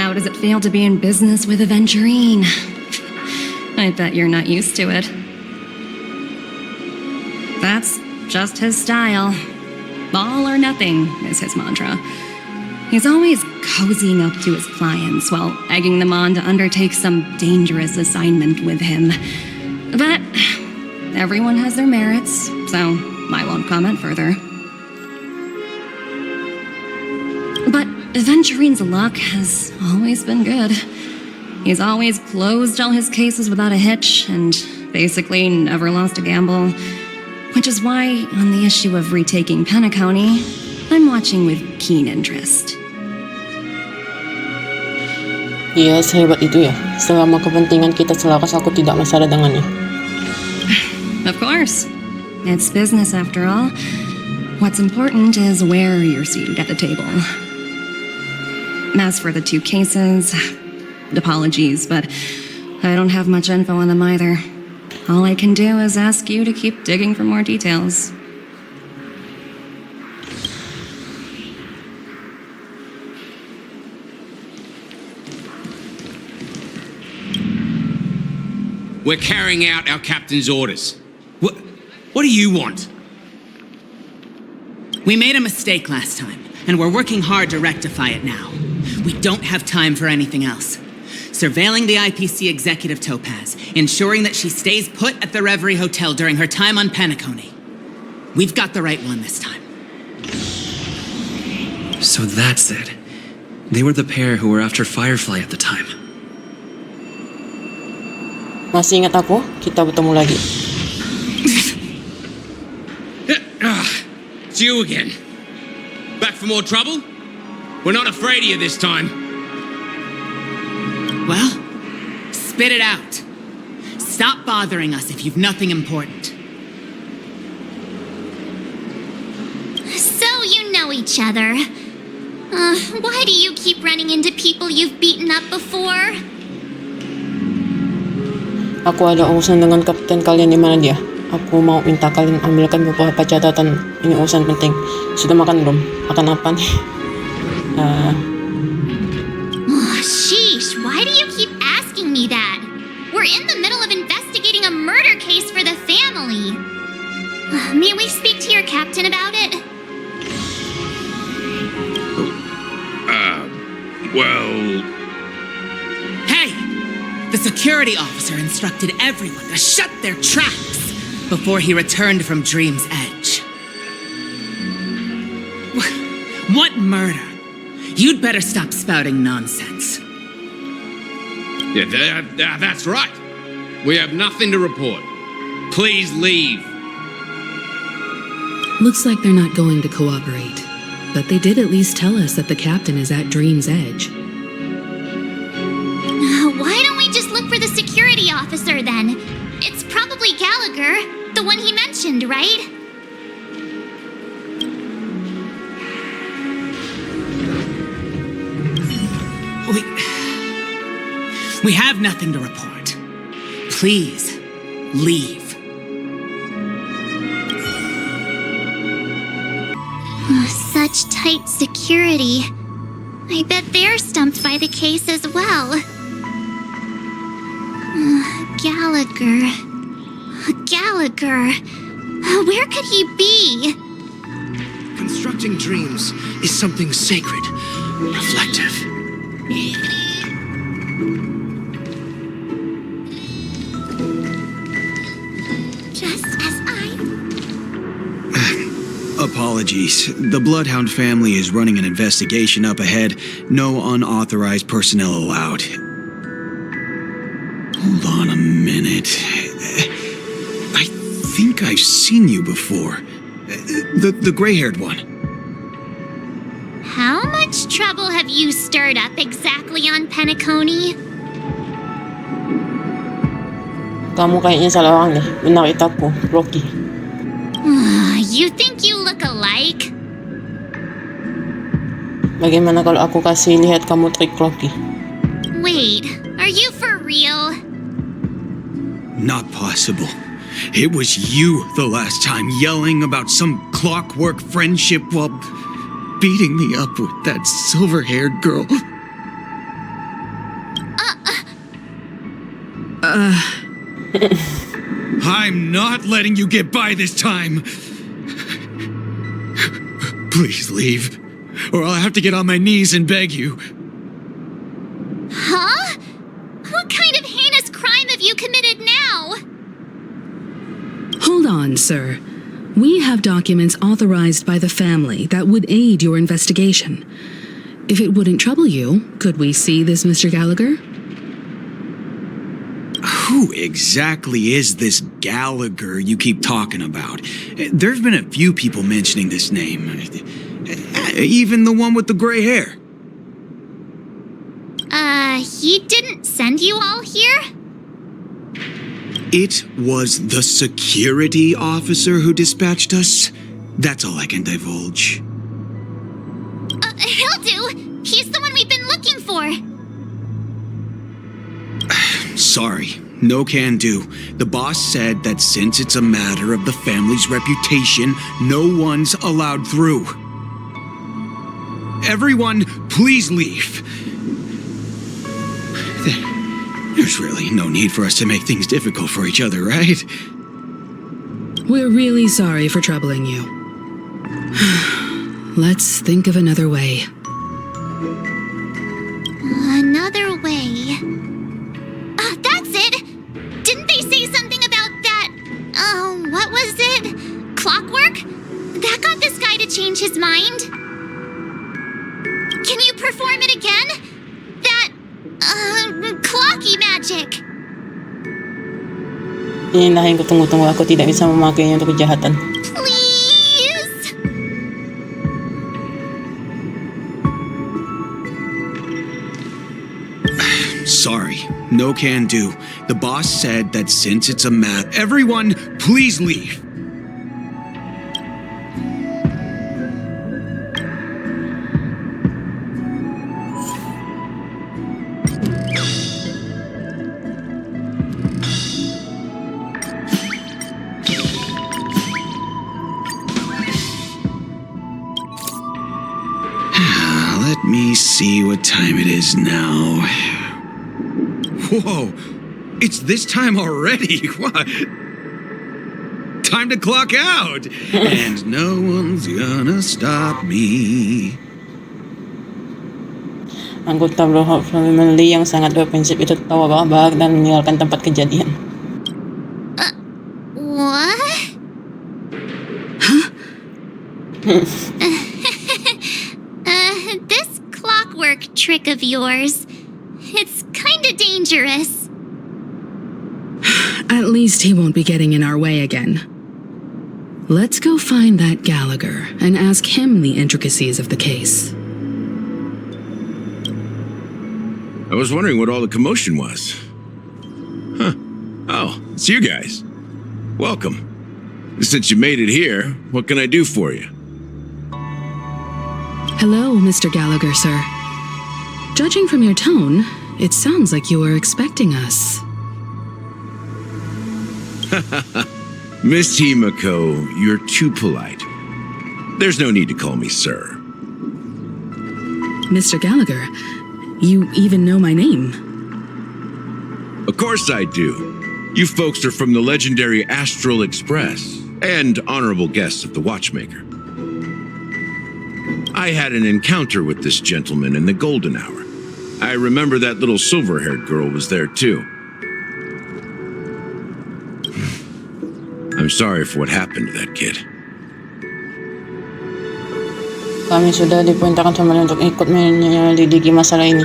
How does it feel to be in business with Aventurine? I bet you're not used to it. That's just his style. All or nothing is his mantra. He's always cozying up to his clients while egging them on to undertake some dangerous assignment with him. But everyone has their merits, so I won't comment further. But Aventurine's luck has always been good. He's always closed all his cases without a hitch and basically never lost a gamble. Which is why, on the issue of retaking Penacony, I'm watching with keen interest. Yes, hebat itu ya. Selama kepentingan kita selaras, aku tidak masalah dengannya. Of course. It's business after all. What's important is where you're seated at the table. As for the two cases, apologies, but I don't have much info on them either. All I can do is ask you to keep digging for more details. We're carrying out our captain's orders. What do you want? We made a mistake last time, and we're working hard to rectify it now. We don't have time for anything else. Surveilling the IPC executive Topaz, ensuring that she stays put at the Reverie Hotel during her time on Penacony. We've got the right one this time. So that's it. They were the pair who were after Firefly at the time. Masih ingat aku? Kita bertemu lagi. It's you again. Back for more trouble? We're not afraid of you this time. Well, spit it out. Stop bothering us if you've nothing important. So you know each other. Why do you keep running into people you've beaten up before? Aku ada urusan dengan kapten kalian. Di mana dia? Aku mau minta kalian ambilkan beberapa catatan. Ini urusan penting. Sudah makan belum? Makan apa nih? Sheesh, why do you keep asking me that? We're in the middle of investigating a murder case for the family. May we speak to your captain about it? Well... Hey! The security officer instructed everyone to shut their tracks before he returned from Dream's Edge. What murder? You'd better stop spouting nonsense. Yeah, that's right. We have nothing to report. Please leave. Looks like they're not going to cooperate. But they did at least tell us that the captain is at Dream's Edge. Why don't we just look for the security officer then? It's probably Gallagher, the one he mentioned, right? We have nothing to report. Please, leave. Such tight security. I bet they're stumped by the case as well. Gallagher. Gallagher. Where could he be? Constructing dreams is something sacred, reflective. Just as Apologies. The Bloodhound family is running an investigation up ahead. No unauthorized personnel allowed. Hold on a minute. I think I've seen you before. The gray-haired one. How much trouble have you stirred up exactly on Penacony? Kamu kayaknya salah orang deh. Benar itaku, Rocky. You think you look alike? Bagaimana kalau aku kasih lihat kamu trik Rocky? Wait, are you for real? Not possible. It was you the last time yelling about some clockwork friendship while beating me up with that silver-haired girl. I'm not letting you get by this time. Please leave, or I'll have to get on my knees and beg you. Huh? What kind of heinous crime have you committed now? Hold on, sir. We have documents authorized by the family that would aid your investigation. If it wouldn't trouble you, could we see this Mr. Gallagher? Who exactly is this Gallagher you keep talking about? There've been a few people mentioning this name. Even the one with the gray hair. He didn't send you all here? It was the security officer who dispatched us. That's all I can divulge. He'll do. He's the one we've been looking for. Sorry, no can do. The boss said that since it's a matter of the family's reputation, no one's allowed through. Everyone, please leave. There's really no need for us to make things difficult for each other, right? We're really sorry for troubling you. Let's think of another way. Another way. That's it! Didn't they say something about that? What was it? Clockwork? That got this guy to change his mind? Can you perform it again? That, clocky magic. Ininahin ko tunggu-tunggu ako tidak bisa memakainya untuk kejahatan. Please? Sorry, no can do. The boss said that since it's a matter... Everyone, please leave. Let me see what time it is now. Whoa, it's this time already. What? Time to clock out. And no one's gonna stop me. Anggota Blowhawk Family yang sangat ofensif itu tertawa bahak-bahak dan meninggalkan tempat kejadian. What? This clockwork trick of yours, it's kinda dangerous. At least he won't be getting in our way again. Let's go find that Gallagher and ask him the intricacies of the case. I was wondering what all the commotion was. Huh. Oh, it's you guys. Welcome. Since you made it here, what can I do for you? Hello, Mr. Gallagher, sir. Judging from your tone, it sounds like you were expecting us. Miss Himiko, you're too polite. There's no need to call me sir. Mr. Gallagher, you even know my name. Of course I do. You folks are from the legendary Astral Express and honorable guests of the Watchmaker. I had an encounter with this gentleman in the golden hour. I remember that little silver-haired girl was there too. I'm sorry for what happened to that kid. Kami sudah diperintahkan sama untuk ikut menyelidiki masalah ini.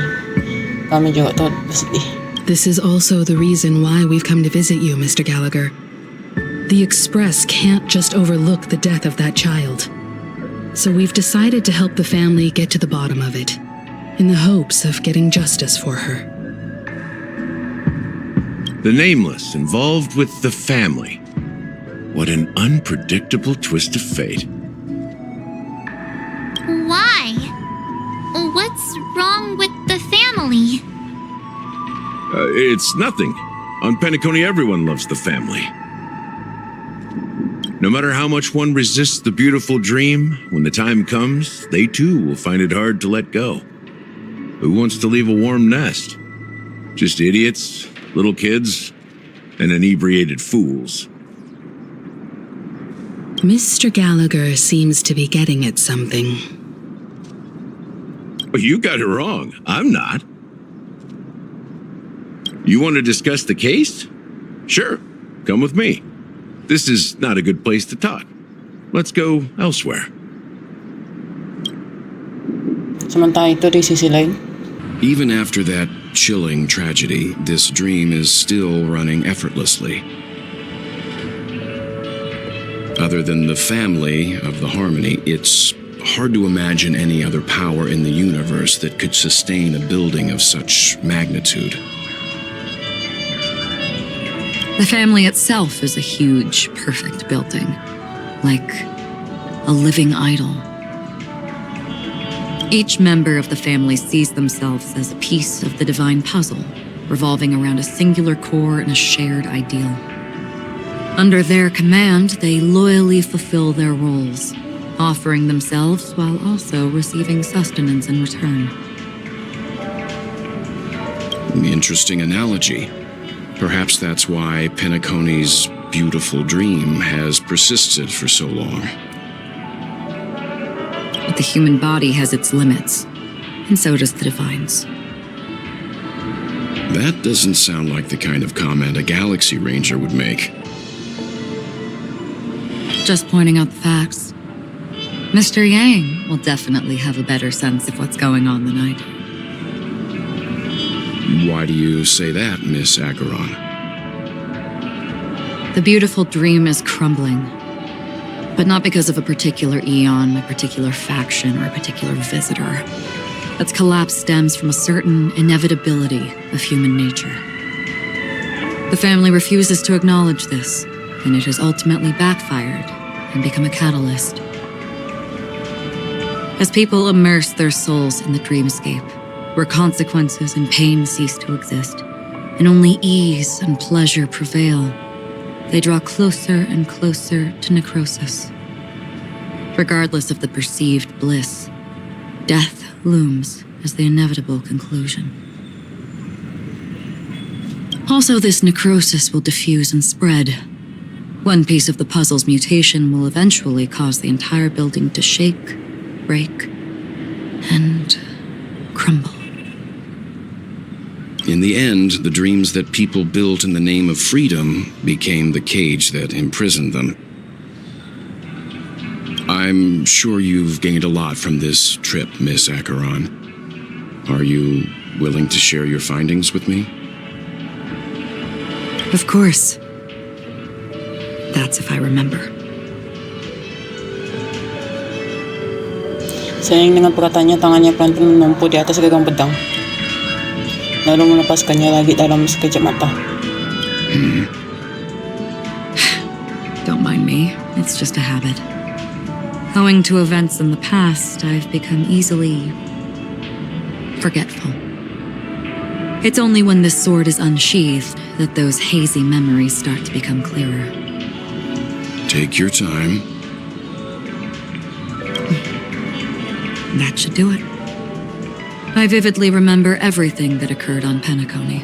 Kami juga turut bersedih. This is also the reason why we've come to visit you, Mr. Gallagher. The Express can't just overlook the death of that child. So we've decided to help the family get to the bottom of it, in the hopes of getting justice for her. The Nameless involved with the family. What an unpredictable twist of fate. Why? What's wrong with the family? It's nothing. On Penacony, everyone loves the family. No matter how much one resists the beautiful dream, when the time comes, they too will find it hard to let go. Who wants to leave a warm nest? Just idiots, little kids, and inebriated fools. Mr. Gallagher seems to be getting at something. Well, you got it wrong. I'm not. You want to discuss the case? Sure, come with me. This is not a good place to talk. Let's go elsewhere. Samantala ito di sisilain. Even after that chilling tragedy, this dream is still running effortlessly. Other than the family of the Harmony, it's hard to imagine any other power in the universe that could sustain a building of such magnitude. The family itself is a huge, perfect building, like a living idol. Each member of the family sees themselves as a piece of the divine puzzle, revolving around a singular core and a shared ideal. Under their command, they loyally fulfill their roles, offering themselves while also receiving sustenance in return. Interesting analogy. Perhaps that's why Penacony's beautiful dream has persisted for so long. But the human body has its limits, and so does the divine's. That doesn't sound like the kind of comment a Galaxy Ranger would make. Just pointing out the facts. Mr. Yang will definitely have a better sense of what's going on than I do. Why do you say that, Miss Acheron? The beautiful dream is crumbling, but not because of a particular eon, a particular faction, or a particular visitor. Its collapse stems from a certain inevitability of human nature. The family refuses to acknowledge this, and it has ultimately backfired and become a catalyst. As people immerse their souls in the dreamscape, where consequences and pain cease to exist, and only ease and pleasure prevail, they draw closer and closer to necrosis. Regardless of the perceived bliss, death looms as the inevitable conclusion. Also, this necrosis will diffuse and spread. One piece of the puzzle's mutation will eventually cause the entire building to shake, break, and crumble. In the end, the dreams that people built in the name of freedom became the cage that imprisoned them. I'm sure you've gained a lot from this trip, Miss Acheron. Are you willing to share your findings with me? Of course. That's if I remember. Sayang dengan perkataannya, tangannya pelan-pelan menumpuk di atas gagang pedang. Lalu melepaskannya lagi dalam sekejap mata. Don't mind me. It's just a habit. Owing to events in the past, I've become easily forgetful. It's only when this sword is unsheathed that those hazy memories start to become clearer. Take your time. That should do it. I vividly remember everything that occurred on Penacony.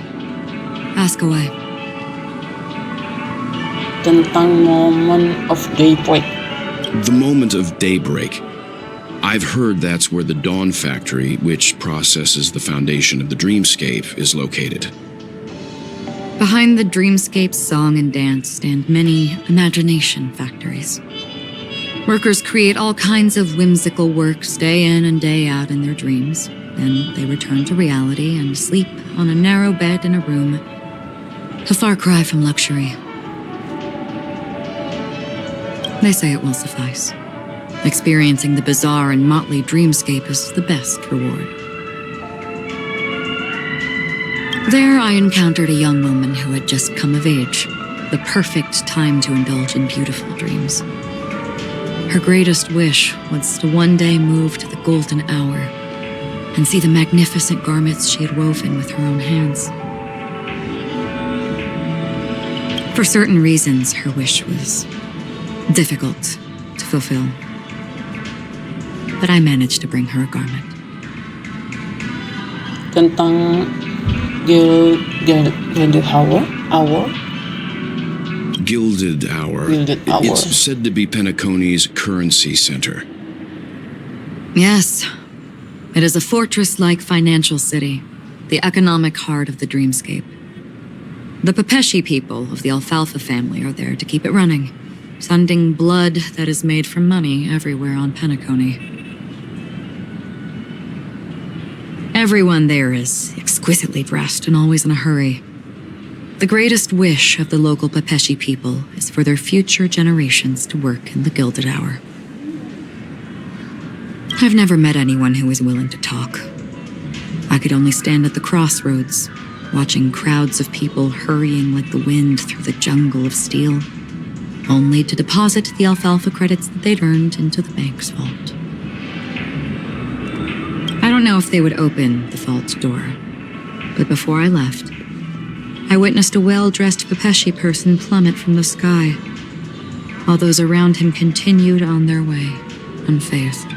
Ask away. Tentang moment of daybreak. The moment of daybreak. I've heard that's where the Dawn Factory, which processes the foundation of the dreamscape, is located. Behind the dreamscape's song and dance stand many imagination factories. Workers create all kinds of whimsical works day in and day out in their dreams. Then they return to reality and sleep on a narrow bed in a room. A far cry from luxury. They say it will suffice. Experiencing the bizarre and motley dreamscape is the best reward. There I encountered a young woman who had just come of age, the perfect time to indulge in beautiful dreams. Her greatest wish was to one day move to the golden hour and see the magnificent garments she had woven with her own hands. For certain reasons, her wish was difficult to fulfill. But I managed to bring her a garment. Tentang Gilded Hour? Gilded Hour. Gilded Hour. It's said to be Penacony's currency center. Yes. It is a fortress-like financial city, the economic heart of the dreamscape. The Pepeshi people of the Alfalfa family are there to keep it running, sending blood that is made from money everywhere on Penacony. Everyone there is exquisitely dressed and always in a hurry. The greatest wish of the local Pepeshi people is for their future generations to work in the Gilded Hour. I've never met anyone who was willing to talk. I could only stand at the crossroads, watching crowds of people hurrying like the wind through the jungle of steel, only to deposit the alfalfa credits that they'd earned into the bank's vault. I don't know if they would open the vault door, but before I left, I witnessed a well-dressed Pepeshi person plummet from the sky, while those around him continued on their way, unfazed.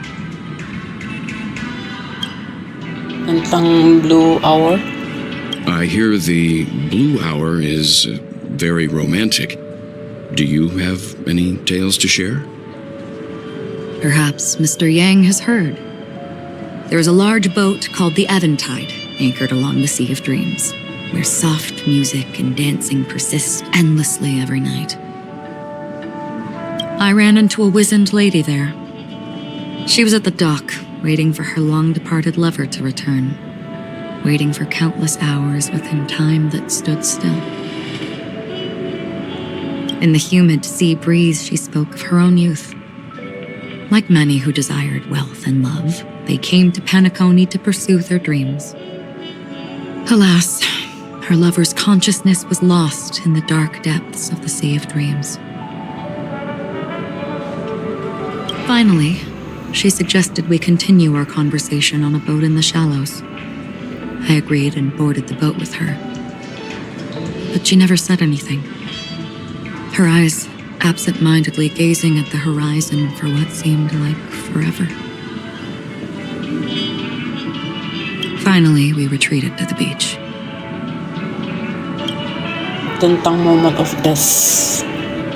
Tentang Blue Hour. I hear the Blue Hour is very romantic. Do you have any tales to share? Perhaps Mr. Yang has heard. There is a large boat called the Eventide anchored along the Sea of Dreams, where soft music and dancing persist endlessly every night. I ran into a wizened lady there. She was at the dock, waiting for her long-departed lover to return, waiting for countless hours within time that stood still. In the humid sea breeze, she spoke of her own youth. Like many who desired wealth and love, they came to Penacony to pursue their dreams. Alas, her lover's consciousness was lost in the dark depths of the Sea of Dreams. Finally, she suggested we continue our conversation on a boat in the shallows. I agreed and boarded the boat with her. But she never said anything. Her eyes absent-mindedly gazing at the horizon for what seemed like forever. Finally, we retreated to the beach. Tentang Moment of Death.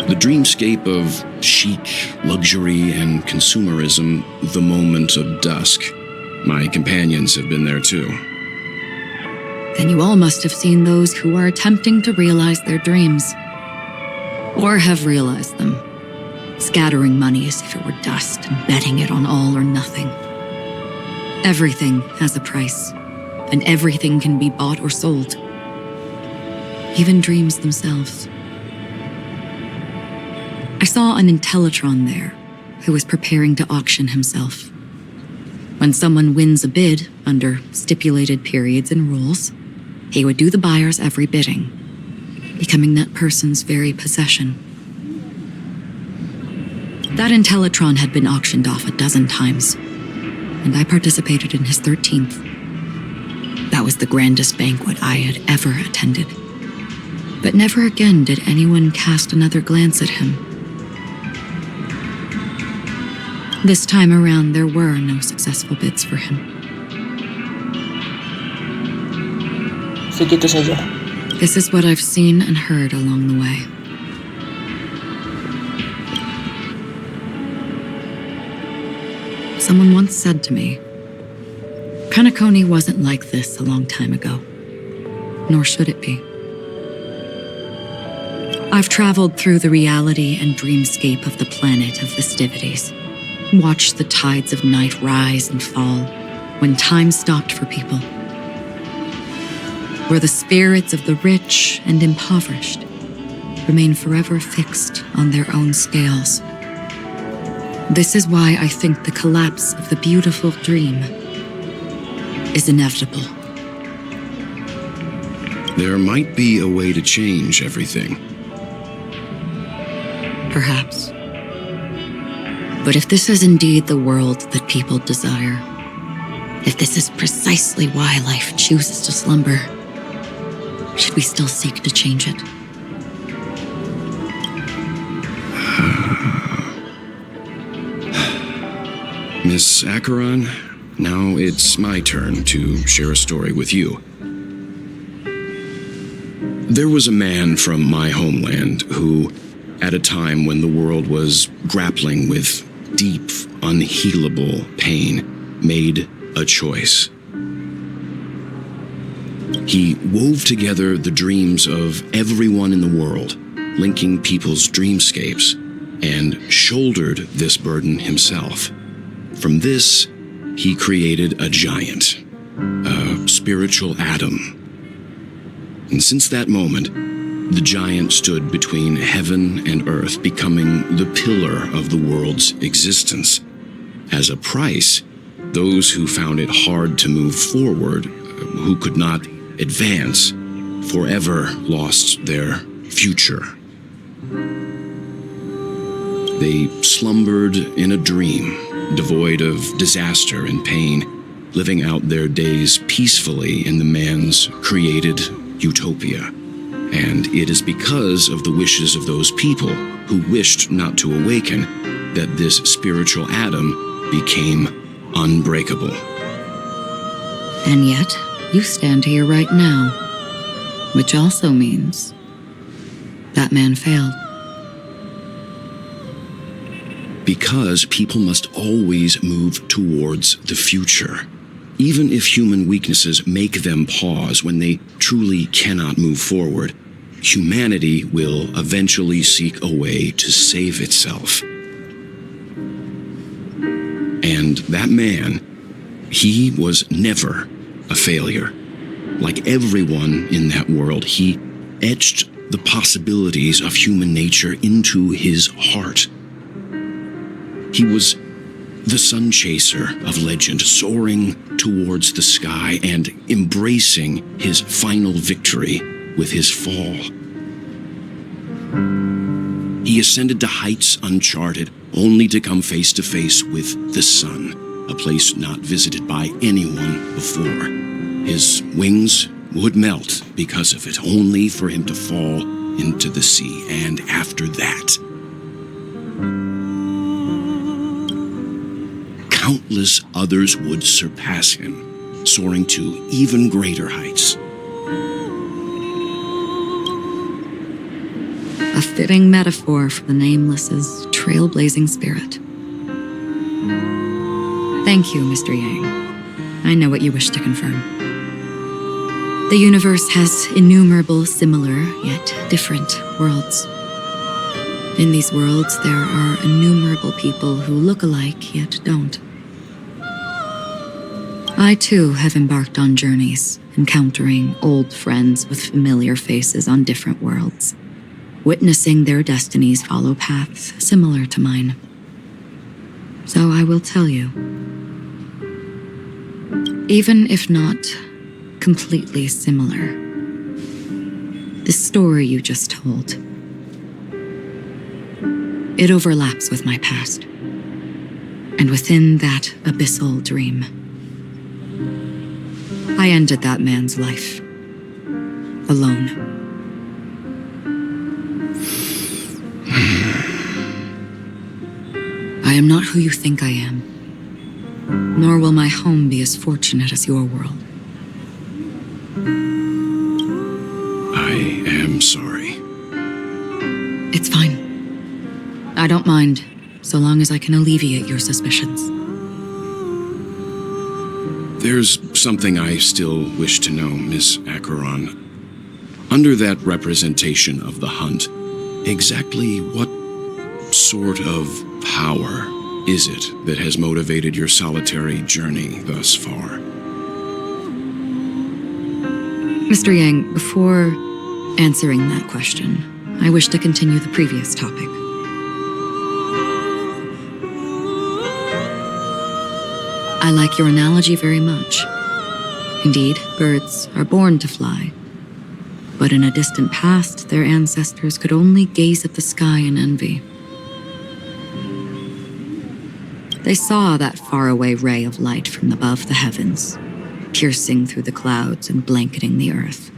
The dreamscape of chic, luxury, and consumerism, the moment of dusk. My companions have been there too. Then you all must have seen those who are attempting to realize their dreams. Or have realized them, scattering money as if it were dust and betting it on all or nothing. Everything has a price, and everything can be bought or sold. Even dreams themselves. I saw an Intellitron there who was preparing to auction himself. When someone wins a bid under stipulated periods and rules, he would do the buyer's every bidding, becoming that person's very possession. That Intellitron had been auctioned off 12 times, and I participated in his 13th. That was the grandest banquet I had ever attended. But never again did anyone cast another glance at him. This time around, there were no successful bids for him. Segitu saja. This is what I've seen and heard along the way. Someone once said to me, Penacony wasn't like this a long time ago, nor should it be. I've traveled through the reality and dreamscape of the planet of festivities, watched the tides of night rise and fall when time stopped for people, where the spirits of the rich and impoverished remain forever fixed on their own scales. This is why I think the collapse of the beautiful dream is inevitable. There might be a way to change everything. Perhaps. But if this is indeed the world that people desire, if this is precisely why life chooses to slumber, should we still seek to change it? Miss Acheron, now it's my turn to share a story with you. There was a man from my homeland who at a time when the world was grappling with deep, unhealable pain, made a choice. He wove together the dreams of everyone in the world, linking people's dreamscapes, and shouldered this burden himself. From this, he created a giant, a spiritual Adam. And since that moment, the giant stood between heaven and earth, becoming the pillar of the world's existence. As a price, those who found it hard to move forward, who could not advance, forever lost their future. They slumbered in a dream, devoid of disaster and pain, living out their days peacefully in the man's created utopia. And it is because of the wishes of those people who wished not to awaken that this spiritual Adam became unbreakable. And yet, you stand here right now, which also means that man failed. Because people must always move towards the future. Even if human weaknesses make them pause when they truly cannot move forward, humanity will eventually seek a way to save itself. And that man, he was never a failure. Like everyone in that world, he etched the possibilities of human nature into his heart. He was the sun chaser of legend, soaring towards the sky and embracing his final victory with his fall. He ascended to heights uncharted, only to come face to face with the sun, a place not visited by anyone before. His wings would melt because of it, only for him to fall into the sea. And after that, countless others would surpass him, soaring to even greater heights. A fitting metaphor for the Nameless's trailblazing spirit. Thank you, Mr. Yang. I know what you wish to confirm. The universe has innumerable similar, yet different worlds. In these worlds, there are innumerable people who look alike, yet don't. I, too, have embarked on journeys, encountering old friends with familiar faces on different worlds, witnessing their destinies follow paths similar to mine. So I will tell you, even if not completely similar, the story you just told, it overlaps with my past, and within that abyssal dream, I ended that man's life, alone. I am not who you think I am, nor will my home be as fortunate as your world. I am sorry. It's fine. I don't mind, so long as I can alleviate your suspicions. There's something I still wish to know, Miss Acheron. Under that representation of the hunt, exactly what sort of power is it that has motivated your solitary journey thus far? Mr. Yang, before answering that question, I wish to continue the previous topic. I like your analogy very much. Indeed, birds are born to fly. But in a distant past, their ancestors could only gaze at the sky in envy. They saw that faraway ray of light from above the heavens, piercing through the clouds and blanketing the earth.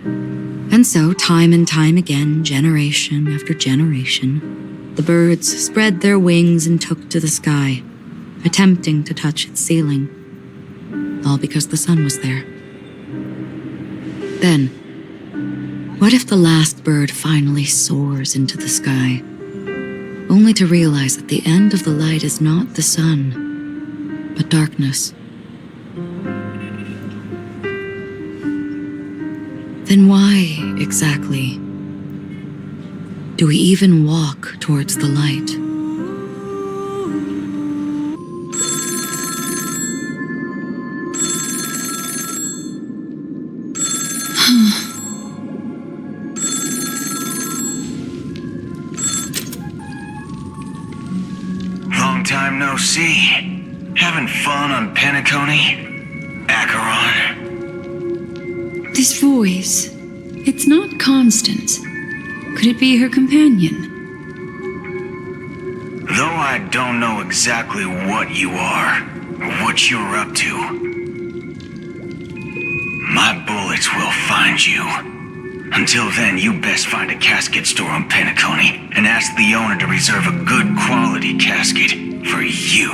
And so, time and time again, generation after generation, the birds spread their wings and took to the sky, attempting to touch its ceiling, all because the sun was there. Then, What if the last bird finally soars into the sky, only to realize that the end of the light is not the sun, but darkness? Then why, exactly, do we even walk towards the light? Long time no see. Having fun on Penacony? Acheron? This voice, it's not Constance. Could it be her companion? Though I don't know exactly what you are, or what you're up to, my bullets will find you. Until then, you best find a casket store on Penacony and ask the owner to reserve a good quality casket for you,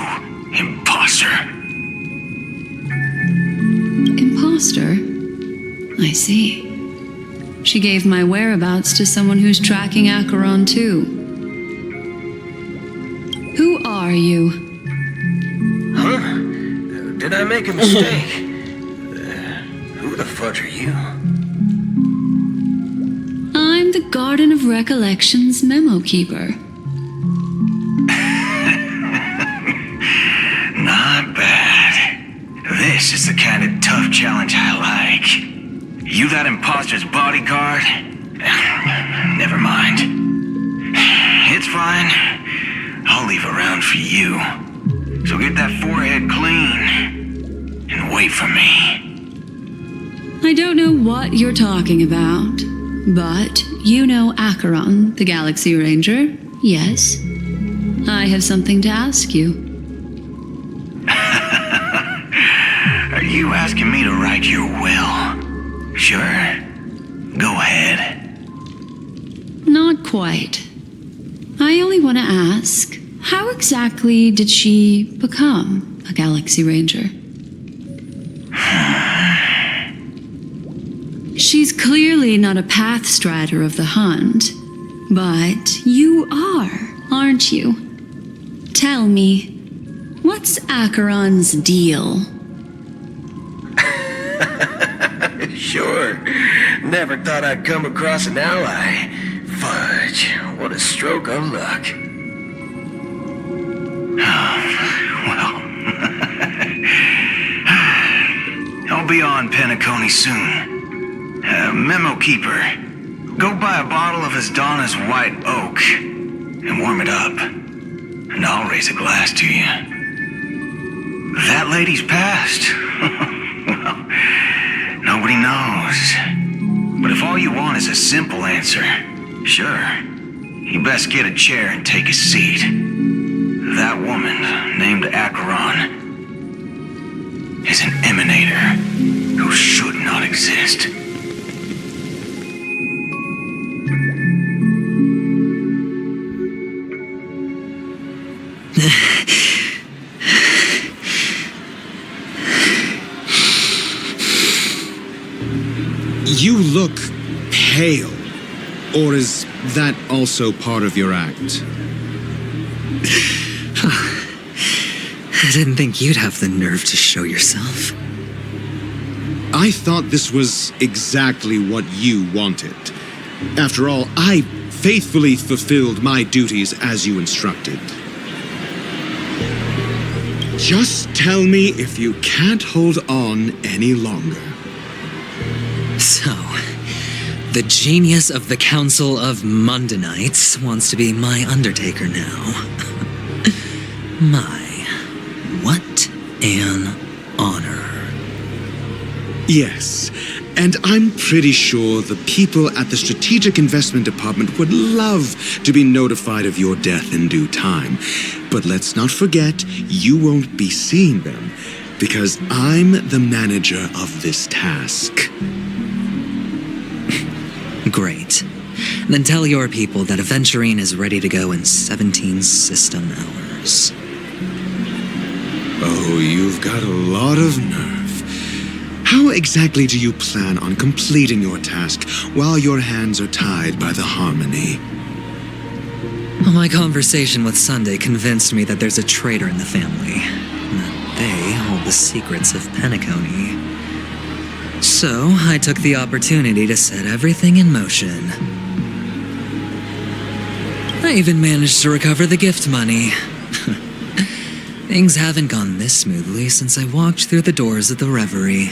imposter. Imposter? I see. She gave my whereabouts to someone who's tracking Acheron too. Who are you? Huh? Did I make a mistake? Who the fudge are you? I'm the Garden of Recollection's memo keeper. Not bad. This is the kind of tough challenge I like. You that imposter's bodyguard? Never mind. It's fine. I'll leave a round for you. So get that forehead clean and wait for me. I don't know what you're talking about, but you know Acheron, the Galaxy Ranger, yes? I have something to ask you. Are you asking me to write your will? Sure. Go ahead. Not quite. I only want to ask, how exactly did she become a Galaxy Ranger? She's clearly not a path strider of the hunt, but you are, aren't you? Tell me, what's Acheron's deal? Sure. Never thought I'd come across an ally. Fudge, what a stroke of luck. Well, I'll be on Penacony soon. Memo keeper, go buy a bottle of his Donna's White Oak and warm it up, and I'll raise a glass to you. That lady's passed. Well, nobody knows. But if all you want is a simple answer, sure, you best get a chair and take a seat. That woman, named Acheron, is an emanator who should not exist. You look pale. Or is that also part of your act? I didn't think you'd have the nerve to show yourself. I thought this was exactly what you wanted. After all, I faithfully fulfilled my duties as you instructed. Just tell me if you can't hold on any longer. So, the genius of the Council of Mundanites wants to be my Undertaker now. What an honor. Yes, and I'm pretty sure the people at the Strategic Investment Department would love to be notified of your death in due time. But let's not forget, you won't be seeing them, because I'm the manager of this task. Great. Then tell your people that Aventurine is ready to go in 17 system hours. Oh, you've got a lot of nerve. How exactly do you plan on completing your task while your hands are tied by the harmony? My conversation with Sunday convinced me that there's a traitor in the family. That they hold the secrets of Penacony. So, I took the opportunity to set everything in motion. I even managed to recover the gift money. Things haven't gone this smoothly since I walked through the doors of the Reverie.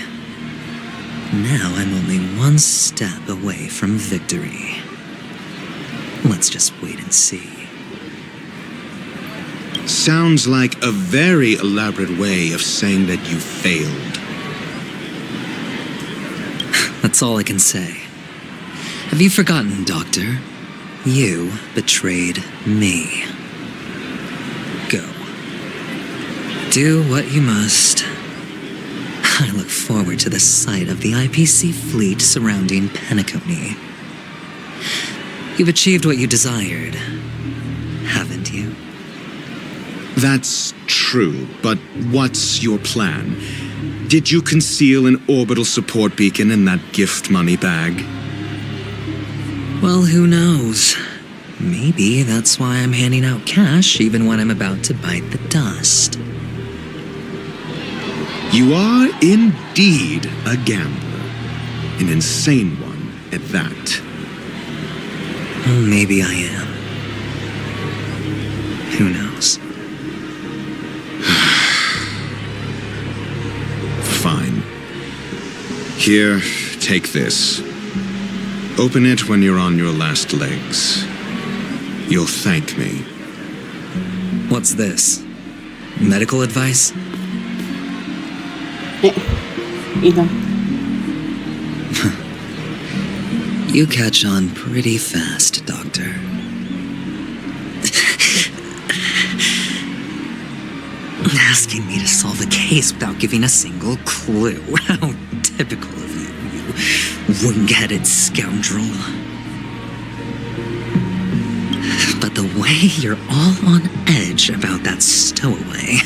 Now I'm only one step away from victory. Let's just wait and see. Sounds like a very elaborate way of saying that you failed. That's all I can say. Have you forgotten, Doctor? You betrayed me. Go. Do what you must. I look forward to the sight of the IPC fleet surrounding Penacony. You've achieved what you desired, haven't you? That's true, but what's your plan? Did you conceal an orbital support beacon in that gift money bag? Well, who knows? Maybe that's why I'm handing out cash even when I'm about to bite the dust. You are indeed a gambler. An insane one at that. Maybe I am. Who knows? Fine. Here, take this. Open it when you're on your last legs. You'll thank me. What's this? Medical advice? Ilang. You catch on pretty fast, Doctor. Asking me to solve a case without giving a single clue. How typical of you, you wing-headed scoundrel. But the way you're all on edge about that stowaway,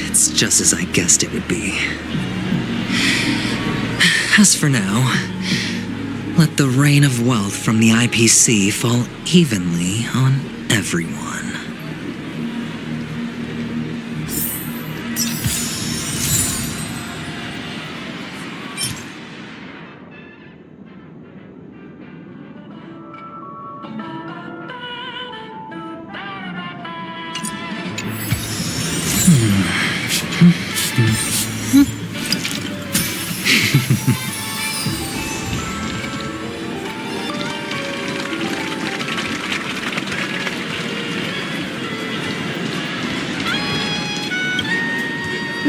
it's just as I guessed it would be. As for now, let the rain of wealth from the IPC fall evenly on everyone.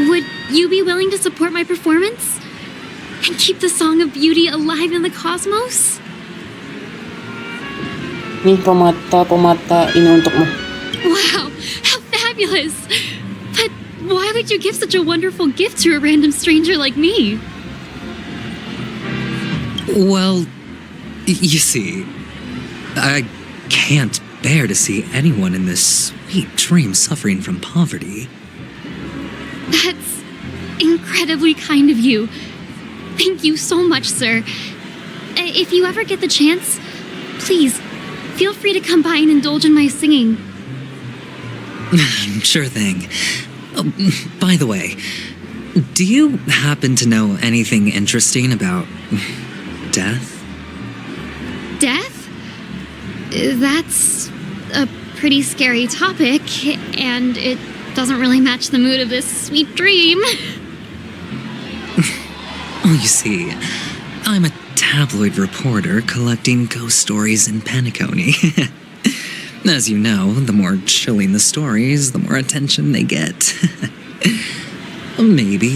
Would you be willing to support my performance? And keep the Song of Beauty alive in the cosmos? Nih, pemata, inuuntok mo. Wow, how fabulous! But why would you give such a wonderful gift to a random stranger like me? Well, you see, I can't bear to see anyone in this sweet dream suffering from poverty. That's incredibly kind of you. Thank you so much, sir. If you ever get the chance, please, feel free to come by and indulge in my singing. Sure thing. Oh, by the way, do you happen to know anything interesting about death? Death? That's a pretty scary topic, and it doesn't really match the mood of this sweet dream. Oh, you see, I'm a tabloid reporter collecting ghost stories in Penacony. As you know, the more chilling the stories, the more attention they get. Maybe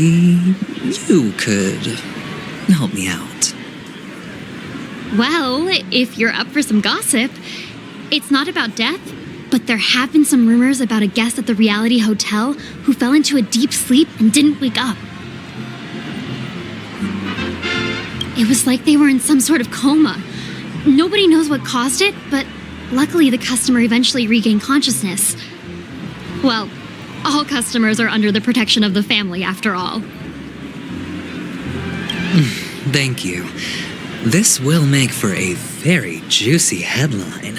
you could help me out. Well, if you're up for some gossip, it's not about death, but there have been some rumors about a guest at the Reality Hotel who fell into a deep sleep and didn't wake up. It was like they were in some sort of coma. Nobody knows what caused it, but luckily the customer eventually regained consciousness. Well, all customers are under the protection of the family after all. Thank you. This will make for a very juicy headline.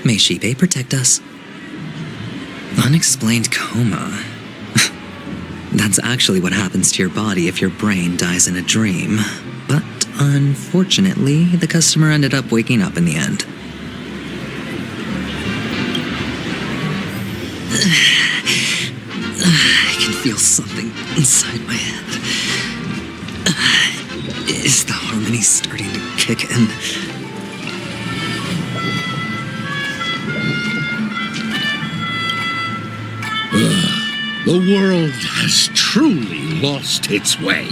May Shibe protect us. Unexplained coma. That's actually what happens to your body if your brain dies in a dream. But unfortunately, the customer ended up waking up in the end. I can feel something inside my head. Is the harmony starting to kick in? The world has truly lost its way.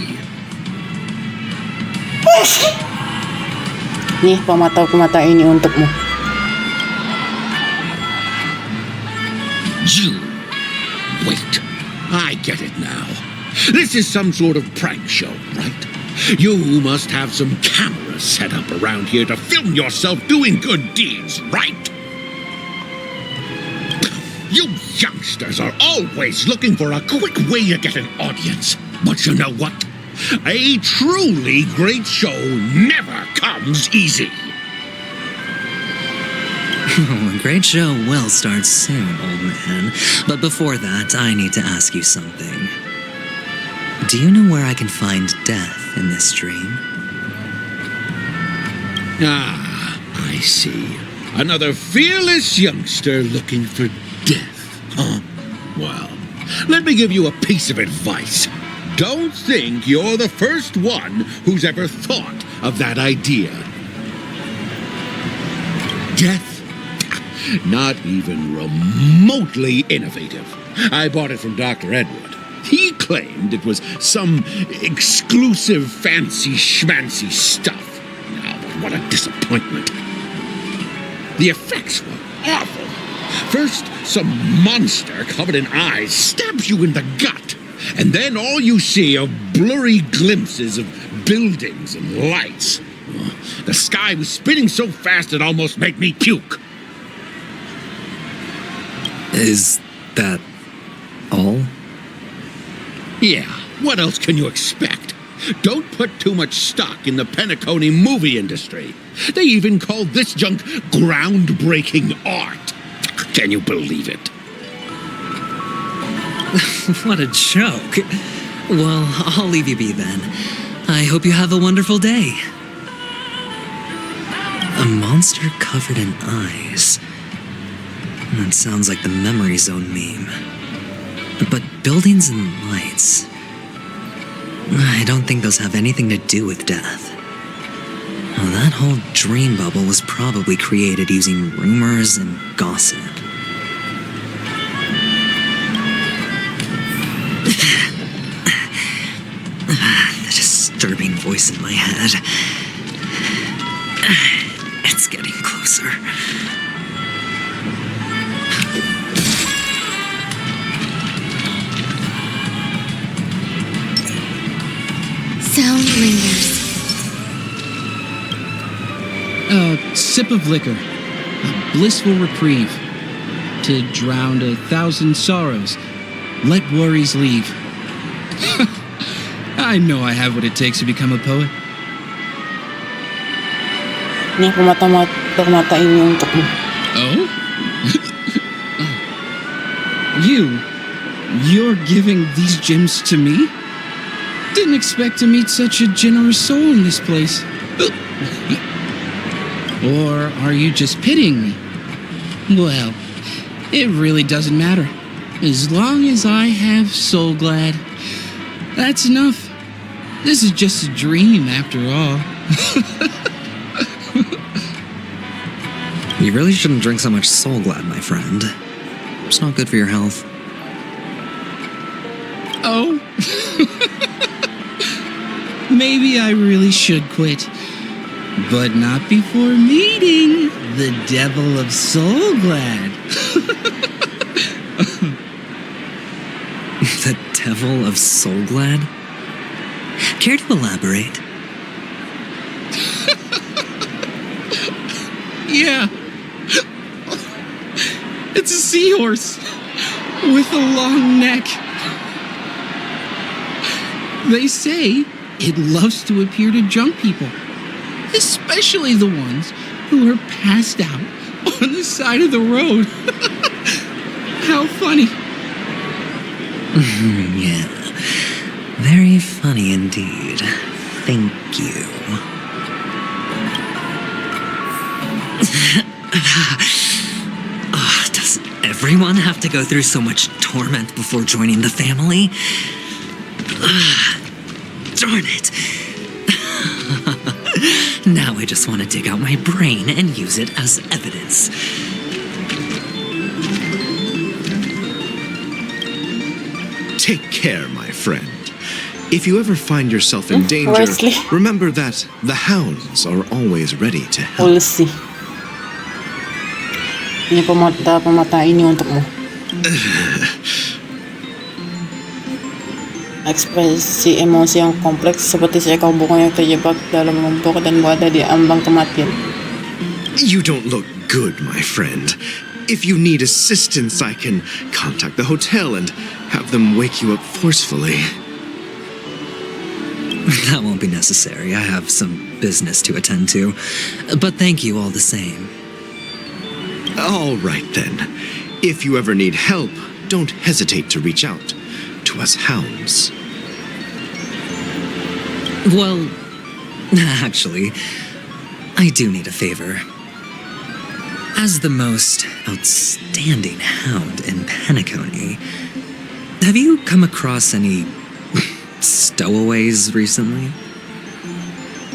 Nih, pamataw-kumatain yung untuk mo. You. Wait. I get it now. This is some sort of prank show, right? You must have some cameras set up around here to film yourself doing good deeds, right? You youngsters are always looking for a quick way to get an audience. But you know what? A truly great show never comes easy. A great show will start soon, old man. But before that, I need to ask you something. Do you know where I can find death in this dream? Ah, I see. Another fearless youngster looking for death, huh? Well, let me give you a piece of advice. Don't think you're the first one who's ever thought of that idea. Death? Not even remotely innovative. I bought it from Dr. Edward. He claimed it was some exclusive fancy schmancy stuff. Oh, but what a disappointment. The effects were awful. First, some monster covered in eyes stabs you in the gut. And then all you see are blurry glimpses of buildings and lights. The sky was spinning so fast it almost made me puke. Is that all? Yeah, what else can you expect? Don't put too much stock in the Penacony movie industry. They even call this junk groundbreaking art. Can you believe it? What a joke. Well, I'll leave you be then. I hope you have a wonderful day. A monster covered in eyes. That sounds like the Memory Zone meme. But buildings and lights... I don't think those have anything to do with death. Well, that whole dream bubble was probably created using rumors and gossip. The disturbing voice in my head. It's getting closer. Sound lingers. A sip of liquor. A blissful reprieve. To drown 1,000 sorrows. Let worries leave. I know I have what it takes to become a poet. Nih, pamataw-kumatain yung untuk mo. Oh? You're giving these gems to me? Didn't expect to meet such a generous soul in this place. Or are you just pitying me? Well, it really doesn't matter. As long as I have Soul Glad, that's enough. This is just a dream after all. You really shouldn't drink so much Soul Glad, my friend. It's not good for your health. Oh? Maybe I really should quit. But not before meeting the Devil of Soul Glad. The Devil of Soul Glad? Care to elaborate? Yeah. It's a seahorse with a long neck. They say it loves to appear to drunk people, especially the ones who are passed out on the side of the road. How funny. Yeah, very funny indeed. Thank you. Does everyone have to go through so much torment before joining the family? Darn it. Now I just want to dig out my brain and use it as evidence. Take care, my friend. If you ever find yourself in danger, Wesley. remember that the hounds are always ready to help. Policy. Ini pemata ini untuk mo. Ekspresi emosi yang kompleks seperti seekor burung yang terjebak dalam lumpur dan berada di ambang kematian. You don't look good, my friend. If you need assistance, I can contact the hotel and have them wake you up forcefully. That won't be necessary. I have some business to attend to. But thank you all the same. All right then. If you ever need help, don't hesitate to reach out to us hounds. Well, actually, I do need a favor. As the most outstanding hound in Penacony, have you come across any stowaways recently?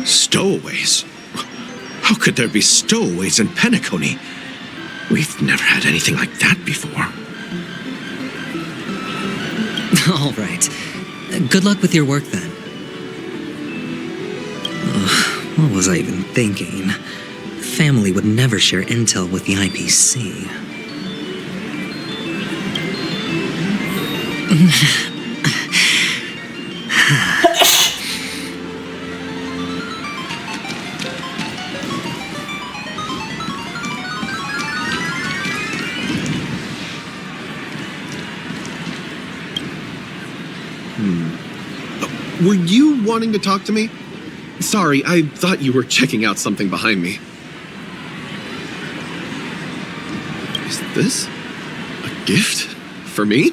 Stowaways? How could there be stowaways in Penacony? We've never had anything like that before. All right. Good luck with your work then. What was I even thinking? Family would never share intel with the IPC. Were you wanting to talk to me? Sorry, I thought you were checking out something behind me. Is this a gift for me?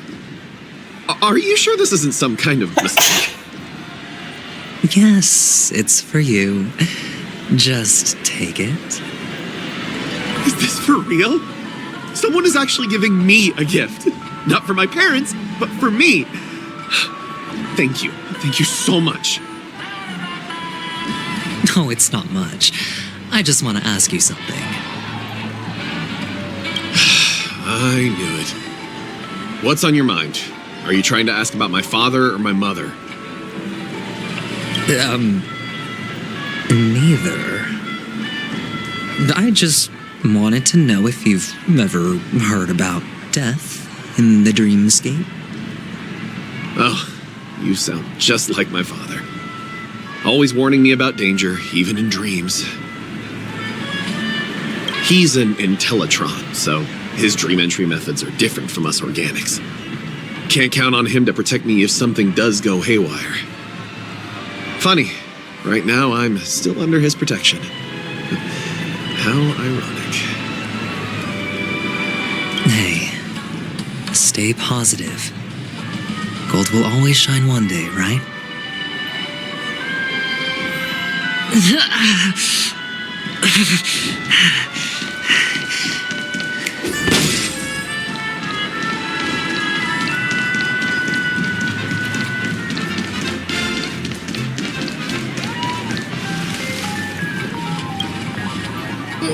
Are you sure this isn't some kind of mistake? Yes, it's for you. Just take it. Is this for real? Someone is actually giving me a gift. Not for my parents, but for me. Thank you. Thank you so much. No, it's not much. I just want to ask you something. I knew it. What's on your mind? Are you trying to ask about my father or my mother? Neither. I just wanted to know if you've ever heard about death in the dreamscape. Oh, you sound just like my father. Always warning me about danger, even in dreams. He's an Intellitron, so his dream entry methods are different from us organics. Can't count on him to protect me if something does go haywire. Funny, right now I'm still under his protection. How ironic. Hey, stay positive. Gold will always shine one day, right?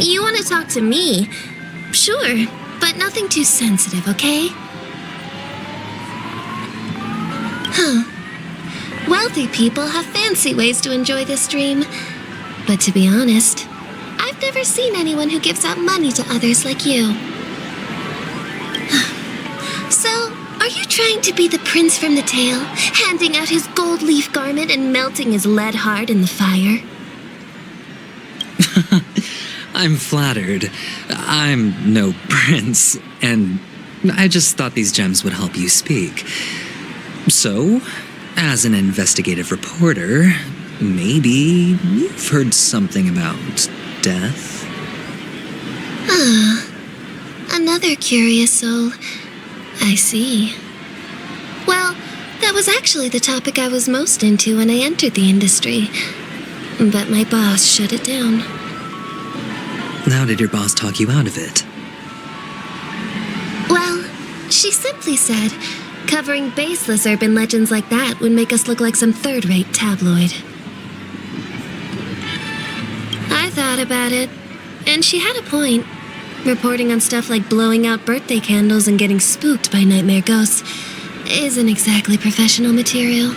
You want to talk to me? Sure, but nothing too sensitive, okay? Huh. Wealthy people have fancy ways to enjoy this dream. But to be honest, I've never seen anyone who gives out money to others like you. So, are you trying to be the prince from the tale, handing out his gold leaf garment and melting his lead heart in the fire? I'm flattered. I'm no prince, and I just thought these gems would help you speak. So, As an investigative reporter, maybe you've heard something about death? Ah, another curious soul. I see. Well, that was actually the topic I was most into when I entered the industry. But my boss shut it down. How did your boss talk you out of it? Well, she simply said, covering baseless urban legends like that would make us look like some third-rate tabloid. I thought about it, and she had a point. Reporting on stuff like blowing out birthday candles and getting spooked by nightmare ghosts isn't exactly professional material.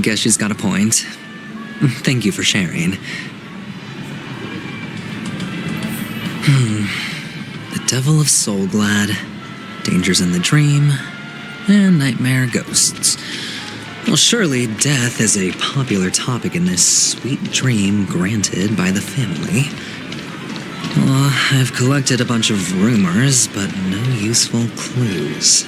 Guess she's got a point. Thank you for sharing. The Devil of Soulglad, Dangers in the Dream, and Nightmare Ghosts. Well, surely death is a popular topic in this sweet dream granted by the family. Well, I've collected a bunch of rumors, but no useful clues.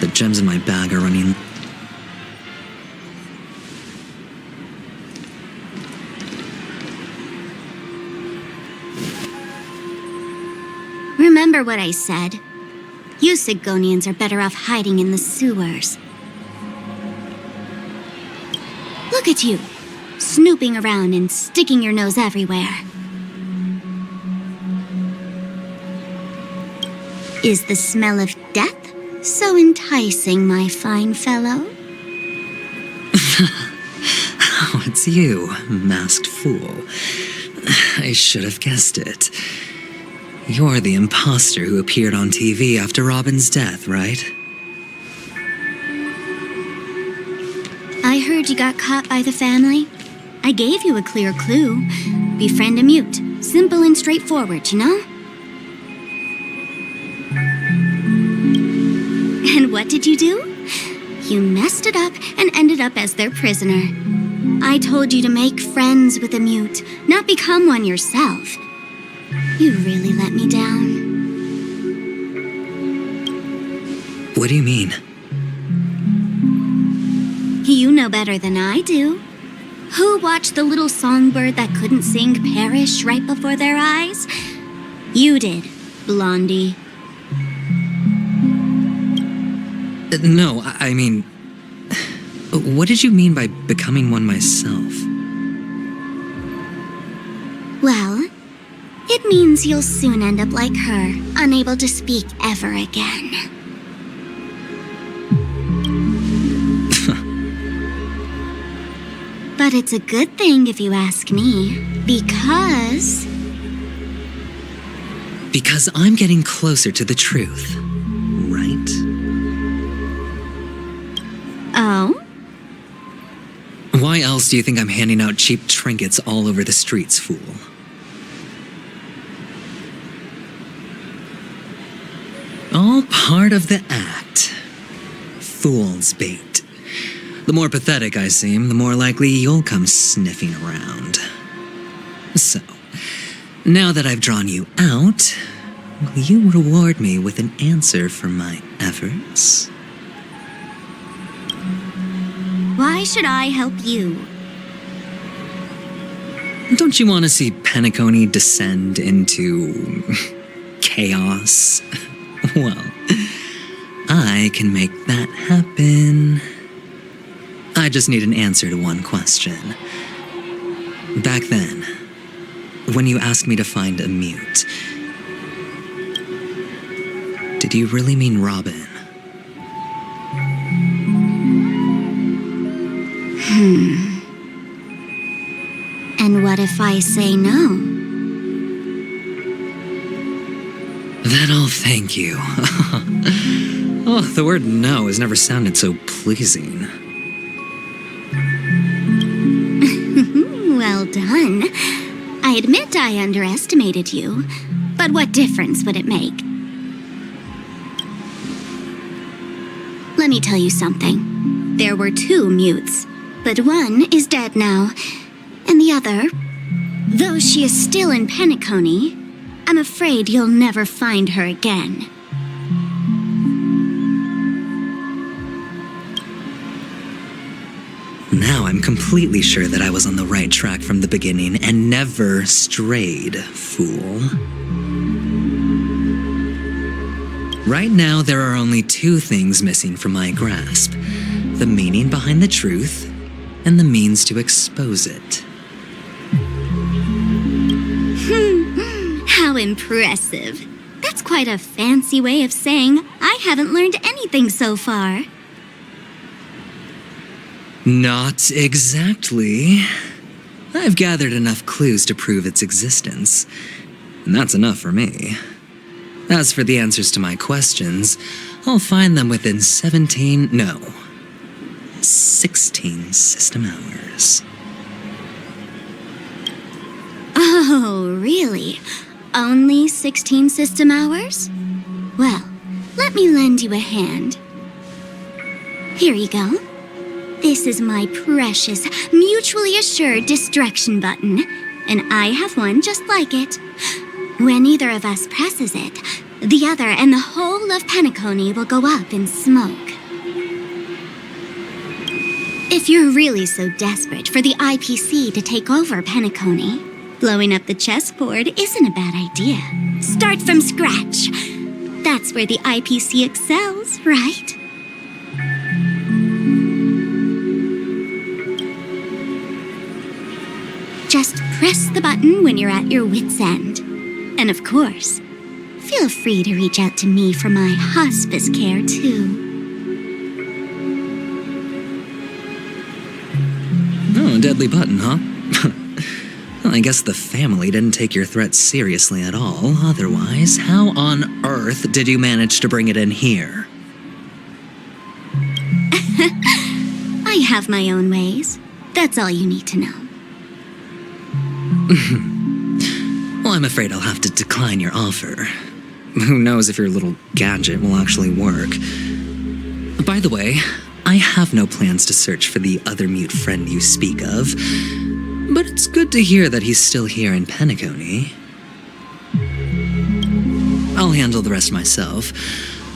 The gems in my bag are running. Remember what I said. You Sigonians are better off hiding in the sewers. Look at you, snooping around and sticking your nose everywhere. Is the smell of death so enticing, my fine fellow? Oh, it's you, masked fool. I should have guessed it. You're the imposter who appeared on TV after Robin's death, right? I heard you got caught by the family. I gave you a clear clue. Befriend a mute. Simple and straightforward, you know? And what did you do? You messed it up and ended up as their prisoner. I told you to make friends with a mute, not become one yourself. You really let me down. What do you mean? You know better than I do. Who watched the little songbird that couldn't sing perish right before their eyes? You did, Blondie. No, I mean... What did you mean by becoming one myself? Well, it means you'll soon end up like her, unable to speak ever again. But it's a good thing if you ask me, because... Because I'm getting closer to the truth, right? Oh? Why else do you think I'm handing out cheap trinkets all over the streets, fool? All part of the act. Fool's bait. The more pathetic I seem, the more likely you'll come sniffing around. So, now that I've drawn you out, will you reward me with an answer for my efforts? Why should I help you? Don't you want to see Penacony descend into... chaos? Well, I can make that happen. I just need an answer to one question. Back then, when you asked me to find a mute, did you really mean Robin? And what if I say no? Then I'll thank you. Oh, the word no has never sounded so pleasing. Well done. I admit I underestimated you, but what difference would it make? Let me tell you something. There were 2 mutes, but one is dead now, and the other, though she is still in Penacony, I'm afraid you'll never find her again. Now I'm completely sure that I was on the right track from the beginning and never strayed, fool. Right now, there are only two things missing from my grasp: the meaning behind the truth and the means to expose it. How impressive. That's quite a fancy way of saying I haven't learned anything so far. Not exactly. I've gathered enough clues to prove its existence, and that's enough for me. As for the answers to my questions, I'll find them within 16 system hours. Oh, really? Only 16 system hours? Well, let me lend you a hand. Here you go. This is my precious, mutually assured distraction button, and I have one just like it. When either of us presses it, the other and the whole of Penacony will go up in smoke. If you're really so desperate for the IPC to take over Penacony, blowing up the chessboard isn't a bad idea. Start from scratch. That's where the IPC excels, right? Just press the button when you're at your wit's end. And of course, feel free to reach out to me for my hospice care, too. Oh, a deadly button, huh? Well, I guess the family didn't take your threat seriously at all. Otherwise, how on earth did you manage to bring it in here? I have my own ways. That's all you need to know. Well, I'm afraid I'll have to decline your offer. Who knows if your little gadget will actually work. By the way, I have no plans to search for the other mute friend you speak of, but it's good to hear that he's still here in Penacony. I'll handle the rest myself.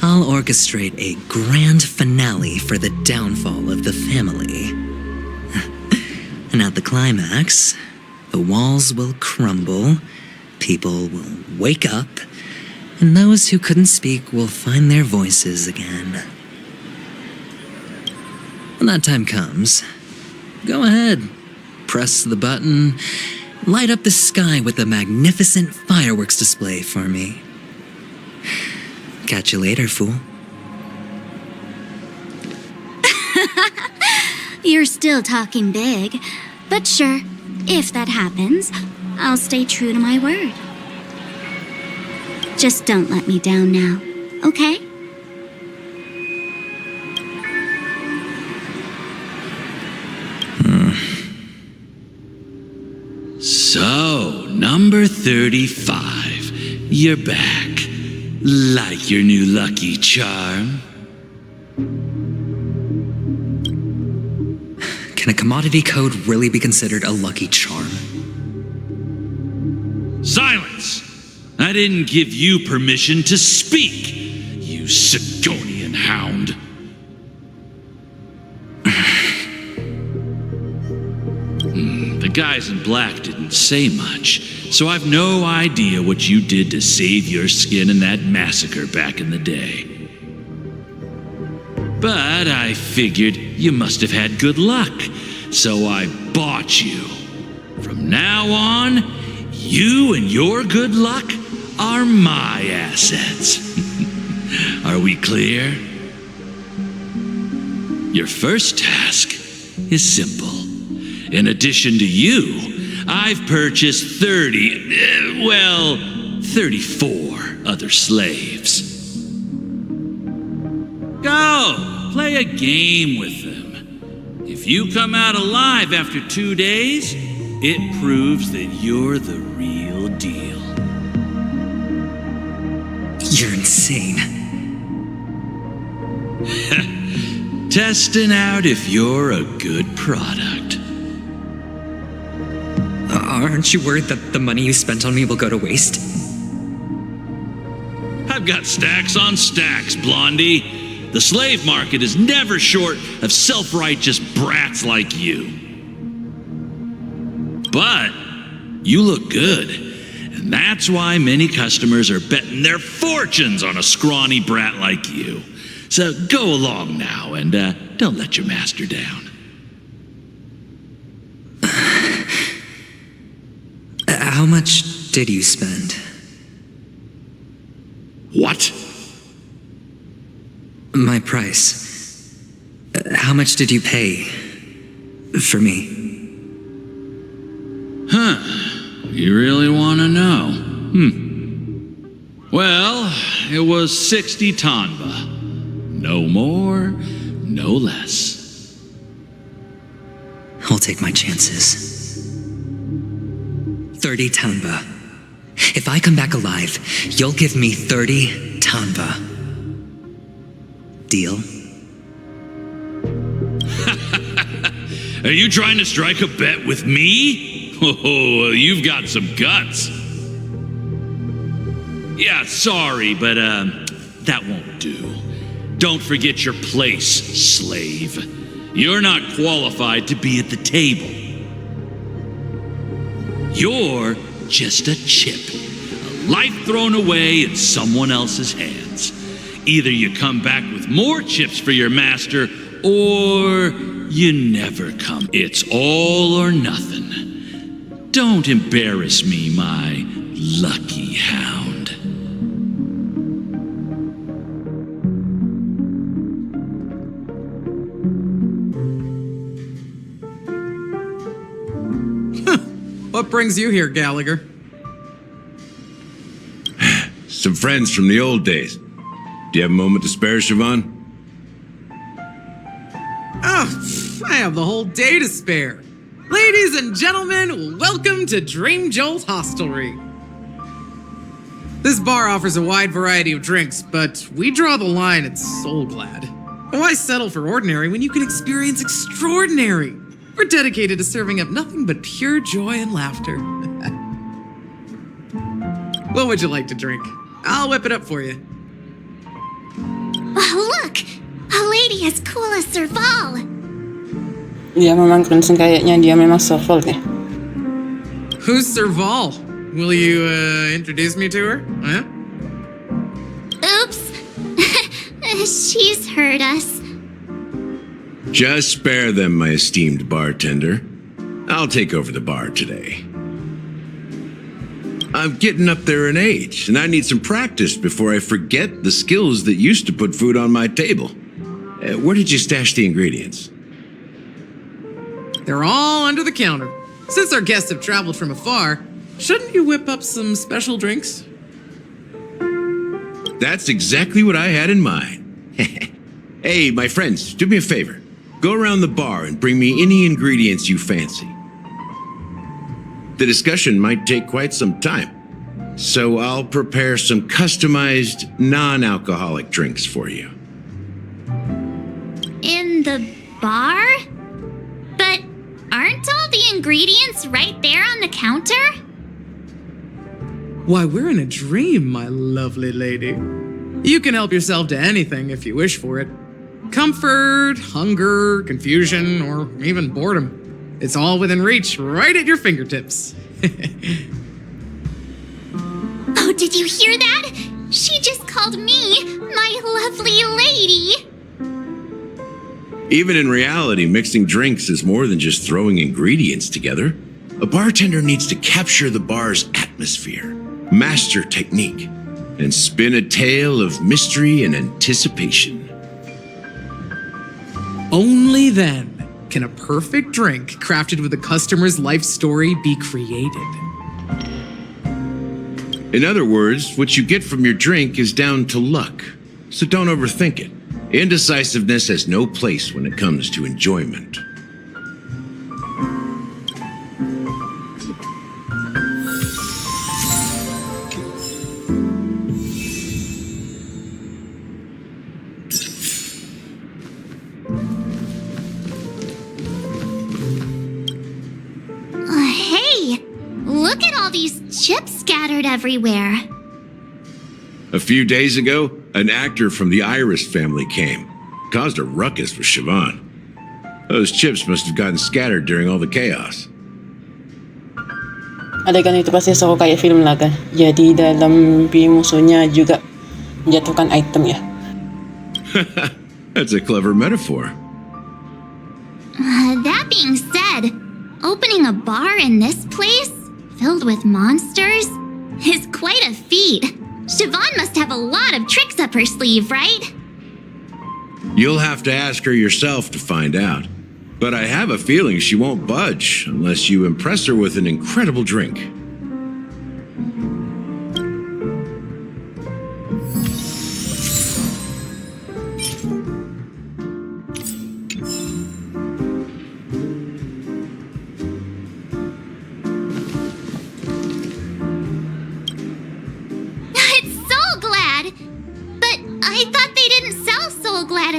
I'll orchestrate a grand finale for the downfall of the family. And at the climax, the walls will crumble, people will wake up, and those who couldn't speak will find their voices again. When that time comes, go ahead, press the button, light up the sky with a magnificent fireworks display for me. Catch you later, fool. You're still talking big, but sure, if that happens, I'll stay true to my word. Just don't let me down now, okay? So, number 35. You're back. Like your new lucky charm? Can a commodity code really be considered a lucky charm? Silence! I didn't give you permission to speak, you Sigonian hound. The guys in black didn't say much, so I've no idea what you did to save your skin in that massacre back in the day. But I figured you must have had good luck, so I bought you. From now on, you and your good luck are my assets. Are we clear? Your first task is simple. In addition to you, I've purchased 34 other slaves. Go, play a game with them. If you come out alive after 2 days, it proves that you're the real deal. You're insane. Testing out if you're a good product. Aren't you worried that the money you spent on me will go to waste? got stacks on stacks, Blondie. The slave market is never short of self-righteous brats like you. But you look good, and that's why many customers are betting their fortunes on a scrawny brat like you. So go along now, and don't let your master down. How much did you spend? What? My price. How much did you pay for me? Huh. You really want to know? Well, it was 60 tanba. No more, no less. I'll take my chances. 30 tanba. If I come back alive, you'll give me 30 tanba. Deal? Are you trying to strike a bet with me? Oh, you've got some guts. Yeah, sorry, but that won't do. Don't forget your place, slave. You're not qualified to be at the table. You're just a chip, a life thrown away in someone else's hands. Either you come back with more chips for your master, or you never come. It's all or nothing. Don't embarrass me, my lucky hound. What brings you here, Gallagher? Some friends from the old days. Do you have a moment to spare, Siobhan? Oh, I have the whole day to spare. Ladies and gentlemen, welcome to Dream Jolt Hostelry. This bar offers a wide variety of drinks, but we draw the line at Soul Glad. Why settle for ordinary when you can experience extraordinary? We're dedicated to serving up nothing but pure joy and laughter. What would you like to drink? I'll whip it up for you. Oh, look! A lady as cool as Serval! Dia memang crimson kayaknya dia memang Serval deh. Who's Serval? Will you introduce me to her? Huh? Oops! She's heard us. Just spare them, my esteemed bartender. I'll take over the bar today. I'm getting up there in age, and I need some practice before I forget the skills that used to put food on my table. Where did you stash the ingredients? They're all under the counter. Since our guests have traveled from afar, shouldn't you whip up some special drinks? That's exactly what I had in mind. Hey, my friends, do me a favor. Go around the bar and bring me any ingredients you fancy. The discussion might take quite some time, so I'll prepare some customized, non-alcoholic drinks for you. In the bar? But aren't all the ingredients right there on the counter? Why, we're in a dream, my lovely lady. You can help yourself to anything if you wish for it. Comfort, hunger, confusion, or even boredom. It's all within reach, right at your fingertips. Oh, did you hear that? She just called me my lovely lady. Even in reality, mixing drinks is more than just throwing ingredients together. A bartender needs to capture the bar's atmosphere, master technique, and spin a tale of mystery and anticipation. Only then can a perfect drink crafted with a customer's life story be created. In other words, what you get from your drink is down to luck, so don't overthink it. Indecisiveness has no place when it comes to enjoyment. Hey, look at all these chips scattered everywhere. A few days ago, an actor from the Iris family came. Caused a ruckus with Siobhan. Those chips must have gotten scattered during all the chaos. Ada ganito kasi sa Honkai film laga. Jadi dalam musuhnya juga menjatuhkan item ya. That's a clever metaphor. That being said, opening a bar in this place, filled with monsters, is quite a feat. Siobhan must have a lot of tricks up her sleeve, right? You'll have to ask her yourself to find out. But I have a feeling she won't budge unless you impress her with an incredible drink.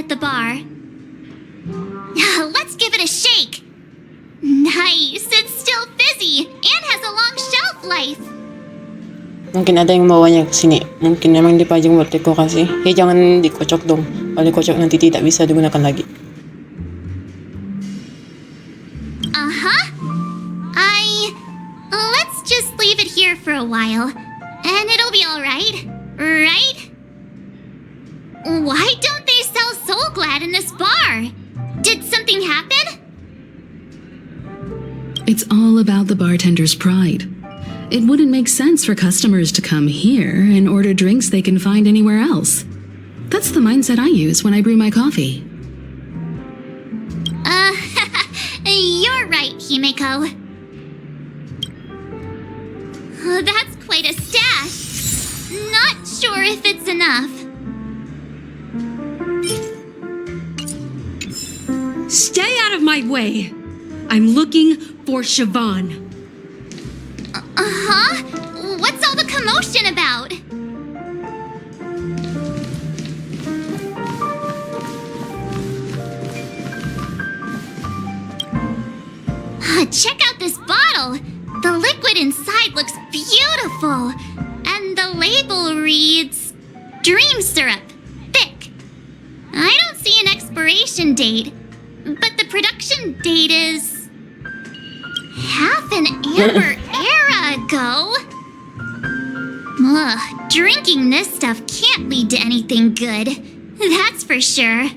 At the bar. Let's give it a shake. Nice, it's still fizzy and has a long shelf life. Mungkin ada yang bawanya ke sini. Mungkin memang dipajang buat dekorasi. Jangan dikocok dong. Kalau dikocok nanti tidak bisa digunakan lagi. Let's just leave it here for a while, and it'll be all right, right? Why don't they sell Soul Glad in this bar? Did something happen? It's all about the bartender's pride. It wouldn't make sense for customers to come here and order drinks they can find anywhere else. That's the mindset I use when I brew my coffee. You're right, Himeko. That's quite a stash. Not sure if it's enough. Stay out of my way! I'm looking for Siobhan. What's all the commotion about? Check out this bottle! The liquid inside looks beautiful! And the label reads... Dream Syrup. Thick. I don't see an expiration date. But the production date is... half an amber era ago? Drinking this stuff can't lead to anything good. That's for sure.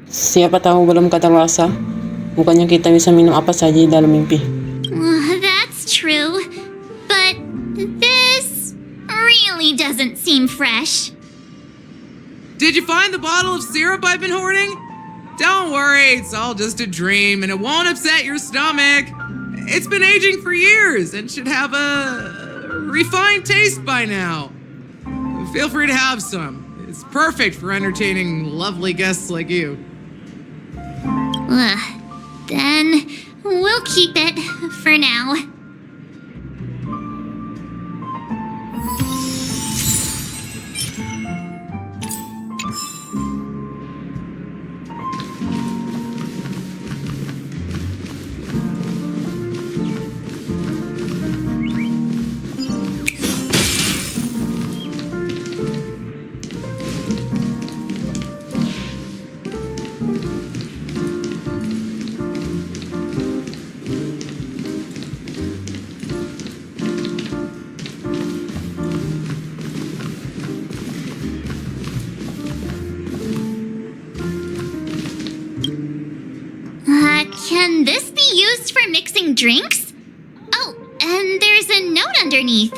Siapa tahu belum kadangasa. Bukannya kita bisa minum apa saja di dalam mimpi. That's true. But this really doesn't seem fresh. Did you find the bottle of syrup I've been hoarding? Don't worry, it's all just a dream and it won't upset your stomach. It's been aging for years and should have a refined taste by now. Feel free to have some. It's perfect for entertaining lovely guests like you. Then we'll keep it for now. Can this be used for mixing drinks? Oh, and there's a note underneath.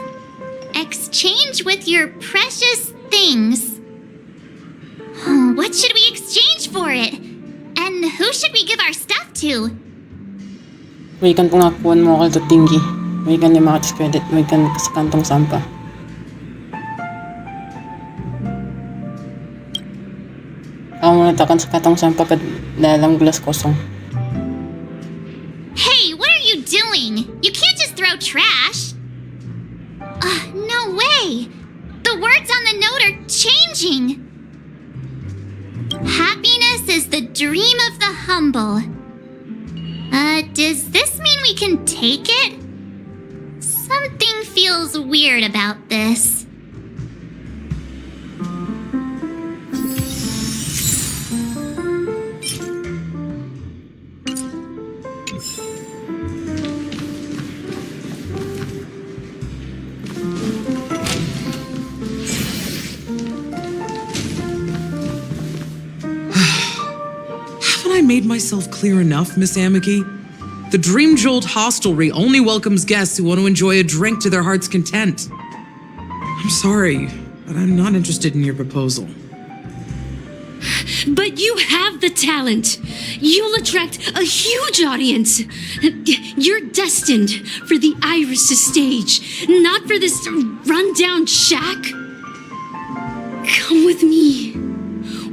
Exchange with your precious things. What should we exchange for it? And who should we give our stuff to? Berikan pengakuan moral tertinggi. Berikan 500 kredit. Berikan ke kantong sampah. Kamu meletakkan sekantong sampah ke dalam gelas kosong. Hey, what are you doing? You can't just throw trash. No way. The words on the note are changing. Happiness is the dream of the humble. Does this mean we can take it? Something feels weird about this. made myself clear enough, Miss Amiki? The Dream Jolt hostelry only welcomes guests who want to enjoy a drink to their heart's content. I'm sorry, but I'm not interested in your proposal. But you have the talent. You'll attract a huge audience. You're destined for the Iris stage, not for this rundown shack. Come with me.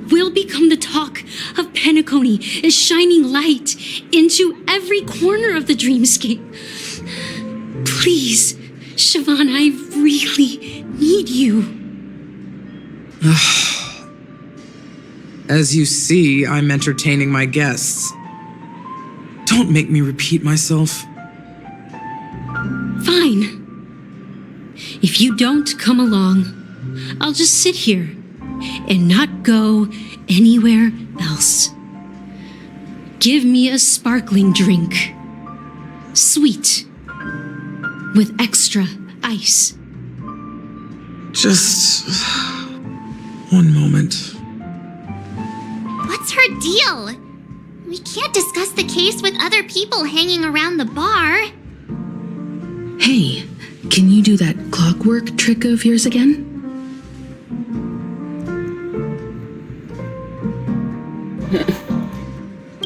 We'll become the talk of Penacony, a shining light into every corner of the dreamscape. Please, Siobhan, I really need you. As you see, I'm entertaining my guests. Don't make me repeat myself. Fine. If you don't come along, I'll just sit here and not go anywhere else. Give me a sparkling drink. Sweet. With extra ice. Just one moment. What's her deal? We can't discuss the case with other people hanging around the bar. Hey, can you do that clockwork trick of yours again?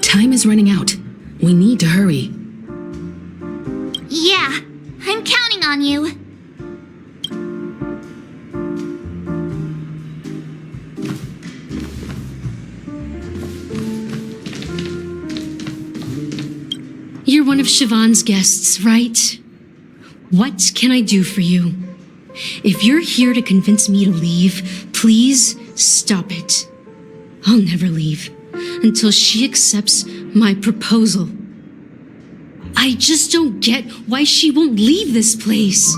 Time is running out. We need to hurry. Yeah, I'm counting on you. You're one of Siobhan's guests, right? What can I do for you? If you're here to convince me to leave, please stop it. I'll never leave until she accepts my proposal. I just don't get why she won't leave this place.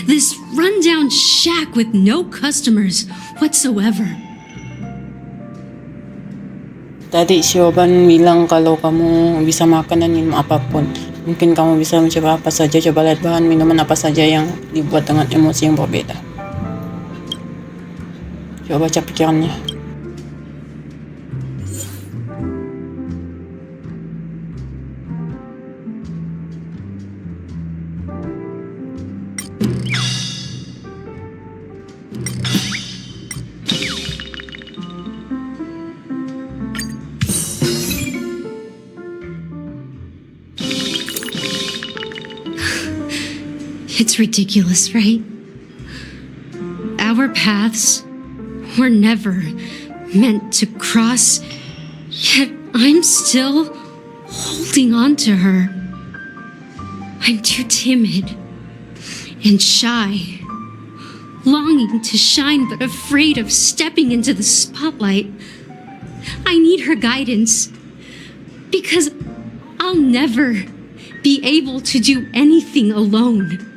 This rundown shack with no customers whatsoever. Tadi Siobhan bilang kalau kamu bisa makan dan minum apapun. Mungkin kamu bisa mencoba apa saja, coba lihat bahan minuman apa saja yang dibuat dengan emosi yang berbeda. Coba baca pikirannya. It's ridiculous, right? Our paths were never meant to cross, yet I'm still holding on to her. I'm too timid and shy, longing to shine but afraid of stepping into the spotlight. I need her guidance because I'll never be able to do anything alone.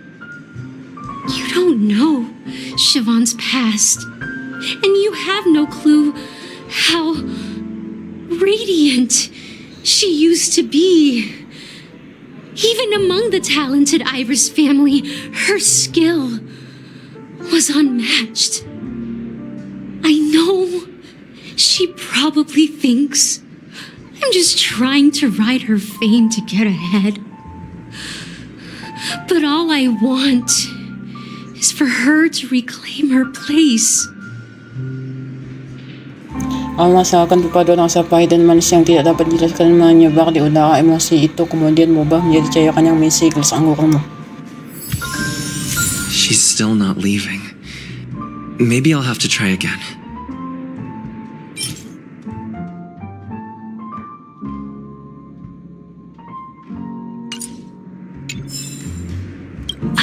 You don't know Siobhan's past, and you have no clue how radiant she used to be. Even among the talented Iris family, her skill was unmatched. I know she probably thinks I'm just trying to ride her fame to get ahead. But all I want is for her to reclaim her place. Allah akan berpaduan sa pahit dan manis yang tidak dapat dijelaskan menyebabkan di udara emosi itu kemudian berubah menjadi cahaya yang mesigil seanggurmu. She's still not leaving. Maybe I'll have to try again.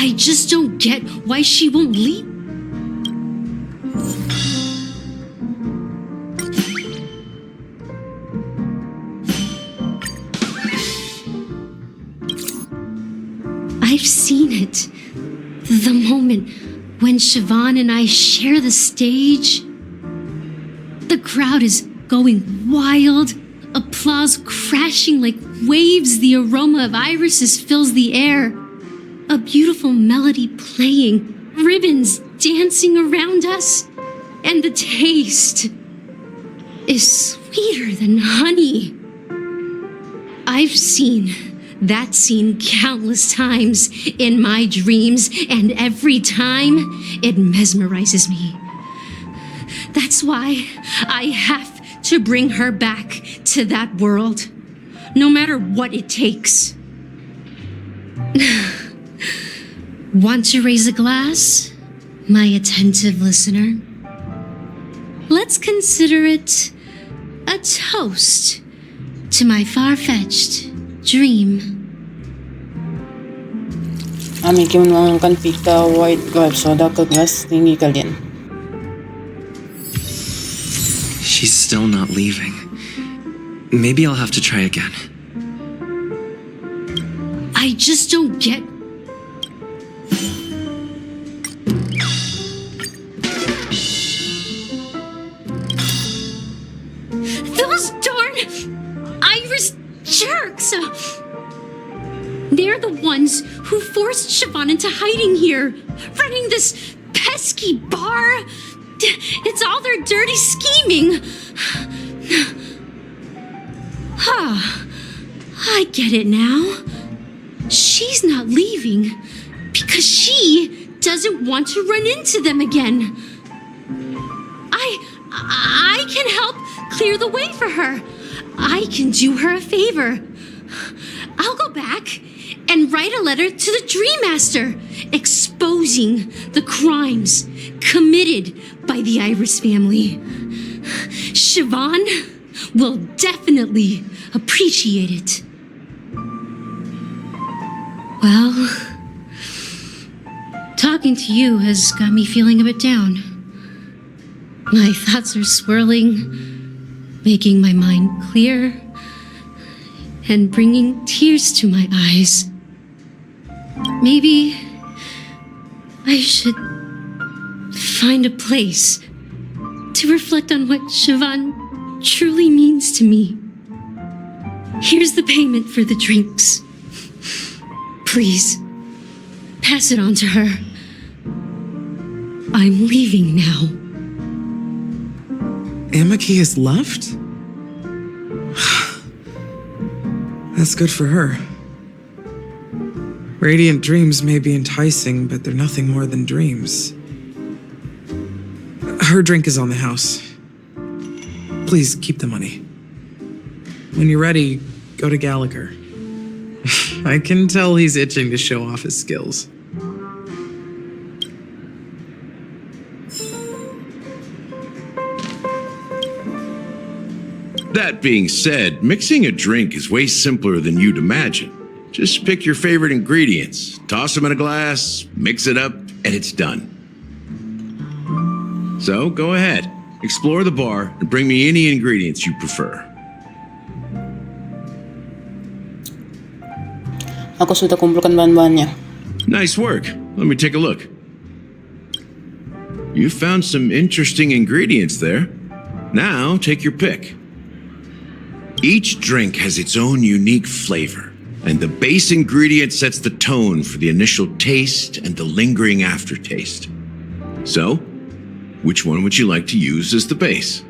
I just don't get why she won't leave. I've seen it. The moment when Siobhan and I share the stage. The crowd is going wild, applause crashing like waves, the aroma of irises fills the air. A beautiful melody playing, ribbons dancing around us, and the taste is sweeter than honey. I've seen that scene countless times in my dreams, and every time it mesmerizes me. That's why I have to bring her back to that world, no matter what it takes. Want to raise a glass, my attentive listener? Let's consider it a toast to my far-fetched dream. Ami kiun kan pita white gold soda ka glass tinggi kalian. She's still not leaving. Maybe I'll have to try again. I just don't get. Those darn Irish jerks! They're the ones who forced Siobhan into hiding here, running this pesky bar. It's all their dirty scheming. I get it now. She's not leaving because she doesn't want to run into them again. I can help clear the way for her. I can do her a favor. I'll go back and write a letter to the Dream Master exposing the crimes committed by the Iris family. Siobhan will definitely appreciate it. Well, talking to you has got me feeling a bit down. My thoughts are swirling, making my mind clear, and bringing tears to my eyes. Maybe I should find a place to reflect on what Siobhan truly means to me. Here's the payment for the drinks. Please, pass it on to her. I'm leaving now. Amaki has left? That's good for her. Radiant dreams may be enticing, but they're nothing more than dreams. Her drink is on the house. Please keep the money. When you're ready, go to Gallagher. I can tell he's itching to show off his skills. That being said, mixing a drink is way simpler than you'd imagine. Just pick your favorite ingredients, toss them in a glass, mix it up, and it's done. So go ahead, explore the bar, and bring me any ingredients you prefer. Ako sudah kumpulkan bahan-bahannya. Nice work. Let me take a look. You found some interesting ingredients there. Now take your pick. Each drink has its own unique flavor, and the base ingredient sets the tone for the initial taste and the lingering aftertaste. So, which one would you like to use as the base?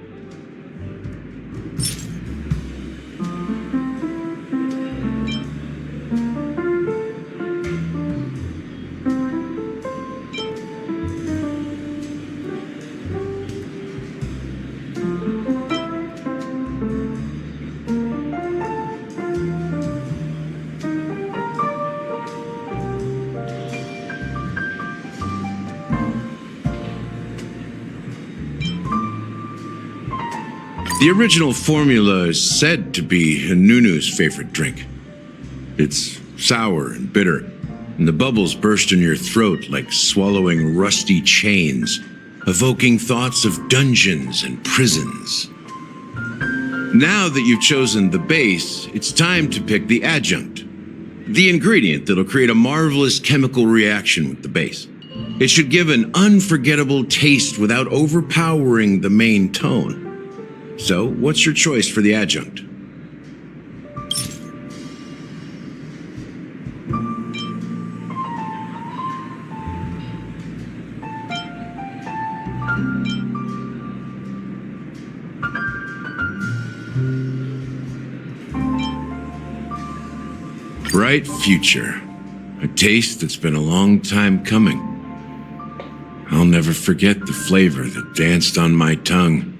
The original formula is said to be Nunu's favorite drink. It's sour and bitter, and the bubbles burst in your throat like swallowing rusty chains, evoking thoughts of dungeons and prisons. Now that you've chosen the base, it's time to pick the adjunct, the ingredient that'll create a marvelous chemical reaction with the base. It should give an unforgettable taste without overpowering the main tone. So, what's your choice for the adjunct? bright future. A taste that's been a long time coming. I'll never forget the flavor that danced on my tongue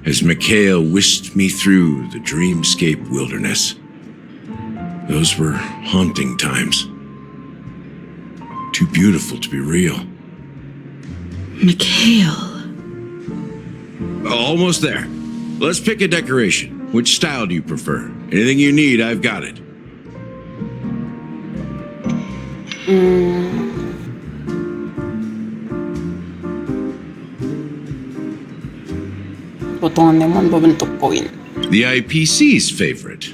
as Mikhail whisked me through the dreamscape wilderness. Those were haunting times. Too beautiful to be real. Mikhail. Almost there. Let's pick a decoration. Which style do you prefer? Anything you need, I've got it. Potongan lemon babentuk koin. The IPC's favorite.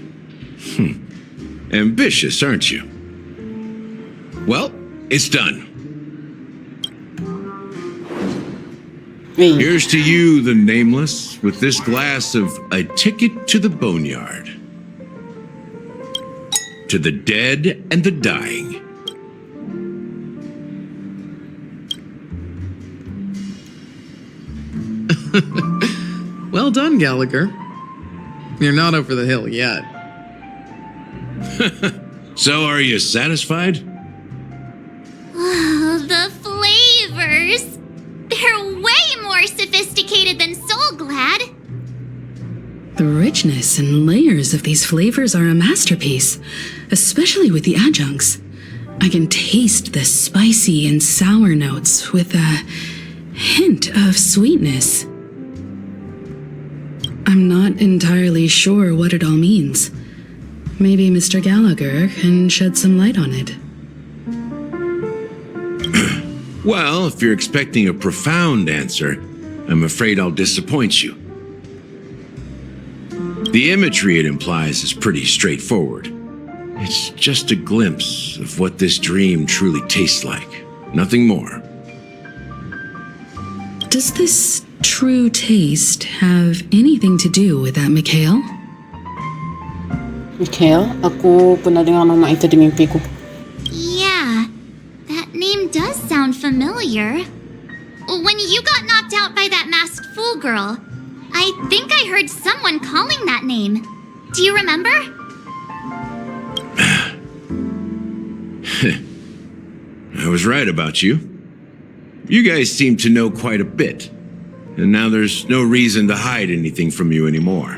Ambitious, aren't you? Well, it's done. Here's to you, the nameless, with this glass of a ticket to the boneyard. To the dead and the dying. Well done, Gallagher. You're not over the hill yet. So, are you satisfied? Oh, the flavors! They're way more sophisticated than Soul Glad. The richness and layers of these flavors are a masterpiece, especially with the adjuncts. I can taste the spicy and sour notes with a hint of sweetness. I'm not entirely sure what it all means. Maybe Mr. Gallagher can shed some light on it. Well, if you're expecting a profound answer, I'm afraid I'll disappoint you. The imagery it implies is pretty straightforward. It's just a glimpse of what this dream truly tastes like. Nothing more. Does this true taste have anything to do with that Mikhail? Mikhail, aku pernah dengar nama itu di mimpi ku. Yeah, that name does sound familiar. When you got knocked out by that masked fool girl, I think I heard someone calling that name. Do you remember? I was right about you. You guys seem to know quite a bit. And now there's no reason to hide anything from you anymore.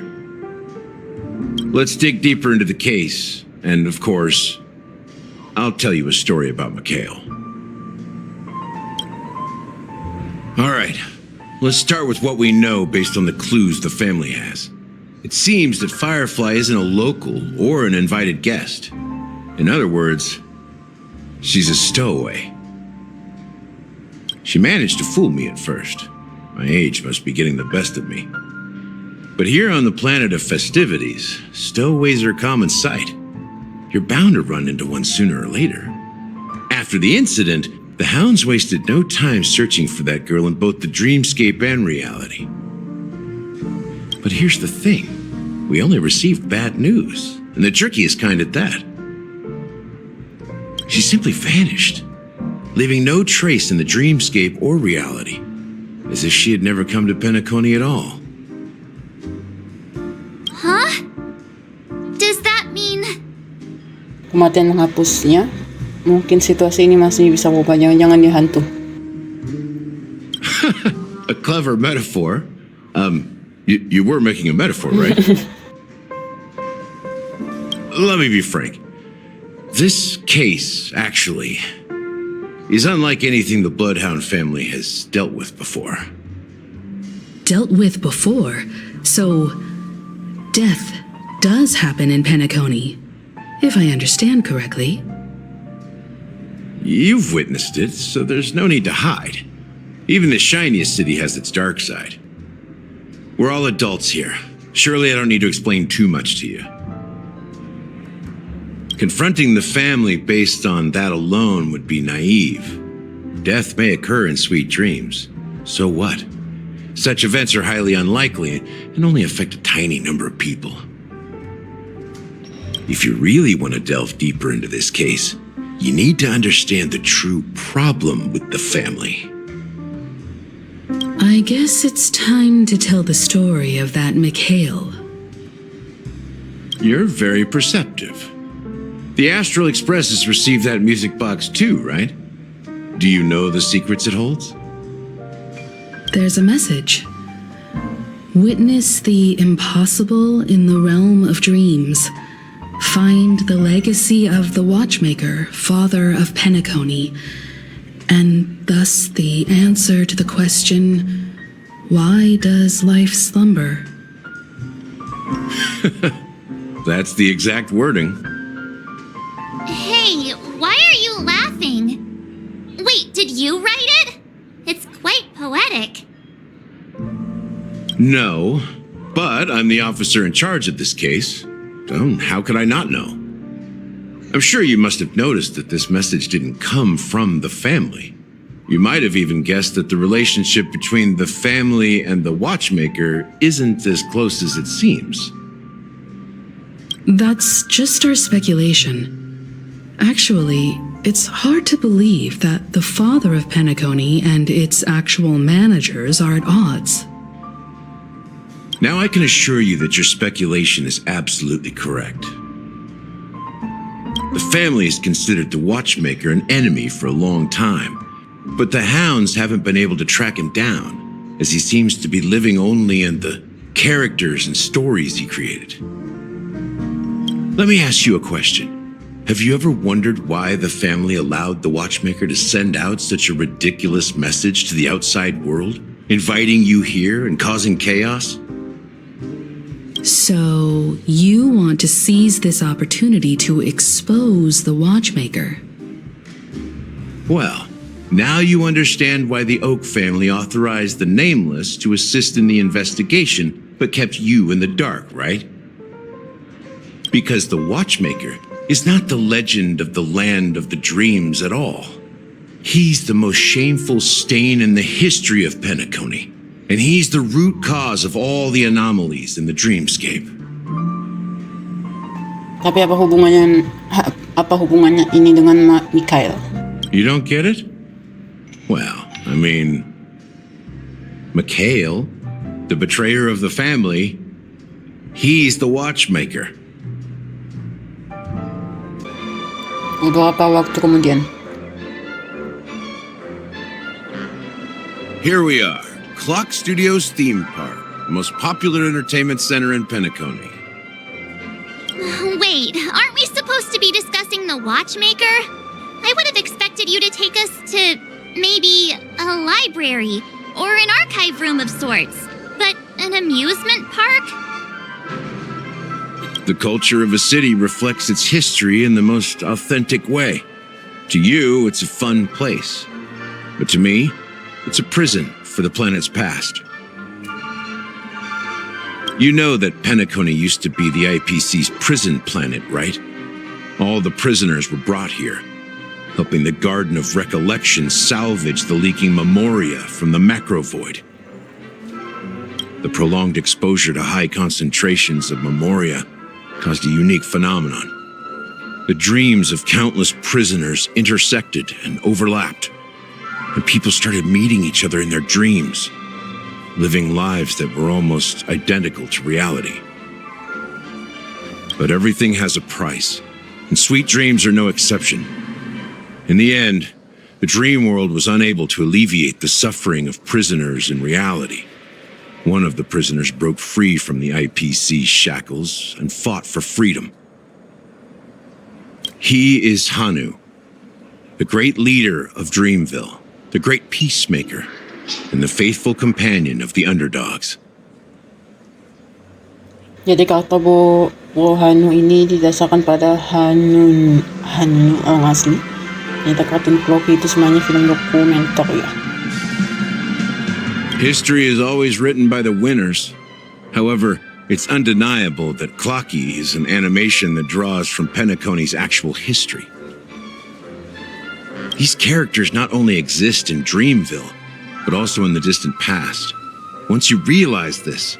Let's dig deeper into the case, and of course, I'll tell you a story about Mikhail. All right, let's start with what we know based on the clues the family has. It seems that Firefly isn't a local or an invited guest. In other words, she's a stowaway. She managed to fool me at first. My age must be getting the best of me. But here on the planet of festivities, stowaways are a common sight. You're bound to run into one sooner or later. After the incident, the hounds wasted no time searching for that girl in both the dreamscape and reality. But here's the thing. We only received bad news, and the trickiest kind at that. She simply vanished, leaving no trace in the dreamscape or reality, as if she had never come to Penacony at all. Huh? Does that mean... Kematian menghapusnya. Mungkin situasi ini masih bisa berubah. Jangan-jangan dia hantu. A clever metaphor. You were making a metaphor, right? Let me be frank. This case, actually, is unlike anything the Bloodhound family has dealt with before. Dealt with before? So, death does happen in Penacony, if I understand correctly. You've witnessed it, so there's no need to hide. Even the shiniest city has its dark side. We're all adults here. Surely I don't need to explain too much to you. Confronting the family based on that alone would be naive. Death may occur in sweet dreams. So what? Such events are highly unlikely and only affect a tiny number of people. If you really want to delve deeper into this case, you need to understand the true problem with the family. I guess it's time to tell the story of that Mikhail. You're very perceptive. The Astral Express has received that music box too, right? Do you know the secrets it holds? There's a message. Witness the impossible in the realm of dreams. Find the legacy of the Watchmaker, father of Penacony, and thus the answer to the question, why does life slumber? That's the exact wording. Hey, why are you laughing? Wait, did you write it? It's quite poetic. No, but I'm the officer in charge of this case. So how could I not know? I'm sure you must have noticed that this message didn't come from the family. You might have even guessed that the relationship between the family and the Watchmaker isn't as close as it seems. That's just our speculation. Actually, it's hard to believe that the father of Penacony and its actual managers are at odds. Now I can assure you that your speculation is absolutely correct. The family has considered the Watchmaker an enemy for a long time, but the hounds haven't been able to track him down, as he seems to be living only in the characters and stories he created. Let me ask you a question. Have you ever wondered why the family allowed the Watchmaker to send out such a ridiculous message to the outside world, inviting you here and causing chaos? So, you want to seize this opportunity to expose the Watchmaker? Well, now you understand why the Oak family authorized the Nameless to assist in the investigation, but kept you in the dark, right? Because the Watchmaker is not the legend of the land of the dreams at all. He's the most shameful stain in the history of Penacony, and he's the root cause of all the anomalies in the dreamscape. Tapi apa hubungannya ini dengan Mikhail? You don't get it? Well, I mean, Mikhail, the betrayer of the family, he's the Watchmaker. Beberapa waktu kemudian. Here we are, Clock Studios theme park, the most popular entertainment center in Penacony. Wait, aren't we supposed to be discussing the Watchmaker? I would have expected you to take us to maybe a library or an archive room of sorts. But an amusement park? The culture of a city reflects its history in the most authentic way. To you, it's a fun place. But to me, it's a prison for the planet's past. You know that Penacony used to be the IPC's prison planet, right? All the prisoners were brought here, helping the Garden of Recollection salvage the leaking memoria from the macrovoid. The prolonged exposure to high concentrations of memoria caused a unique phenomenon. The dreams of countless prisoners intersected and overlapped, and people started meeting each other in their dreams, living lives that were almost identical to reality. But everything has a price, and sweet dreams are no exception. In the end, the dream world was unable to alleviate the suffering of prisoners in reality. One of the prisoners broke free from the IPC shackles and fought for freedom. He is Hanu, the great leader of Dreamville, the great peacemaker, and the faithful companion of the underdogs. Jadi kata Hanu ini didasarkan pada Hanu orang asli. Jadi kartun Clocky itu semuanya film dokumenter ya. History is always written by the winners. However, it's undeniable that Clocky is an animation that draws from Penacony's actual history. These characters not only exist in Dreamville, but also in the distant past. Once you realize this,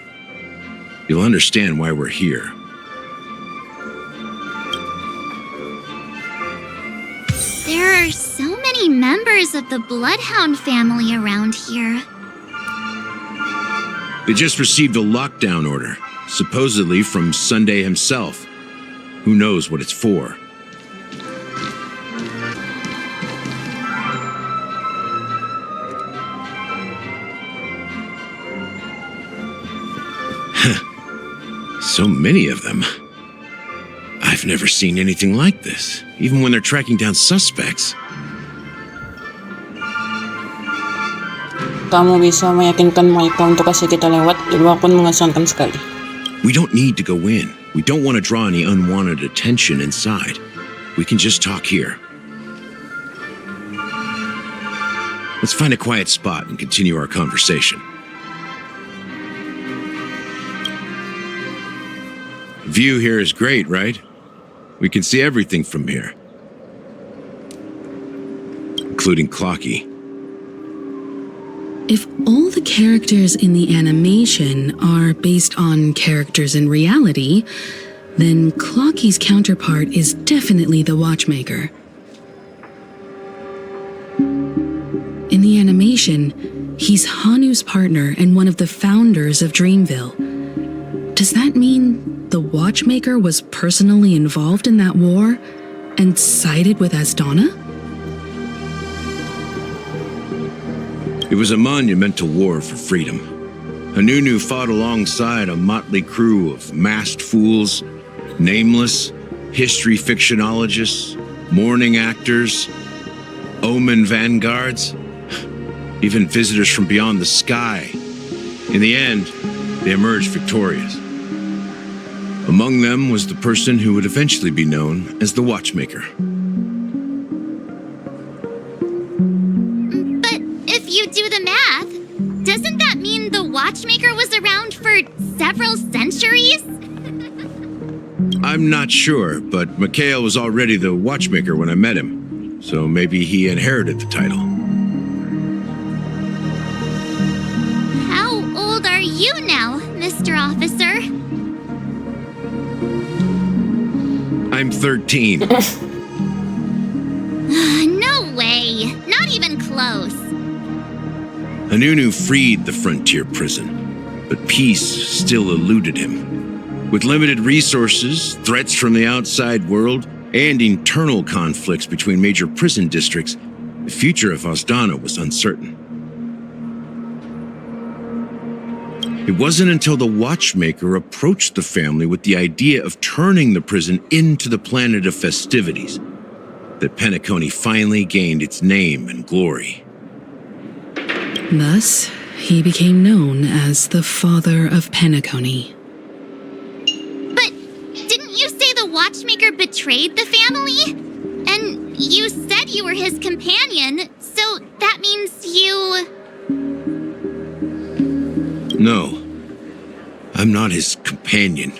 you'll understand why we're here. There are so many members of the Bloodhound family around here. They just received a lockdown order, supposedly from Sunday himself. Who knows what it's for? So many of them. I've never seen anything like this, even when they're tracking down suspects. Kamu bisa meyakinkan mereka untuk kasih kita lewat, di luar pun mengesankan sekali. We don't need to go in. We don't want to draw any unwanted attention inside. We can just talk here. Let's find a quiet spot and continue our conversation. View here is great, right? We can see everything from here. Including Clocky. If all the characters in the animation are based on characters in reality, then Clocky's counterpart is definitely the Watchmaker. In the animation, he's Hanu's partner and one of the founders of Dreamville. Does that mean the Watchmaker was personally involved in that war and sided with Asdana? It was a monumental war for freedom. Hanunu fought alongside a motley crew of masked fools, nameless, history fictionologists, mourning actors, omen vanguards, even visitors from beyond the sky. In the end, they emerged victorious. Among them was the person who would eventually be known as the Watchmaker. But if you do the math, doesn't that mean the Watchmaker was around for several centuries? I'm not sure, but Mikhail was already the Watchmaker when I met him, so maybe he inherited the title. How old are you now, Mr. Officer? I'm 13. No way. Not even close. Hanunu freed the frontier prison, but peace still eluded him. With limited resources, threats from the outside world, and internal conflicts between major prison districts, the future of Asdana was uncertain. It wasn't until the Watchmaker approached the family with the idea of turning the prison into the planet of festivities that Penacony finally gained its name and glory. Thus, he became known as the Father of Penacony. But didn't you say the Watchmaker betrayed the family? And you said you were his companion, so that means you... No, I'm not his companion,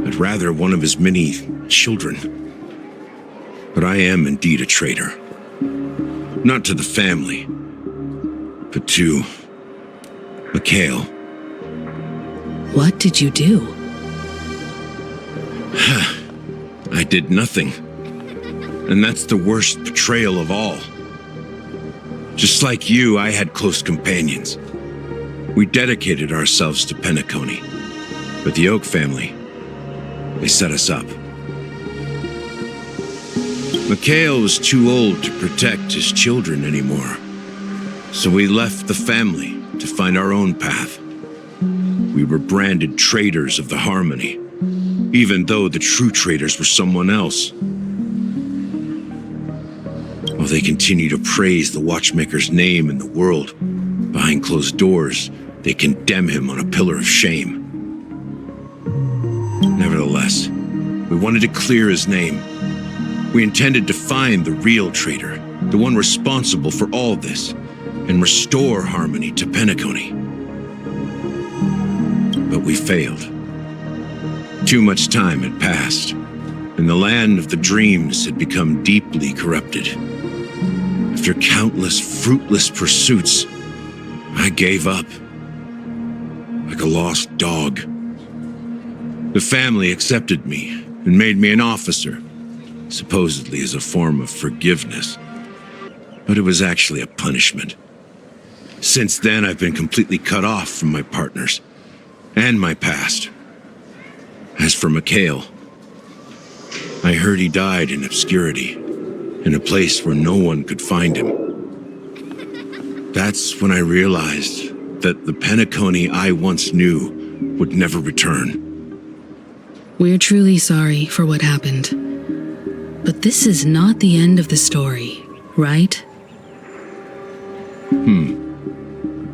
but rather one of his many children. But I am indeed a traitor. Not to the family, but to Mikhail. What did you do? I did nothing. And that's the worst betrayal of all. Just like you, I had close companions. We dedicated ourselves to Penacony, but the Oak family, they set us up. Mikhail was too old to protect his children anymore, so we left the family to find our own path. We were branded traitors of the Harmony, even though the true traitors were someone else. While they continue to praise the Watchmaker's name in the world, behind closed doors, they condemn him on a pillar of shame. Nevertheless, we wanted to clear his name. We intended to find the real traitor, the one responsible for all this, and restore harmony to Penacony. But we failed. Too much time had passed, and the land of the dreams had become deeply corrupted. After countless fruitless pursuits, I gave up. Like a lost dog. The family accepted me and made me an officer, supposedly as a form of forgiveness. But it was actually a punishment. Since then, I've been completely cut off from my partners and my past. As for Mikhail, I heard he died in obscurity, in a place where no one could find him. That's when I realized that the Penacony I once knew would never return. We're truly sorry for what happened. But this is not the end of the story, right?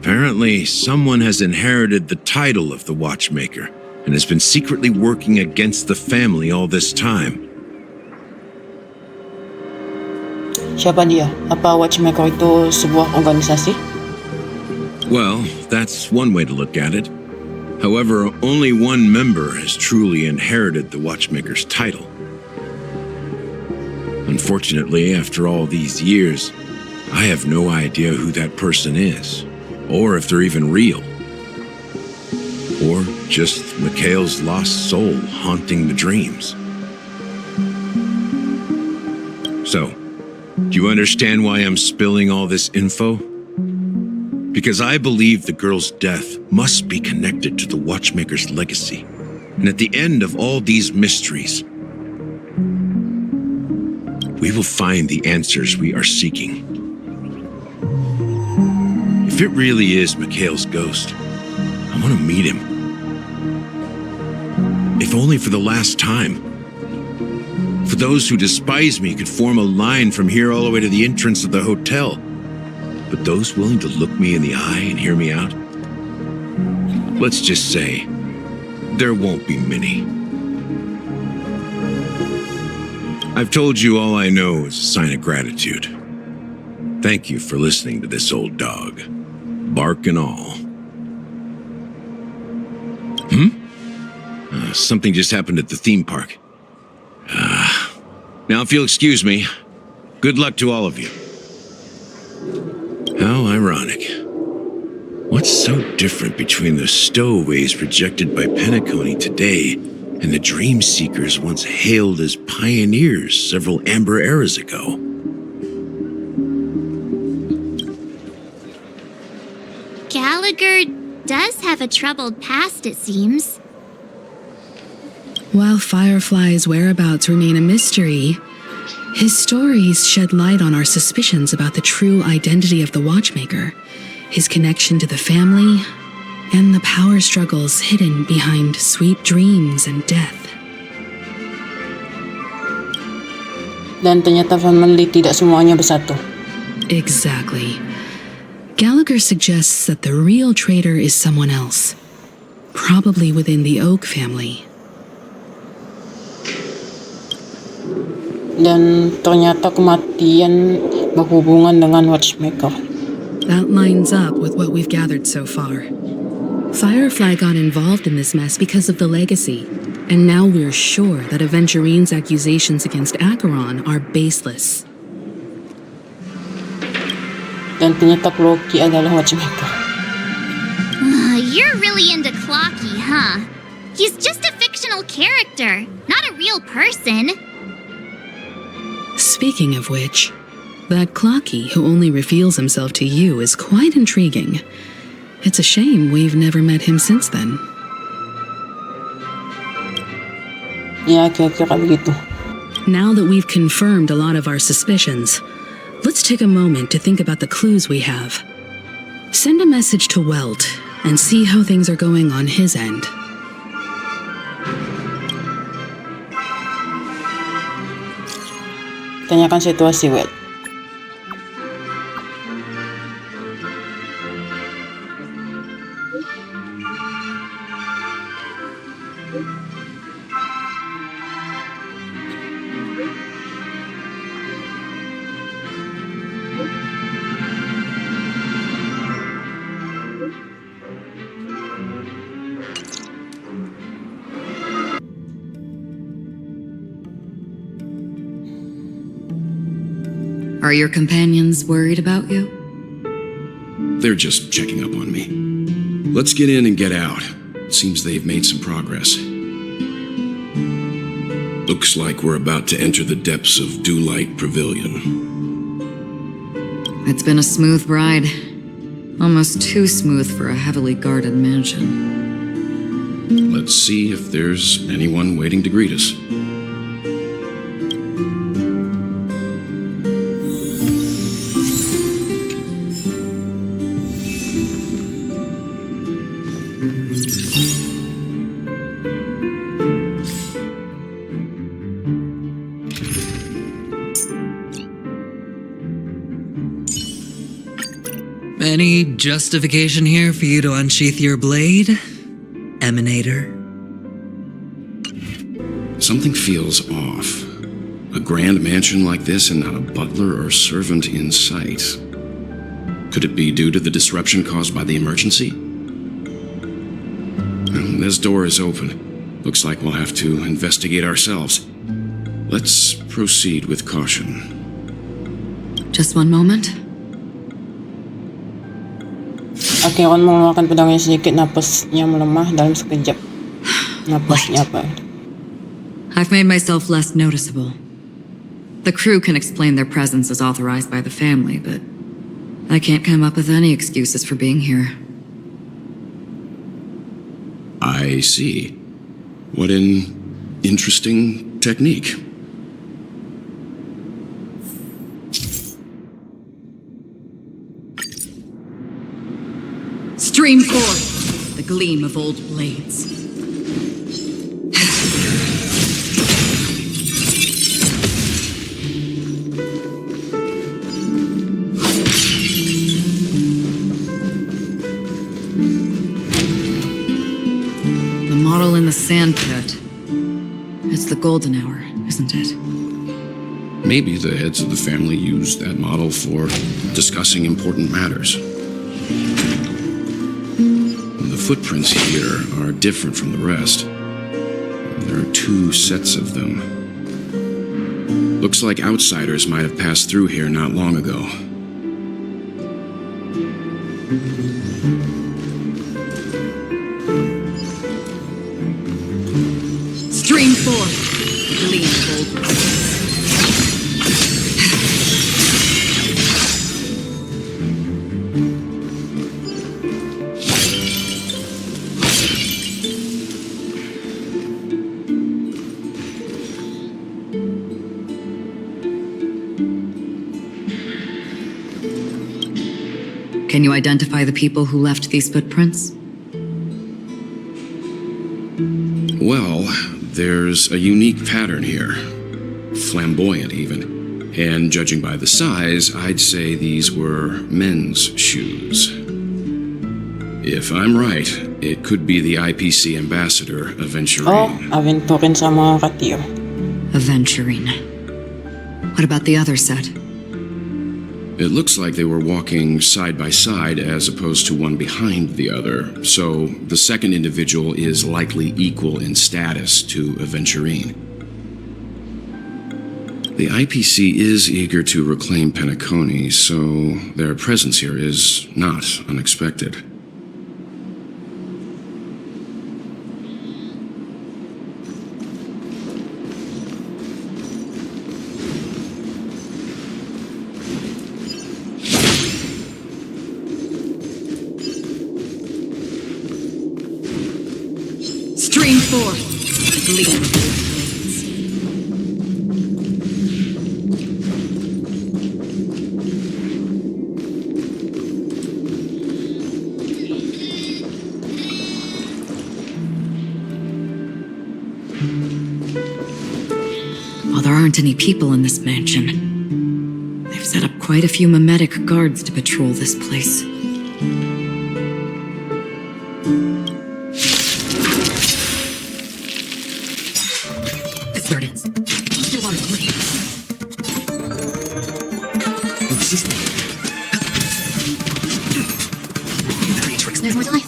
Apparently, someone has inherited the title of the watchmaker and has been secretly working against the family all this time. Siapa dia? Apa watchmaker itu sebuah organisasi? Well, that's one way to look at it. However, only one member has truly inherited the watchmaker's title. Unfortunately, after all these years, I have no idea who that person is, or if they're even real. Or just Mikhail's lost soul haunting the dreams. So, do you understand why I'm spilling all this info? Because I believe the girl's death must be connected to the watchmaker's legacy. And at the end of all these mysteries, we will find the answers we are seeking. If it really is Mikhail's ghost, I want to meet him. If only for the last time. For those who despise me could form a line from here all the way to the entrance of the hotel. But those willing to look me in the eye and hear me out? Let's just say, there won't be many. I've told you all I know is a sign of gratitude. Thank you for listening to this old dog. Bark and all. Something just happened at the theme park. Now, if you'll excuse me, good luck to all of you. How ironic. What's so different between the stowaways rejected by Penacony today and the dream seekers once hailed as pioneers several amber eras ago? Gallagher does have a troubled past, it seems. While Firefly's whereabouts remain a mystery, his stories shed light on our suspicions about the true identity of the Watchmaker, his connection to the family, and the power struggles hidden behind sweet dreams and death. Dan ternyata family tidak semuanya bersatu. Exactly. Gallagher suggests that the real traitor is someone else, probably within the Oak family. Dan ternyata kematian berhubungan dengan watchmaker. That lines up with what we've gathered so far. Firefly got involved in this mess because of the legacy, and now we're sure that Aventurine's accusations against Acheron are baseless. Dan ternyata Cloaky adalah watchmaker. You're really into Cloaky, huh? He's just a fictional character, not a real person. Speaking of which, that Cloaky who only reveals himself to you is quite intriguing. It's a shame we've never met him since then. Ya, kira-kira begitu. Now that we've confirmed a lot of our suspicions, let's take a moment to think about the clues we have. Send a message to Welt and see how things are going on his end. Tanyakan situasi, Welt. Are your companions worried about you? They're just checking up on me. Let's get in and get out. Seems they've made some progress. Looks like we're about to enter the depths of Dewlight Pavilion. It's been a smooth ride. Almost too smooth for a heavily guarded mansion. Let's see if there's anyone waiting to greet us. Any justification here for you to unsheath your blade, Emanator? Something feels off. A grand mansion like this and not a butler or servant in sight. Could it be due to the disruption caused by the emergency? Well, this door is open. Looks like we'll have to investigate ourselves. Let's proceed with caution. Just one moment. Oke, akan mengeluarkan pedangnya sedikit, napasnya melemah dalam sekejap. Napasnya apa? I've made myself less noticeable. The crew can explain their presence as authorized by the family, but I can't come up with any excuses for being here. I see. What an interesting technique. Stream forth the gleam of old blades. The model in the sand pit. It's the golden hour, isn't it? Maybe the heads of the family used that model for discussing important matters. The footprints here are different from the rest. There are 2 sets of them. Looks like outsiders might have passed through here not long ago. Stream forth the gleam of old blades. Can you identify the people who left these footprints? Well, there's a unique pattern here. Flamboyant, even. And judging by the size, I'd say these were men's shoes. If I'm right, it could be the IPC ambassador, Aventurine. Oh, Aventurine sama Katio. Aventurine. What about the other set? It looks like they were walking side by side as opposed to one behind the other, so the second individual is likely equal in status to Aventurine. The IPC is eager to reclaim Penacony, so their presence here is not unexpected. Stream forth the gleam. While there aren't any people in this mansion, they've set up quite a few mimetic guards to patrol this place. There it is. Your water, please. There's more to life.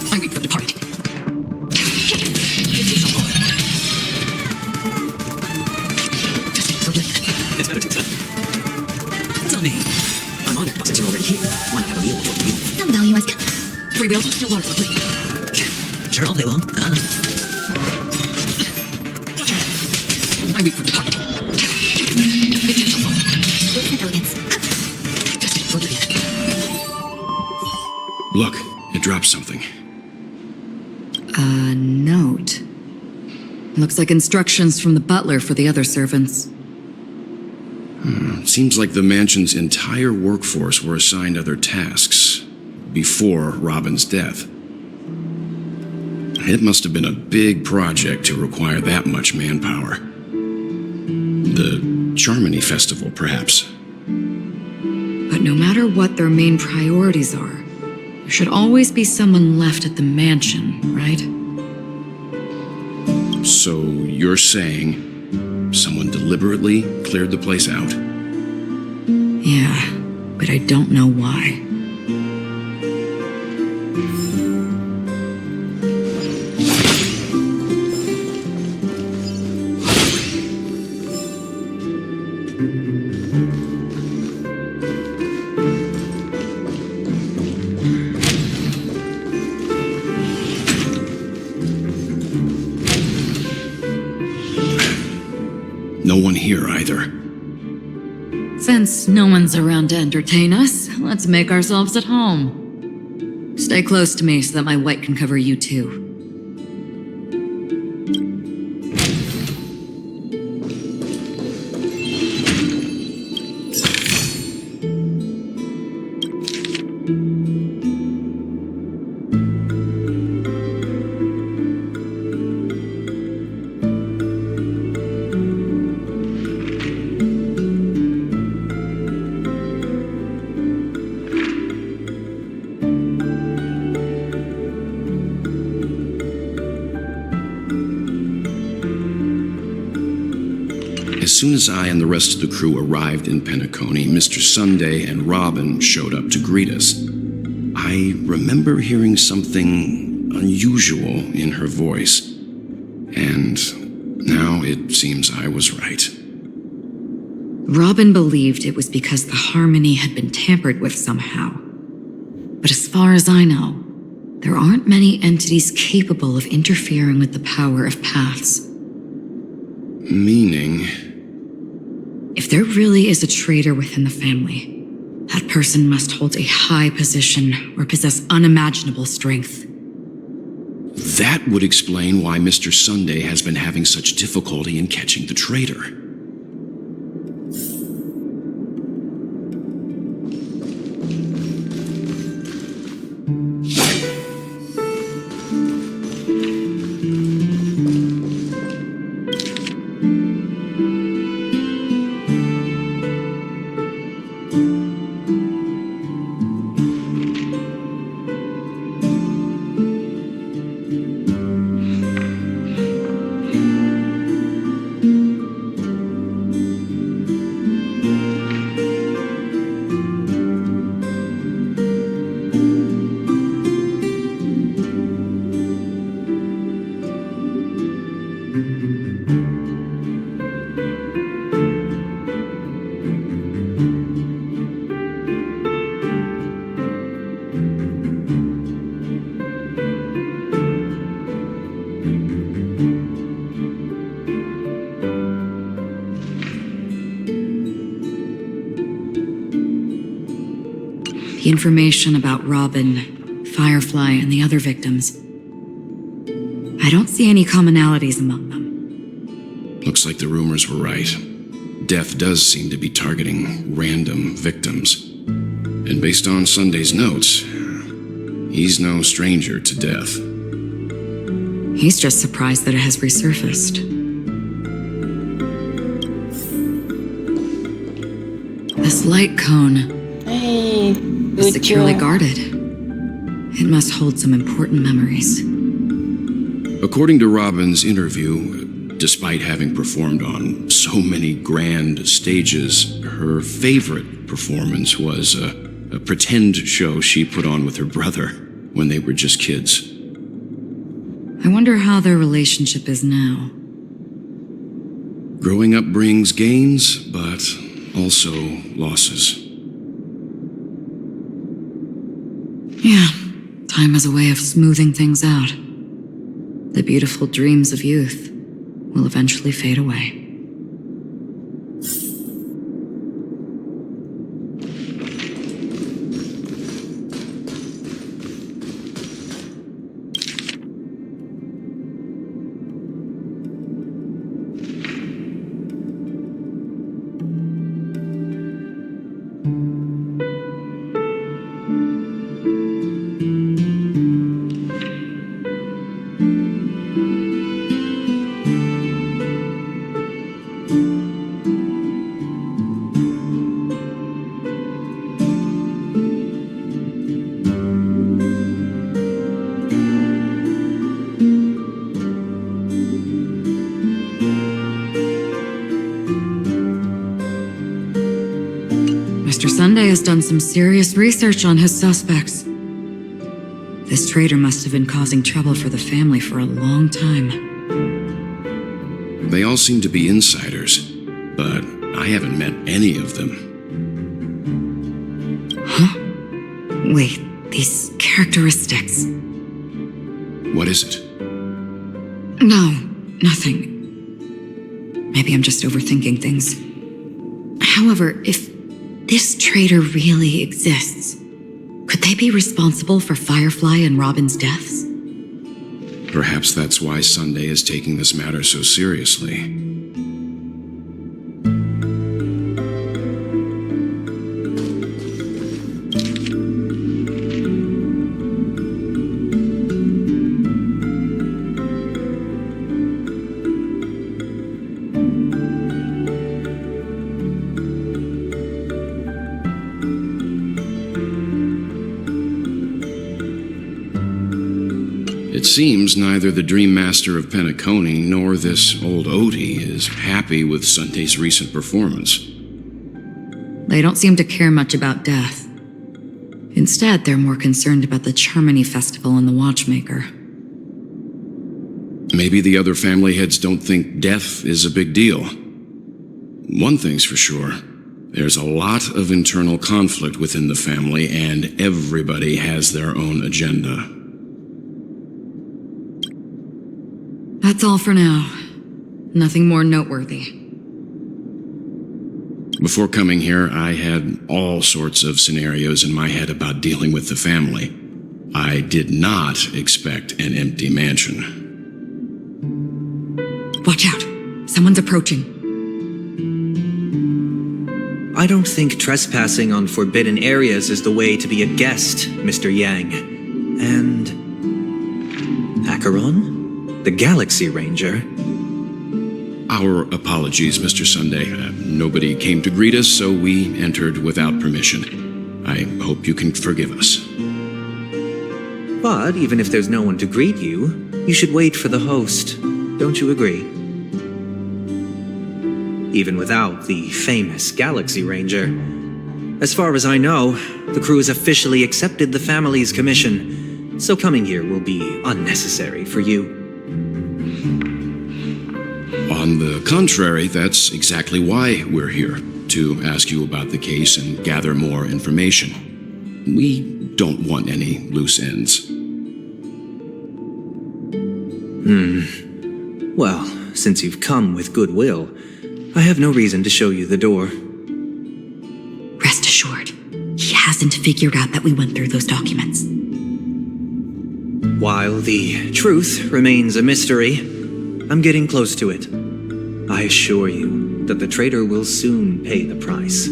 I wait for the party. It's better to tell me. I'm honored, but since you're already here, why not have a meal before you? Some value as 3 bills, your water, please. Sure, all day long. I wait for the party. Look, it dropped something. A note. Looks like instructions from the butler for the other servants. Seems like the mansion's entire workforce were assigned other tasks before Robin's death. It must have been a big project to require that much manpower. The Charmony Festival, perhaps. But no matter what their main priorities are, there should always be someone left at the mansion, right? So you're saying someone deliberately cleared the place out? Yeah, but I don't know why. No one here either. Since no one's around to entertain us, let's make ourselves at home. Stay close to me so that my white can cover you too. As soon as I and the rest of the crew arrived in Penacony, Mr. Sunday and Robin showed up to greet us. I remember hearing something unusual in her voice, and now it seems I was right. Robin believed it was because the harmony had been tampered with somehow. But as far as I know, there aren't many entities capable of interfering with the power of paths. Meaning? If there really is a traitor within the family, that person must hold a high position or possess unimaginable strength. That would explain why Mr. Sunday has been having such difficulty in catching the traitor. The information about Robin, Firefly, and the other victims. I don't see any commonalities among them. Looks like the rumors were right. Death does seem to be targeting random victims. And based on Sunday's notes, he's no stranger to death. He's just surprised that it has resurfaced. This light cone Hey, is securely lucu. guarded. It must hold some important memories. According to Robin's interview, despite having performed on so many grand stages, her favorite performance was a pretend show she put on with her brother when they were just kids. I wonder how their relationship is now. Growing up brings gains, but also losses. Yeah, time has a way of smoothing things out. The beautiful dreams of youth will eventually fade away. Sunday has done some serious research on his suspects. This traitor must have been causing trouble for the family for a long time. They all seem to be insiders, but I haven't met any of them. Huh? Wait, these characteristics. What is it? No, nothing. Maybe I'm just overthinking things. However, if this traitor really exists, could they be responsible for Firefly and Robin's deaths? Perhaps that's why Sunday is taking this matter so seriously. It seems neither the Dream Master of Penacony nor this old Odie is happy with Sunday's recent performance. They don't seem to care much about death. Instead, they're more concerned about the Charmony Festival and the Watchmaker. Maybe the other family heads don't think death is a big deal. One thing's for sure. There's a lot of internal conflict within the family, and everybody has their own agenda. That's all for now. Nothing more noteworthy. Before coming here, I had all sorts of scenarios in my head about dealing with the family. I did not expect an empty mansion. Watch out! Someone's approaching. I don't think trespassing on forbidden areas is the way to be a guest, Mr. Yang. And... Acheron? The Galaxy Ranger? Our apologies, Mr. Sunday. Nobody came to greet us, so we entered without permission. I hope you can forgive us. But even if there's no one to greet you, you should wait for the host. Don't you agree? Even without the famous Galaxy Ranger. As far as I know, the crew has officially accepted the family's commission, so coming here will be unnecessary for you. On the contrary, that's exactly why we're here, to ask you about the case and gather more information. We don't want any loose ends. Well, since you've come with goodwill, I have no reason to show you the door. Rest assured, he hasn't figured out that we went through those documents. While the truth remains a mystery, I'm getting close to it. I assure you that the traitor will soon pay the price.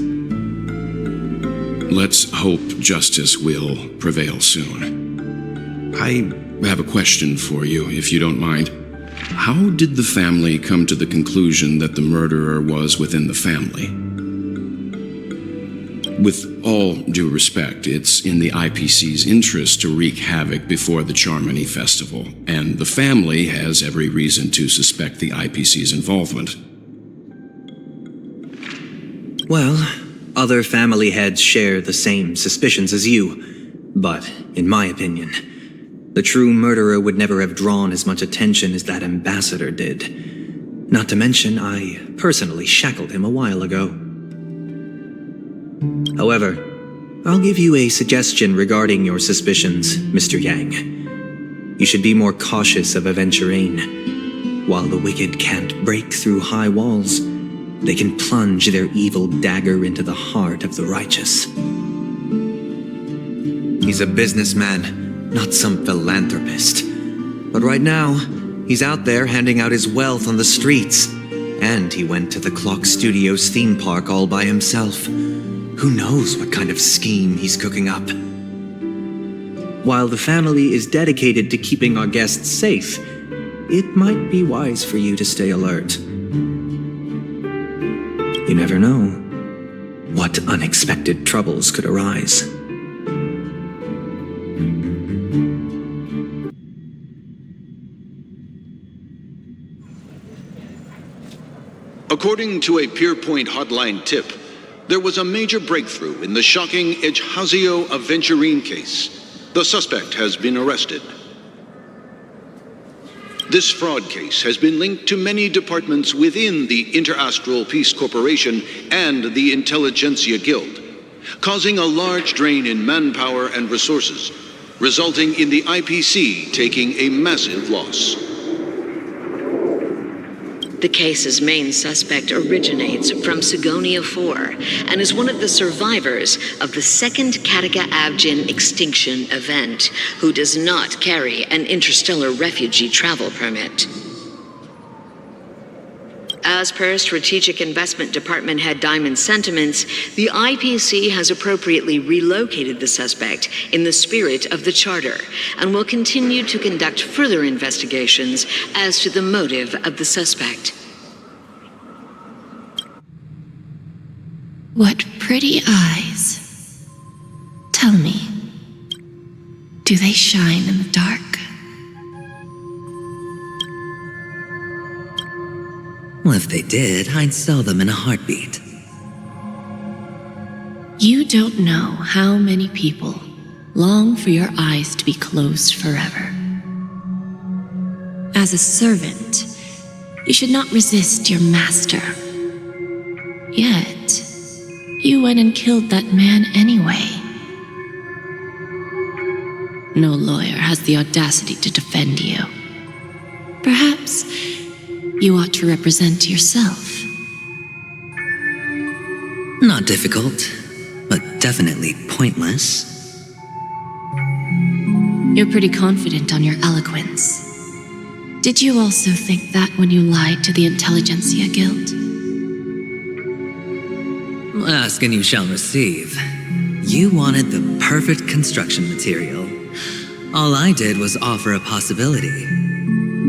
Let's hope justice will prevail soon. I have a question for you, if you don't mind. How did the family come to the conclusion that the murderer was within the family? With all due respect, it's in the IPC's interest to wreak havoc before the Charmony Festival, and the family has every reason to suspect the IPC's involvement. Well, other family heads share the same suspicions as you, but in my opinion, the true murderer would never have drawn as much attention as that ambassador did. Not to mention, I personally shackled him a while ago. However, I'll give you a suggestion regarding your suspicions, Mr. Yang. You should be more cautious of Aventurine. While the wicked can't break through high walls, they can plunge their evil dagger into the heart of the righteous. He's a businessman, not some philanthropist. But right now, he's out there handing out his wealth on the streets. And he went to the Clock Studios theme park all by himself. Who knows what kind of scheme he's cooking up? While the family is dedicated to keeping our guests safe, it might be wise for you to stay alert. You never know what unexpected troubles could arise. According to a Pierpoint hotline tip, there was a major breakthrough in the shocking Ejhazio Aventurine case. The suspect has been arrested. This fraud case has been linked to many departments within the Interastral Peace Corporation and the Intelligentsia Guild, causing a large drain in manpower and resources, resulting in the IPC taking a massive loss. The case's main suspect originates from Sigonia 4 and is one of the survivors of the second Kataka Abjin extinction event, who does not carry an interstellar refugee travel permit. As per Strategic Investment Department Head Diamond's sentiments, the IPC has appropriately relocated the suspect in the spirit of the Charter and will continue to conduct further investigations as to the motive of the suspect. What pretty eyes. Tell me, do they shine in the dark? Well, if they did, I'd sell them in a heartbeat. You don't know how many people long for your eyes to be closed forever. As a servant, you should not resist your master. Yet, you went and killed that man anyway. No lawyer has the audacity to defend you. Perhaps you ought to represent yourself. Not difficult, but definitely pointless. You're pretty confident on your eloquence. Did you also think that when you lied to the Intelligentsia Guild? Ask and you shall receive. You wanted the perfect construction material. All I did was offer a possibility.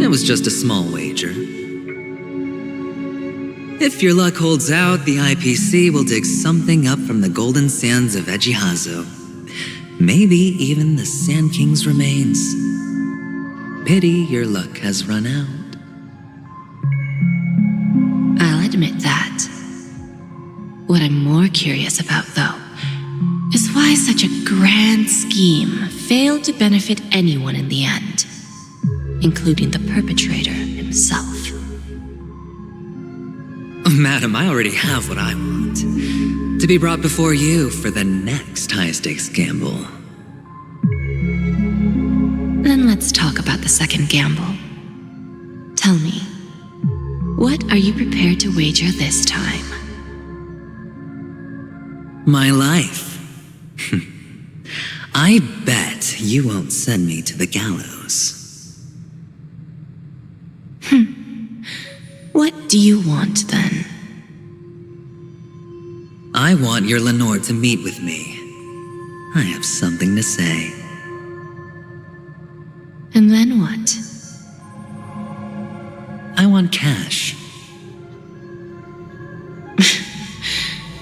It was just a small wager. If your luck holds out, the IPC will dig something up from the golden sands of Ejihazo. Maybe even the Sand King's remains. Pity your luck has run out. I'll admit that. What I'm more curious about, though, is why such a grand scheme failed to benefit anyone in the end, including the perpetrator himself. Madam, I already have what I want. To be brought before you for the next high-stakes gamble. Then let's talk about the second gamble. Tell me, what are you prepared to wager this time? My life. I bet you won't send me to the gallows. What do you want, then? I want your Lenore to meet with me. I have something to say. And then what? I want cash.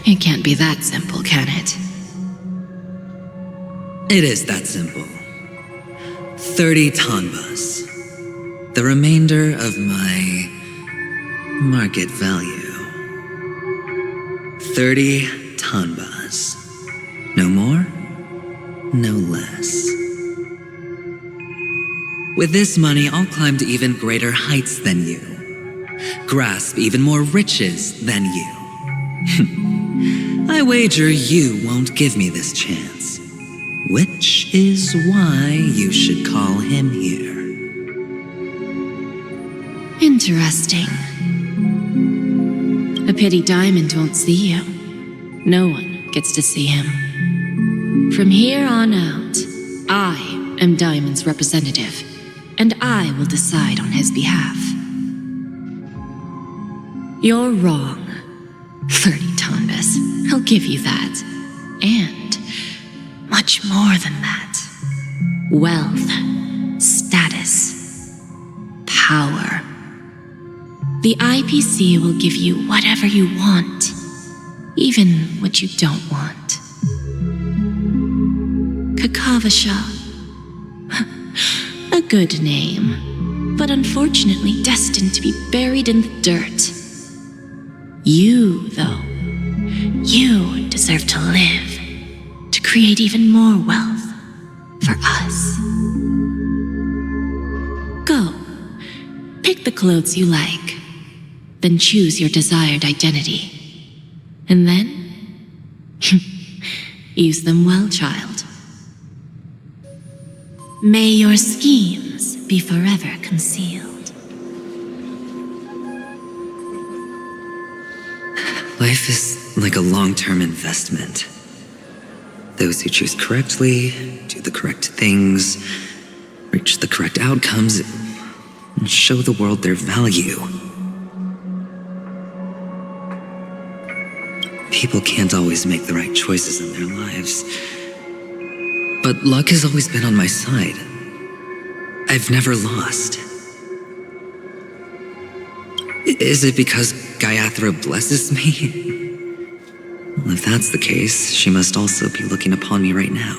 It can't be that simple, can it? It is that simple. 30 tanbas. The remainder of my market value. 30 tanbas. No more, no less. With this money, I'll climb to even greater heights than you. Grasp even more riches than you. I wager you won't give me this chance. Which is why you should call him here. Interesting. A pity Diamond won't see you. No one gets to see him. From here on out, I am Diamond's representative, and I will decide on his behalf. You're wrong. 30 tanbas. I'll give you that. And much more than that. Wealth, status, power. The IPC will give you whatever you want, even what you don't want. Kakavasha. A good name, but unfortunately destined to be buried in the dirt. You, though, You deserve to live, to create even more wealth for us. Go. Pick the clothes you like, then choose your desired identity. And then, use them well, child. May your schemes be forever concealed. Life is like a long-term investment. Those who choose correctly, do the correct things, reach the correct outcomes, and show the world their value. People can't always make the right choices in their lives. But luck has always been on my side. I've never lost. Is it because Gayatri blesses me? Well, if that's the case, she must also be looking upon me right now.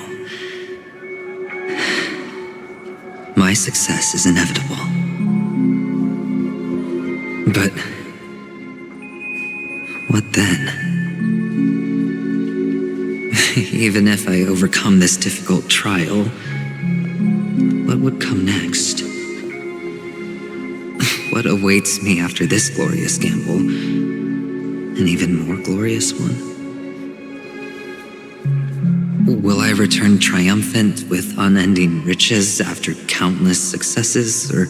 My success is inevitable. But what then? Even if I overcome this difficult trial, what would come next? What awaits me after this glorious gamble? An even more glorious one? Will I return triumphant with unending riches after countless successes, or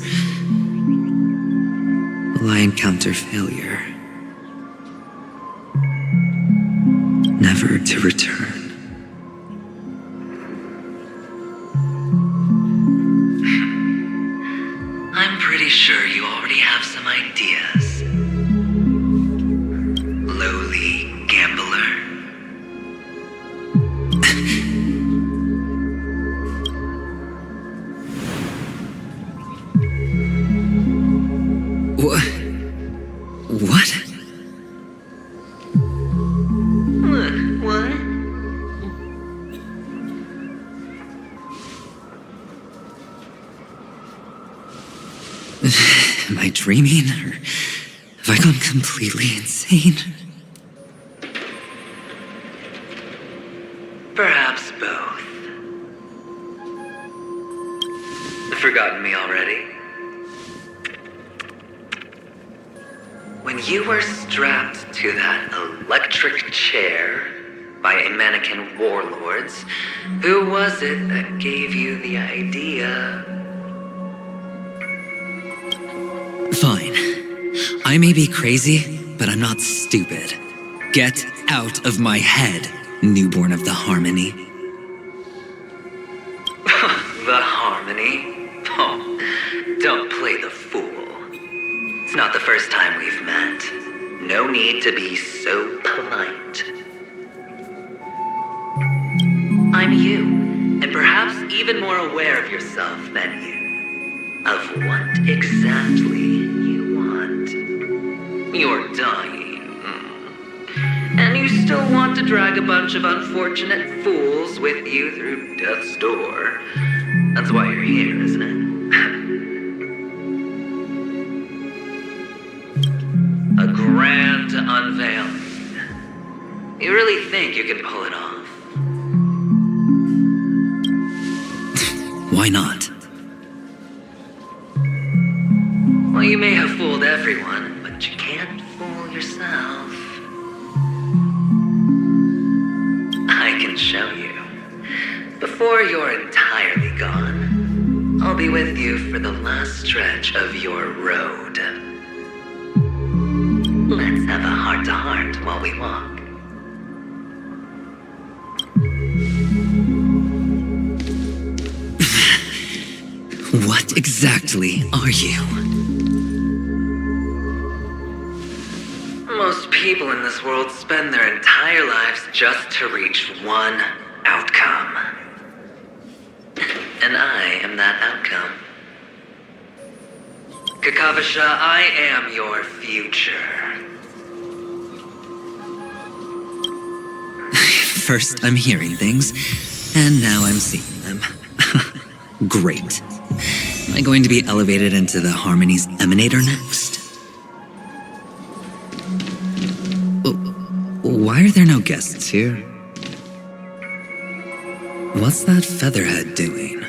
will I encounter failure? Never to return. I'm pretty sure you already have some ideas. Lowly gambler. What? What? Am I dreaming, or have I gone completely insane? Perhaps both. Forgotten me already? When you were strapped to that electric chair by a mannequin warlords, who was it that gave you the idea? Fine. I may be crazy, but I'm not stupid. Get out of my head, newborn of the Harmony. The Harmony? Oh, don't play the fool. It's not the first time we've met. No need to be so polite. I'm you, and perhaps even more aware of yourself than you. Of what exactly you want. You're dying. And you still want to drag a bunch of unfortunate fools with you through death's door. That's why you're here, isn't it? A grand unveiling. You really think you can pull it off? Why not? Well, you may have fooled everyone, but you can't fool yourself. I can show you. Before you're entirely gone, I'll be with you for the last stretch of your road. Let's have a heart-to-heart while we walk. What exactly are you? Most people in this world spend their entire lives just to reach one outcome. And I am that outcome. Kakavasha, I am your future. First I'm hearing things, and now I'm seeing them. Great. Am I going to be elevated into the Harmony's emanator next? Why are there no guests here? What's that featherhead doing?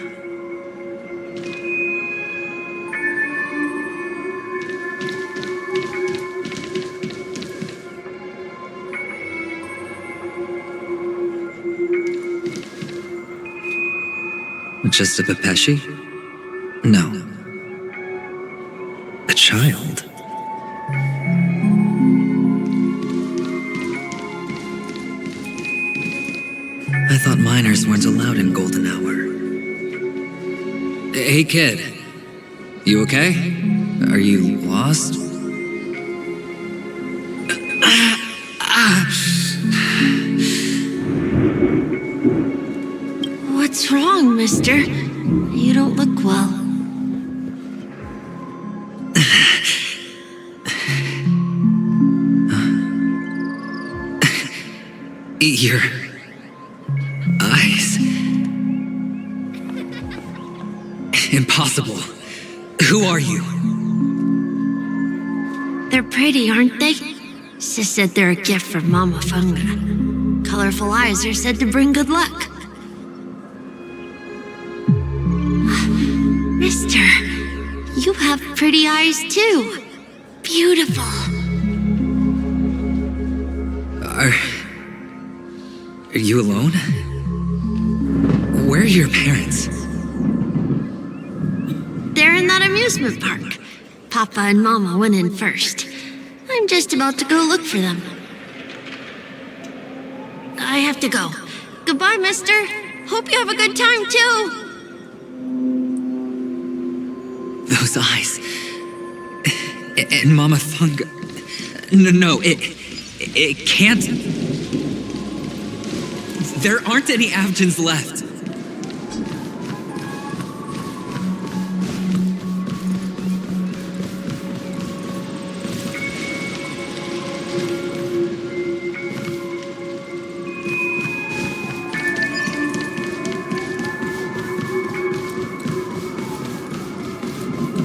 Just a Pepeshi? No. A child. I thought minors weren't allowed in Golden Hour. Hey kid, you okay? Are you lost? What's wrong, mister? You don't look well. Your eyes. Impossible. Who are you? They're pretty, aren't they? Sis said they're a gift from Mama Funga. Colorful eyes are said to bring good luck. Mister, you have pretty eyes too. Beautiful. Are you alone? Where are your parents? They're in that amusement park. Papa and Mama went in first. I'm just about to go look for them. I have to go. Goodbye, mister. Hope you have a good time too. Those eyes. And Mama Funga. No, it can't. There aren't any Avgens left.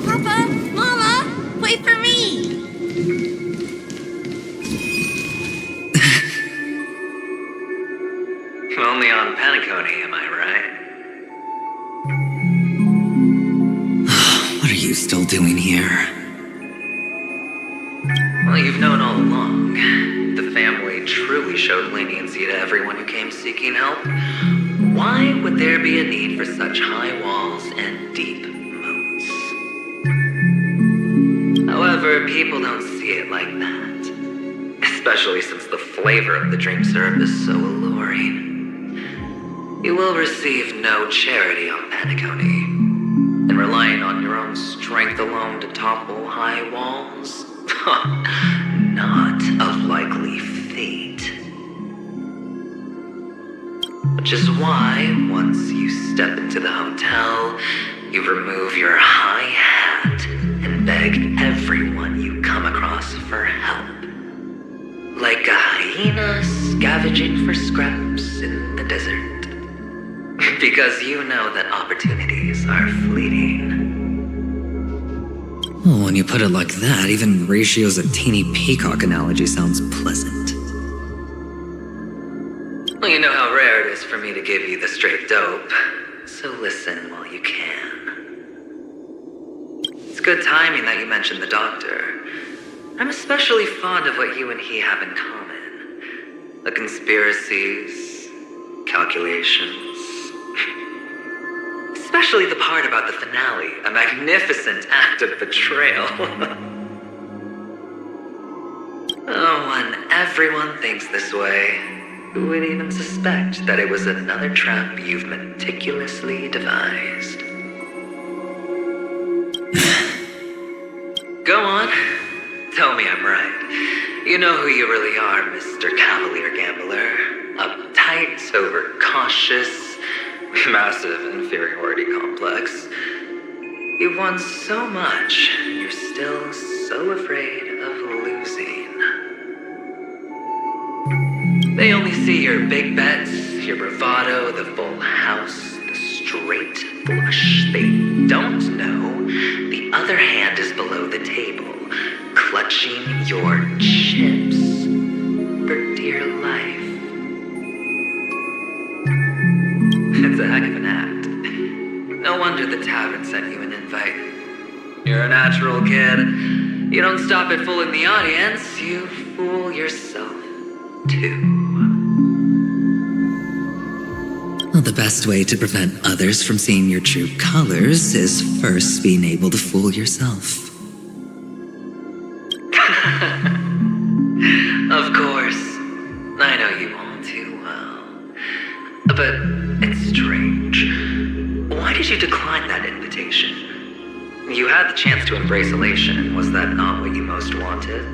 Papa, Mama, wait for me. Only on Penacony, am I right? What are you still doing here? Well, you've known all along. The family truly showed leniency to everyone who came seeking help. Why would there be a need for such high walls and deep moats? However, people don't see it like that. Especially since the flavor of the dream syrup is so alluring. You will receive no charity on Penacony. And relying on your own strength alone to topple high walls? Not a likely fate. Which is why, once you step into the hotel, you remove your high hat and beg everyone you come across for help. Like a hyena scavenging for scraps in the desert. Because you know that opportunities are fleeting. Well, when you put it like that, even Ratio's a teeny peacock analogy sounds pleasant. Well, you know how rare it is for me to give you the straight dope, so listen while you can. It's good timing that you mentioned the doctor. I'm especially fond of what you and he have in common. The conspiracies, calculations. Especially the part about the finale, a magnificent act of betrayal. Oh, when everyone thinks this way, who would even suspect that it was another trap you've meticulously devised? Go on. Tell me I'm right. You know who you really are, Mr. Cavalier Gambler. Uptight, overcautious, massive inferiority complex. You've won so much, you're still so afraid of losing. They only see your big bets, your bravado, the full house, the straight flush. They don't know the other hand is below the table, clutching your chips for dear life. wonder the tavern sent you an invite. You're a natural kid. You don't stop at fooling the audience, you fool yourself, too. Well, the best way to prevent others from seeing your true colors is first being able to fool yourself. Of course. I know you all too well. But it's strange. Why did you decline that invitation? You had the chance to embrace elation. Was that not what you most wanted?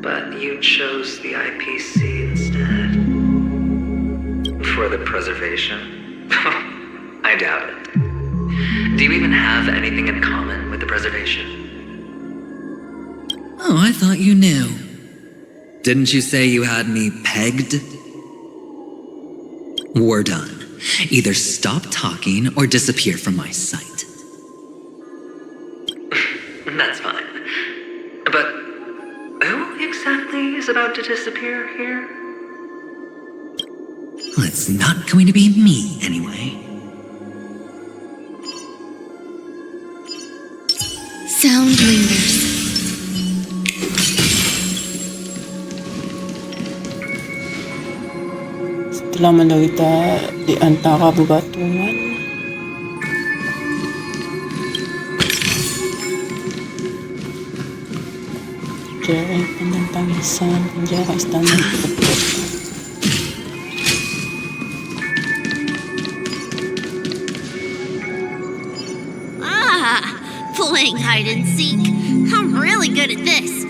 But you chose the IPC instead. For the preservation? I doubt it. Do you even have anything in common with the preservation? Oh, I thought you knew. Didn't you say you had me pegged? We're done. Either stop talking or disappear from my sight. That's fine. But who exactly is about to disappear here? Well, it's not going to be me, anyway. Sound lingers. Setelah menderita di antara bebatuan, Jerry pandang tangisan penjara istana Tutup. Playing hide and seek. I'm really good at this.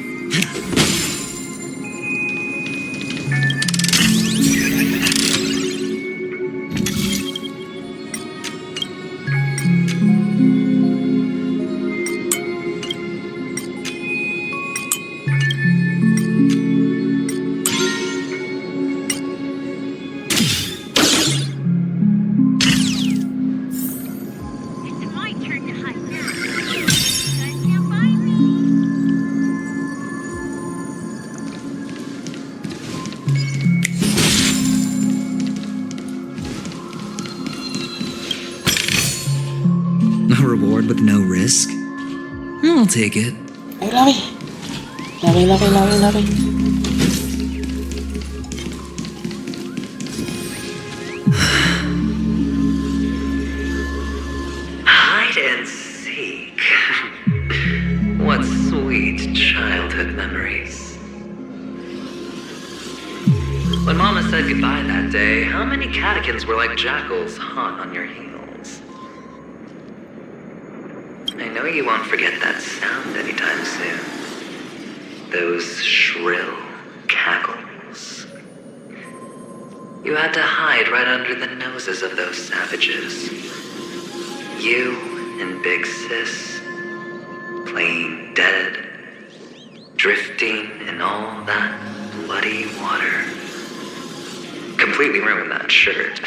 A reward with no risk? I'll take it. Lari. Hide and seek. What sweet childhood memories. When Mama said goodbye that day, how many catechins were like jackals hot on your heels? I know you won't forget that sound anytime soon. Those shrill cackles. You had to hide right under the noses of those savages. You and Big Sis, playing dead, drifting in all that bloody water. Completely ruined that shirt.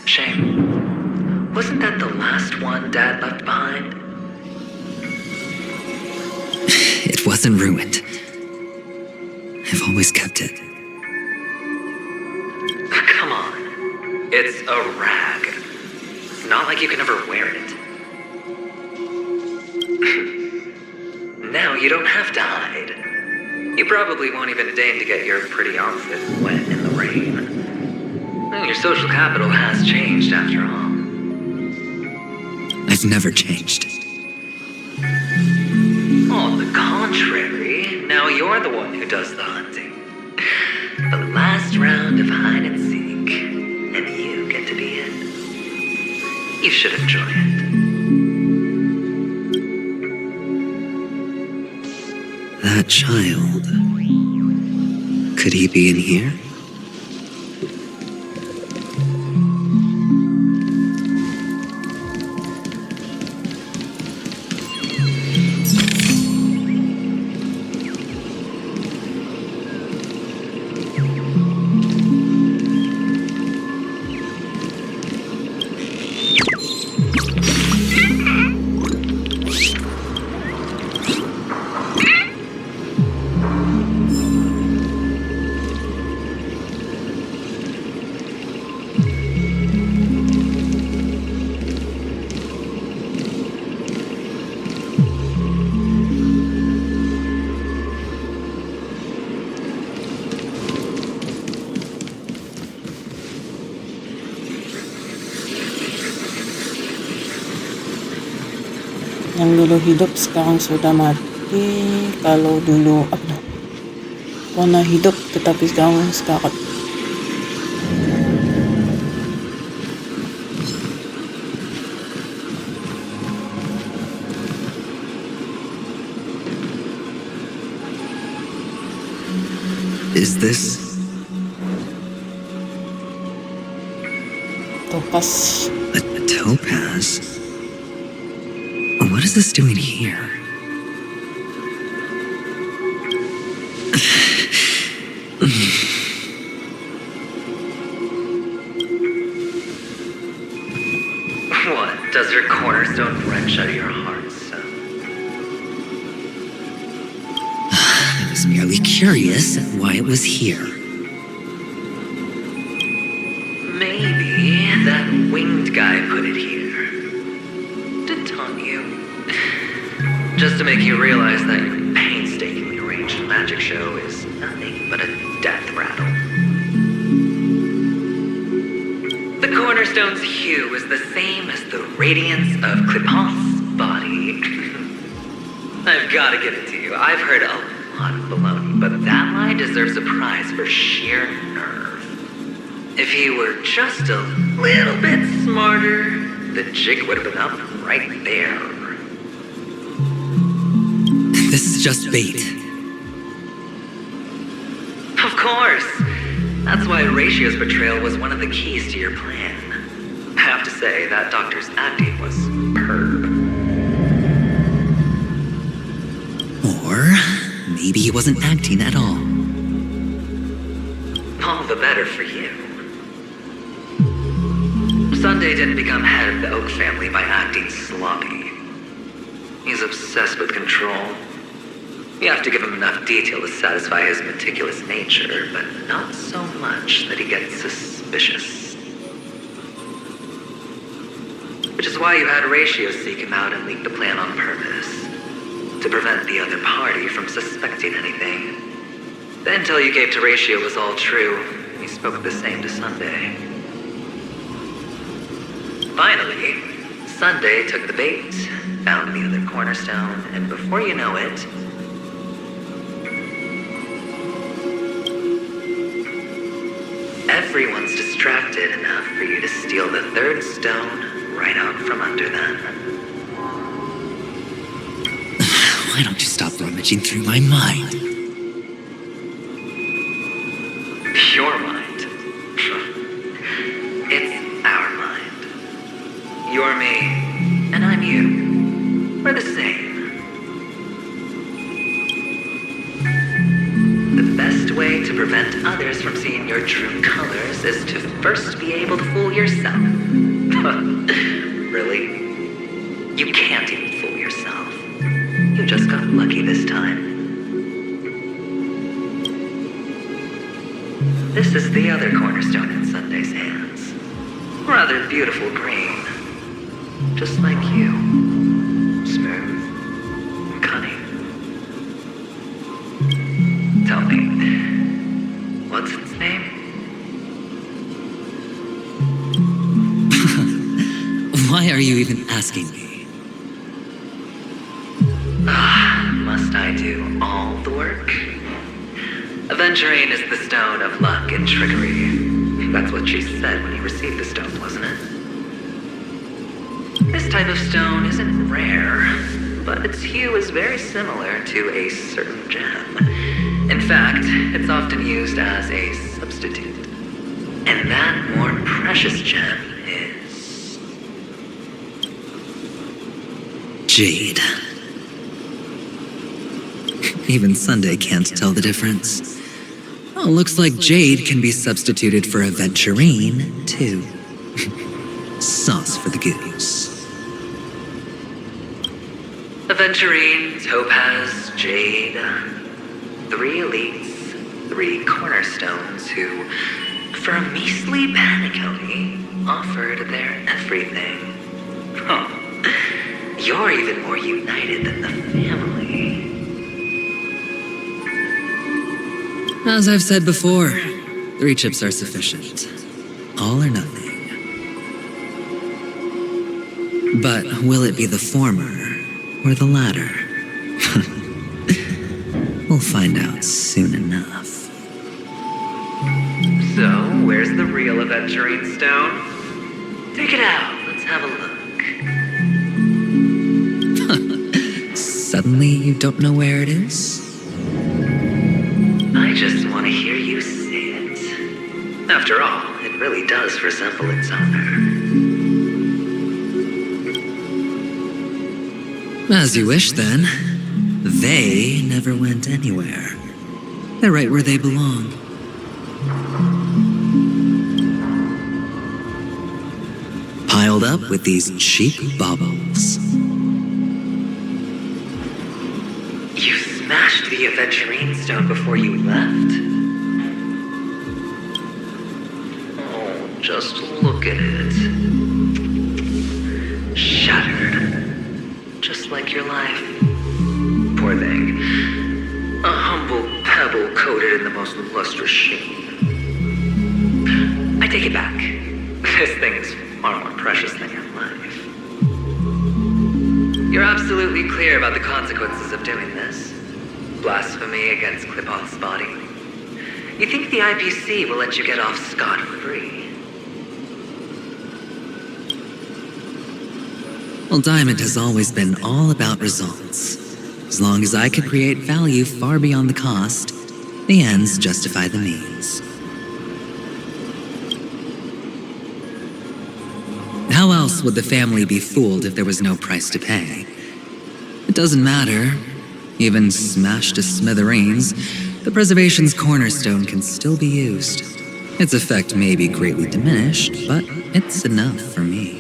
Shame. Wasn't that the last one Dad left behind? It wasn't ruined. I've always kept it. Come on. It's a rag. It's not like you can ever wear it. Now you don't have to hide. You probably won't even deign to get your pretty outfit wet in the rain. Well, your social capital has changed after all. I've never changed. On the contrary, now you're the one who does the hunting. The last round of hide and seek, and you get to be it. You should enjoy it. That child. Could he be in here? Yang dulu hidup sekarang sudah mati. Kalau dulu pernah hidup tetapi sekarang sekarat. Is this? Topaz. A topaz? What is this doing here? What? Does your cornerstone wrench out of your heart, son? I was merely curious at why it was here. Maybe that winged guy put it here. To taunt you. Just to make you realize that your painstakingly arranged magic show is nothing but a death rattle. The cornerstone's hue is the same as the radiance of Clipant's body. I've got to give it to you. I've heard a lot of baloney, but that line deserves a prize for sheer nerve. If he were just a little bit smarter, the jig would have been up right there. This is just bait. Of course. That's why Horatio's betrayal was one of the keys to your plan. I have to say, that doctor's acting was superb. Or maybe he wasn't acting at all. All the better for you. Sunday didn't become head of the Oak family by acting sloppy. He's obsessed with control. You have to give him enough detail to satisfy his meticulous nature, but not so much that he gets suspicious. Which is why you had Horatio seek him out and leak the plan on purpose. To prevent the other party from suspecting anything. The intel you gave to Horatio was all true. He spoke the same to Sunday. Finally, Sunday took the bait, found the other cornerstone, and before you know it, everyone's distracted enough for you to steal the third stone right out from under them. Why don't you stop rummaging through my mind? Your mind. It's our mind. You're me, and I'm you. We're the same. The best way to prevent others from seeing your true colors is to first be able to fool yourself. Really? You can't even fool yourself. You just got lucky this time. This is the other cornerstone in Sunday's hands. Rather beautiful green. Just like you. Smooth and cunning. Tell me, what's its name? Why are you even asking me? Must I do all the work? Aventurine is the stone of luck and trickery. That's what she said when you received the stone, wasn't it? This type of stone isn't rare, but its hue is very similar to a certain gem. In fact, it's often used as a substitute. And that more precious gem is... Jade. Even Sunday can't tell the difference. Oh, looks like Jade can be substituted for Aventurine, too. Sauce for the goose. Aventurine, Topaz, Jade. 3 elites, 3 cornerstones who, for a measly penny, offered their everything. Oh, you're even more united than the family. As I've said before, 3 chips are sufficient. All or nothing. But will it be the former or the latter? We'll find out soon enough. So, where's the real aventurine stone? Take it out. Let's have a look. Suddenly you don't know where it is? I just want to hear you say it. After all, it really does resemble its owner. As you wish, then. They never went anywhere. They're right where they belong. Piled up with these cheap baubles. You smashed the aventurine stone before you left? Oh, just look at it. Shattered. Just like your life. Poor thing. A humble pebble coated in the most lustrous sheen. I take it back. This thing is far more precious than your life. You're absolutely clear about the consequences of doing this. Blasphemy against Clipoth's body. You think the IPC will let you get off scot-free? Well, Diamond has always been all about results. As long as I could create value far beyond the cost, the ends justify the means. How else would the family be fooled if there was no price to pay? It doesn't matter. Even smashed to smithereens, the preservation's cornerstone can still be used. Its effect may be greatly diminished, but it's enough for me.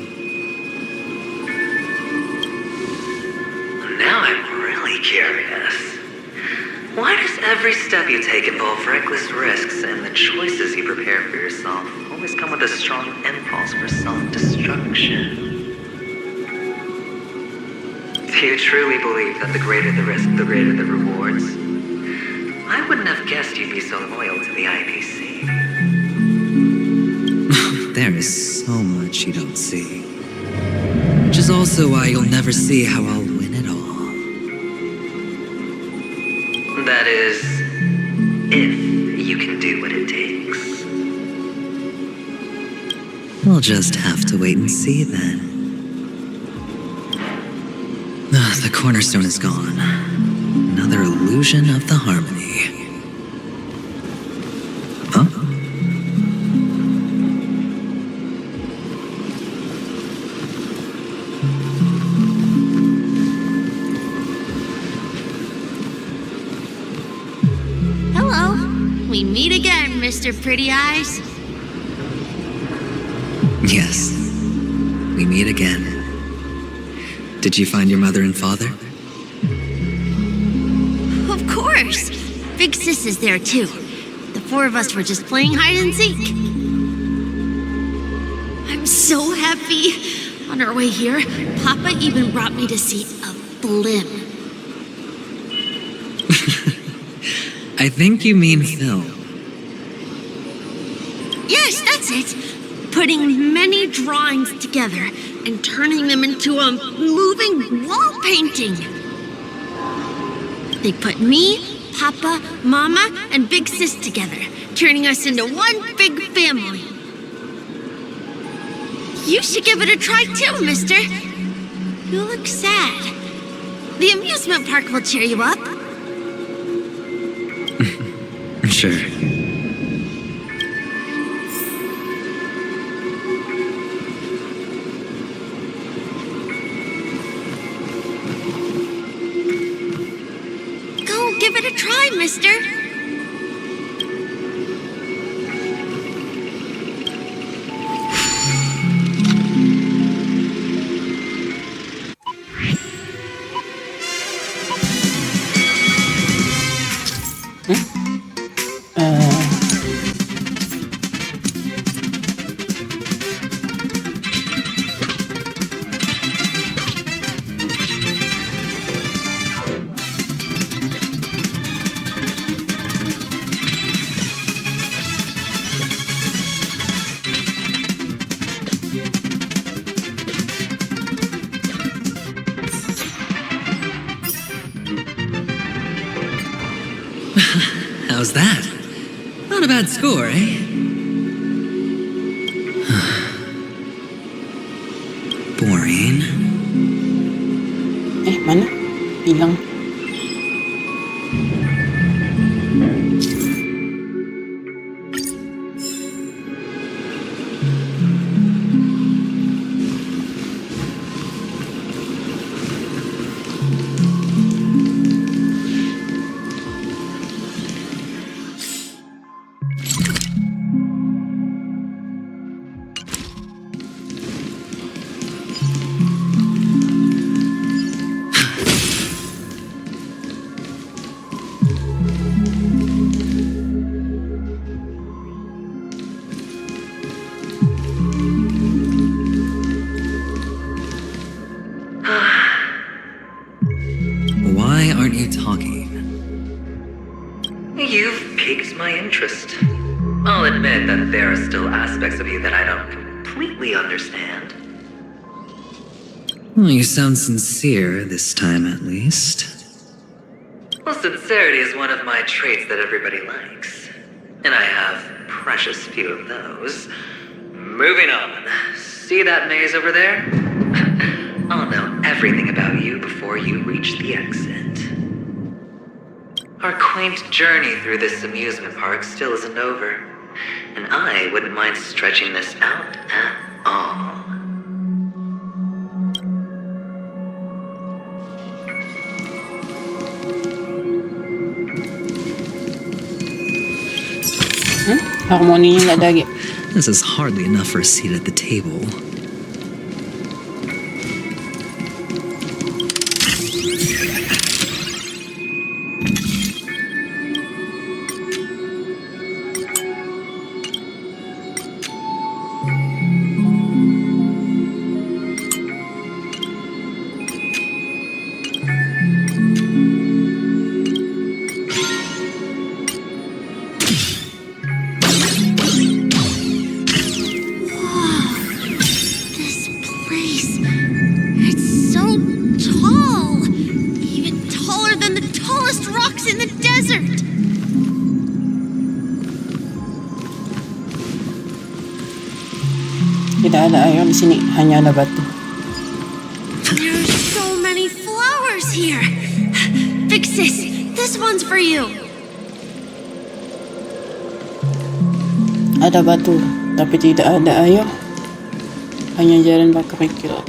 Now I'm really curious. Why does every step you take involve reckless risks, and the choices you prepare for yourself always come with a strong impulse for self-destruction? Do you truly believe that the greater the risk, the greater the rewards? I wouldn't have guessed you'd be so loyal to the IPC. There is so much you don't see. Which is also why you'll never see how I'll win it all. That is, if you can do what it takes. We'll just have to wait and see then. The cornerstone is gone. Another illusion of the harmony. Huh? Hello. We meet again, Mr. Pretty Eyes. Yes. We meet again. Did you find your mother and father? Of course. Big Sis is there too. The four of us were just playing hide and seek. I'm so happy. On our way here, Papa even brought me to see a blimp. I think you mean Phil. Yes, that's it. Putting many drawings together and turning them into a moving wall painting. They put me, Papa, Mama, and Big Sis together, turning us into one big family. You should give it a try too, mister. You look sad. The amusement park will cheer you up. Sure. Go give it a try, mister. How's that? Not a bad score, eh? Boring. Mana? Hilang. Why aren't you talking? You've piqued my interest. I'll admit that there are still aspects of you that I don't completely understand. Well, you sound sincere this time, at least. Well, sincerity is one of my traits that everybody likes. And I have precious few of those. Moving on. See that maze over there? I'll know everything about you before you reach the exit. Our quaint journey through this amusement park still isn't over. And I wouldn't mind stretching this out at all. Harmoni yung ladagi. This is hardly enough for a seat at the table. Tidak ada air di sini, hanya ada batu. There's so many flowers here. Big sis, this one's for you. Ada batu, tapi tidak ada air. Hanya jalan berkerikil.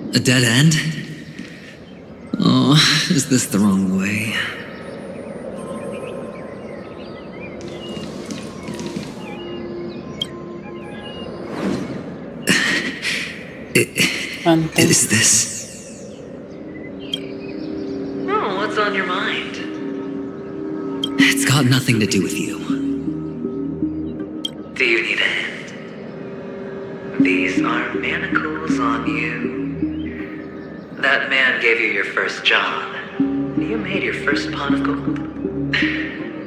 A dead end? Oh, is this the wrong way? Is this? Oh, what's on your mind? It's got nothing to do with you. Do you need a hint? These are manacles on you. That man gave you your first job. You made your first pot of gold.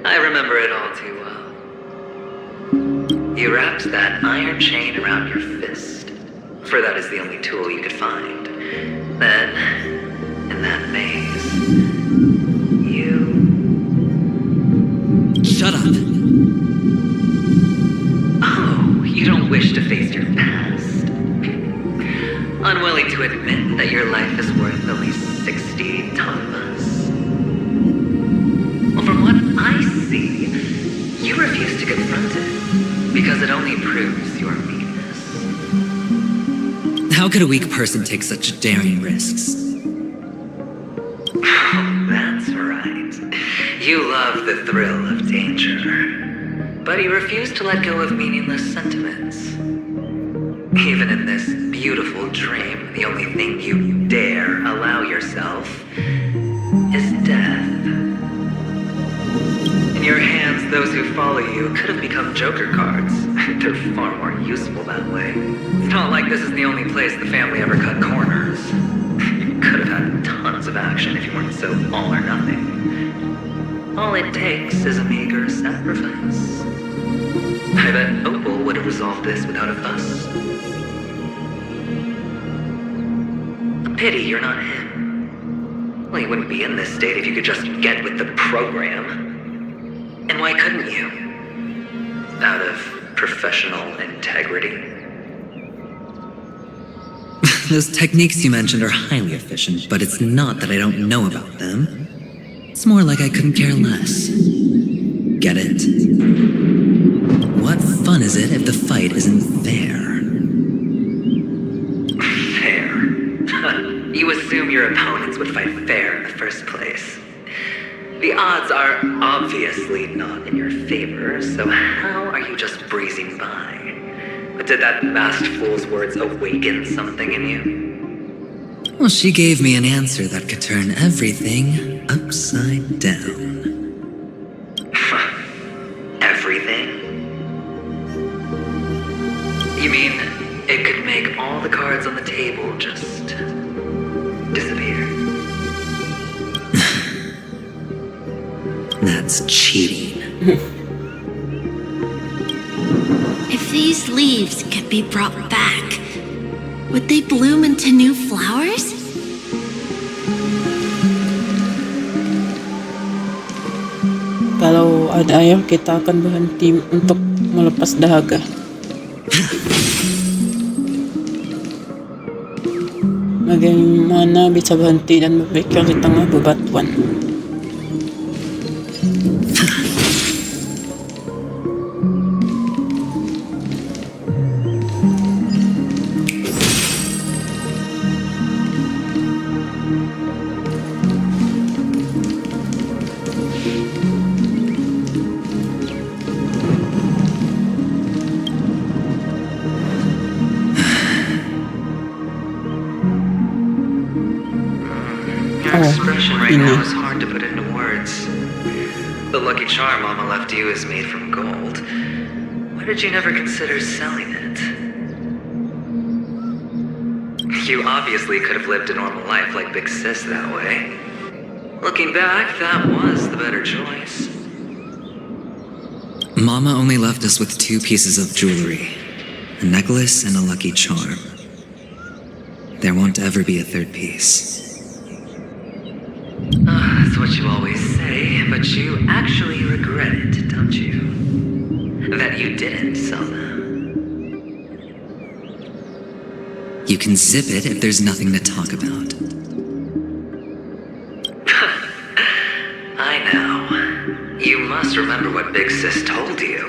I remember it all too well. You wrapped that iron chain around your fist, for that is the only tool you could find. Then, in that maze, you... Shut up! Oh, you don't wish to face your past? Unwilling to admit that your life is worth only 60 tamas. Well, from what I see, you refuse to confront it, because it only proves your weakness. How could a weak person take such daring risks? Oh, that's right. You love the thrill of danger. But you refuse to let go of meaningless sentiments. Even in this beautiful dream, the only thing you dare allow yourself is death. In your hands, those who follow you could have become Joker cards. They're far more useful that way. It's not like this is the only place the family ever cut corners. You could have had tons of action if you weren't so all or nothing. All it takes is a meager sacrifice. I bet Opal would have resolved this without a fuss. A pity you're not him. Well, you wouldn't be in this state if you could just get with the program. And why couldn't you? Out of professional integrity. Those techniques you mentioned are highly efficient, but it's not that I don't know about them. It's more like I couldn't care less. Get it? What fun is it if the fight isn't fair? Fair? You assume your opponents would fight fair in the first place. The odds are obviously not in your favor, so how are you just breezing by? But did that masked fool's words awaken something in you? Well, she gave me an answer that could turn everything upside down. Everything? You mean it could make all the cards on the table just disappear? That's cheating. If these leaves could be brought back, would they bloom into new flowers? Kalau ada ayah, kita akan berhenti untuk melepas dahaga. Bagaimana bisa berhenti dan berpikir di tengah bebatuan? Your expression right now is hard to put into words. The lucky charm Mama left you is made from gold. Why did you never consider selling it? You obviously could have lived a normal life like Big Sis that way. Looking back, that was the better choice. Mama only left us with 2 pieces of jewelry. A necklace and a lucky charm. There won't ever be a 3rd piece. That's what you always say, but you actually regret it, don't you? That you didn't sell them. You can zip it if there's nothing to talk about. I know. You must remember what Big Sis told you.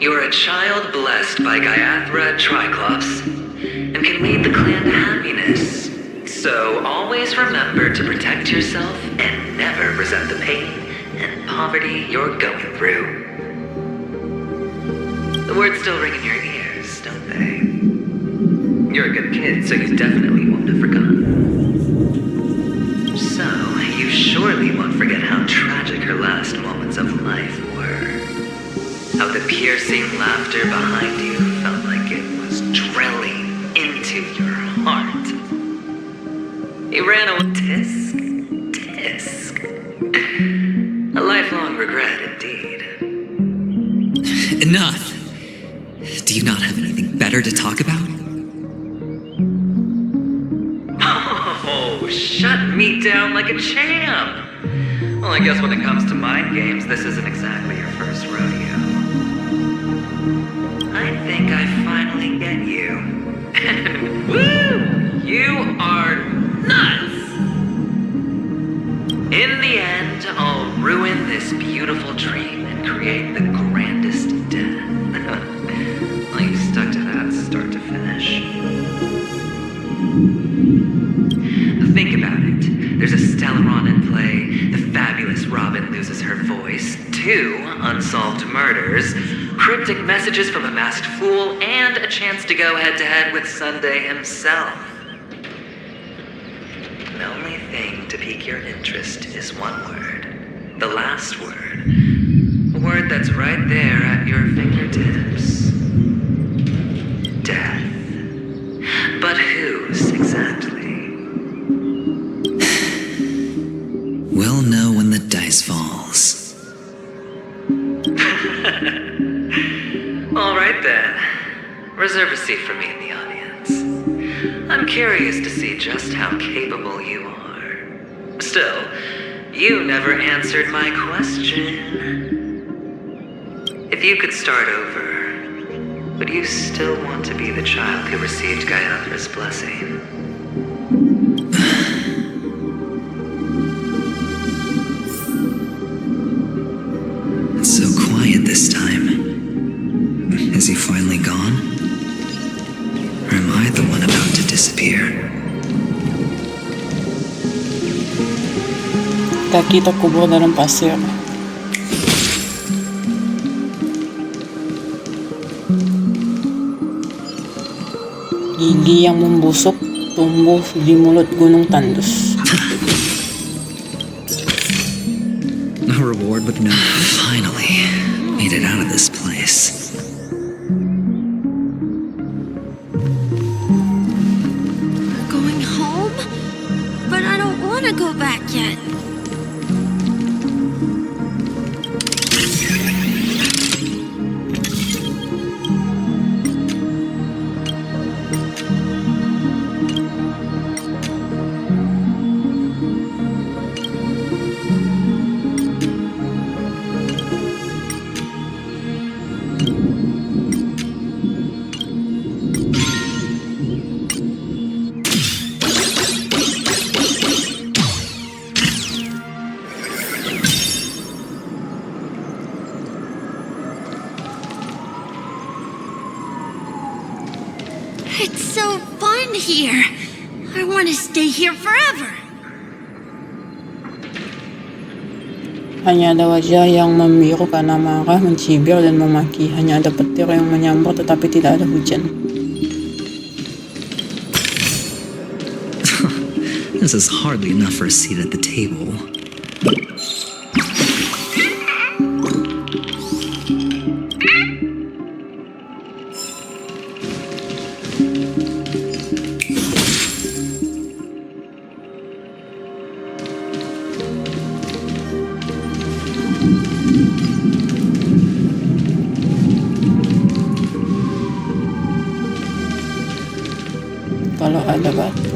You're a child blessed by Gaiathra Triclops, and can lead the clan to happiness. So always remember to protect yourself and never resent the pain and poverty you're going through. The words still ring in your ears, don't they? You're a good kid, so you definitely won't have forgotten. So, you surely won't forget how tragic her last moments of life were. How the piercing laughter behind you felt like it was drilling into your heart. You ran away. Tisk. A lifelong regret indeed. Enough! Do you not have anything better to talk about? Oh, shut me down like a champ! Well, I guess when it comes to mind games, this isn't exactly your first rodeo. I think I finally get you. And woo! You are nuts! In the end, I'll ruin this beautiful dream and create the grandest death. Well, you stuck to that start to finish. Think about it. There's a Stellaron in play, the fabulous Robin loses her voice, 2 unsolved murders, cryptic messages from a masked fool, and a chance to go head-to-head with Sunday himself. The only thing to pique your interest is one word. The last word. word that's right there at your fingertips. Death. But whose exactly? We'll know when the dice falls. All right then. Reserve a seat for me in the audience. I'm curious to see just how capable you are. Still, you never answered my question. If you could start over, would you still want to be the child who received Gayandra's blessing? It's so quiet this time. Is he finally gone? Or am I the one about to disappear? Kakita kubur dalam pasir. Gigi yang membusuk tumbuh di mulut gunung tandus. A reward with no... Finally, made it out of this place. We're going home? But I don't want to go back yet. It's so fun here. I want to stay here forever. Hanya ada wajah yang membiru karena marah, mencibir dan memaki. Hanya ada petir yang menyambar tetapi tidak ada hujan. This is hardly enough for a seat at the table. Kalau ada batu.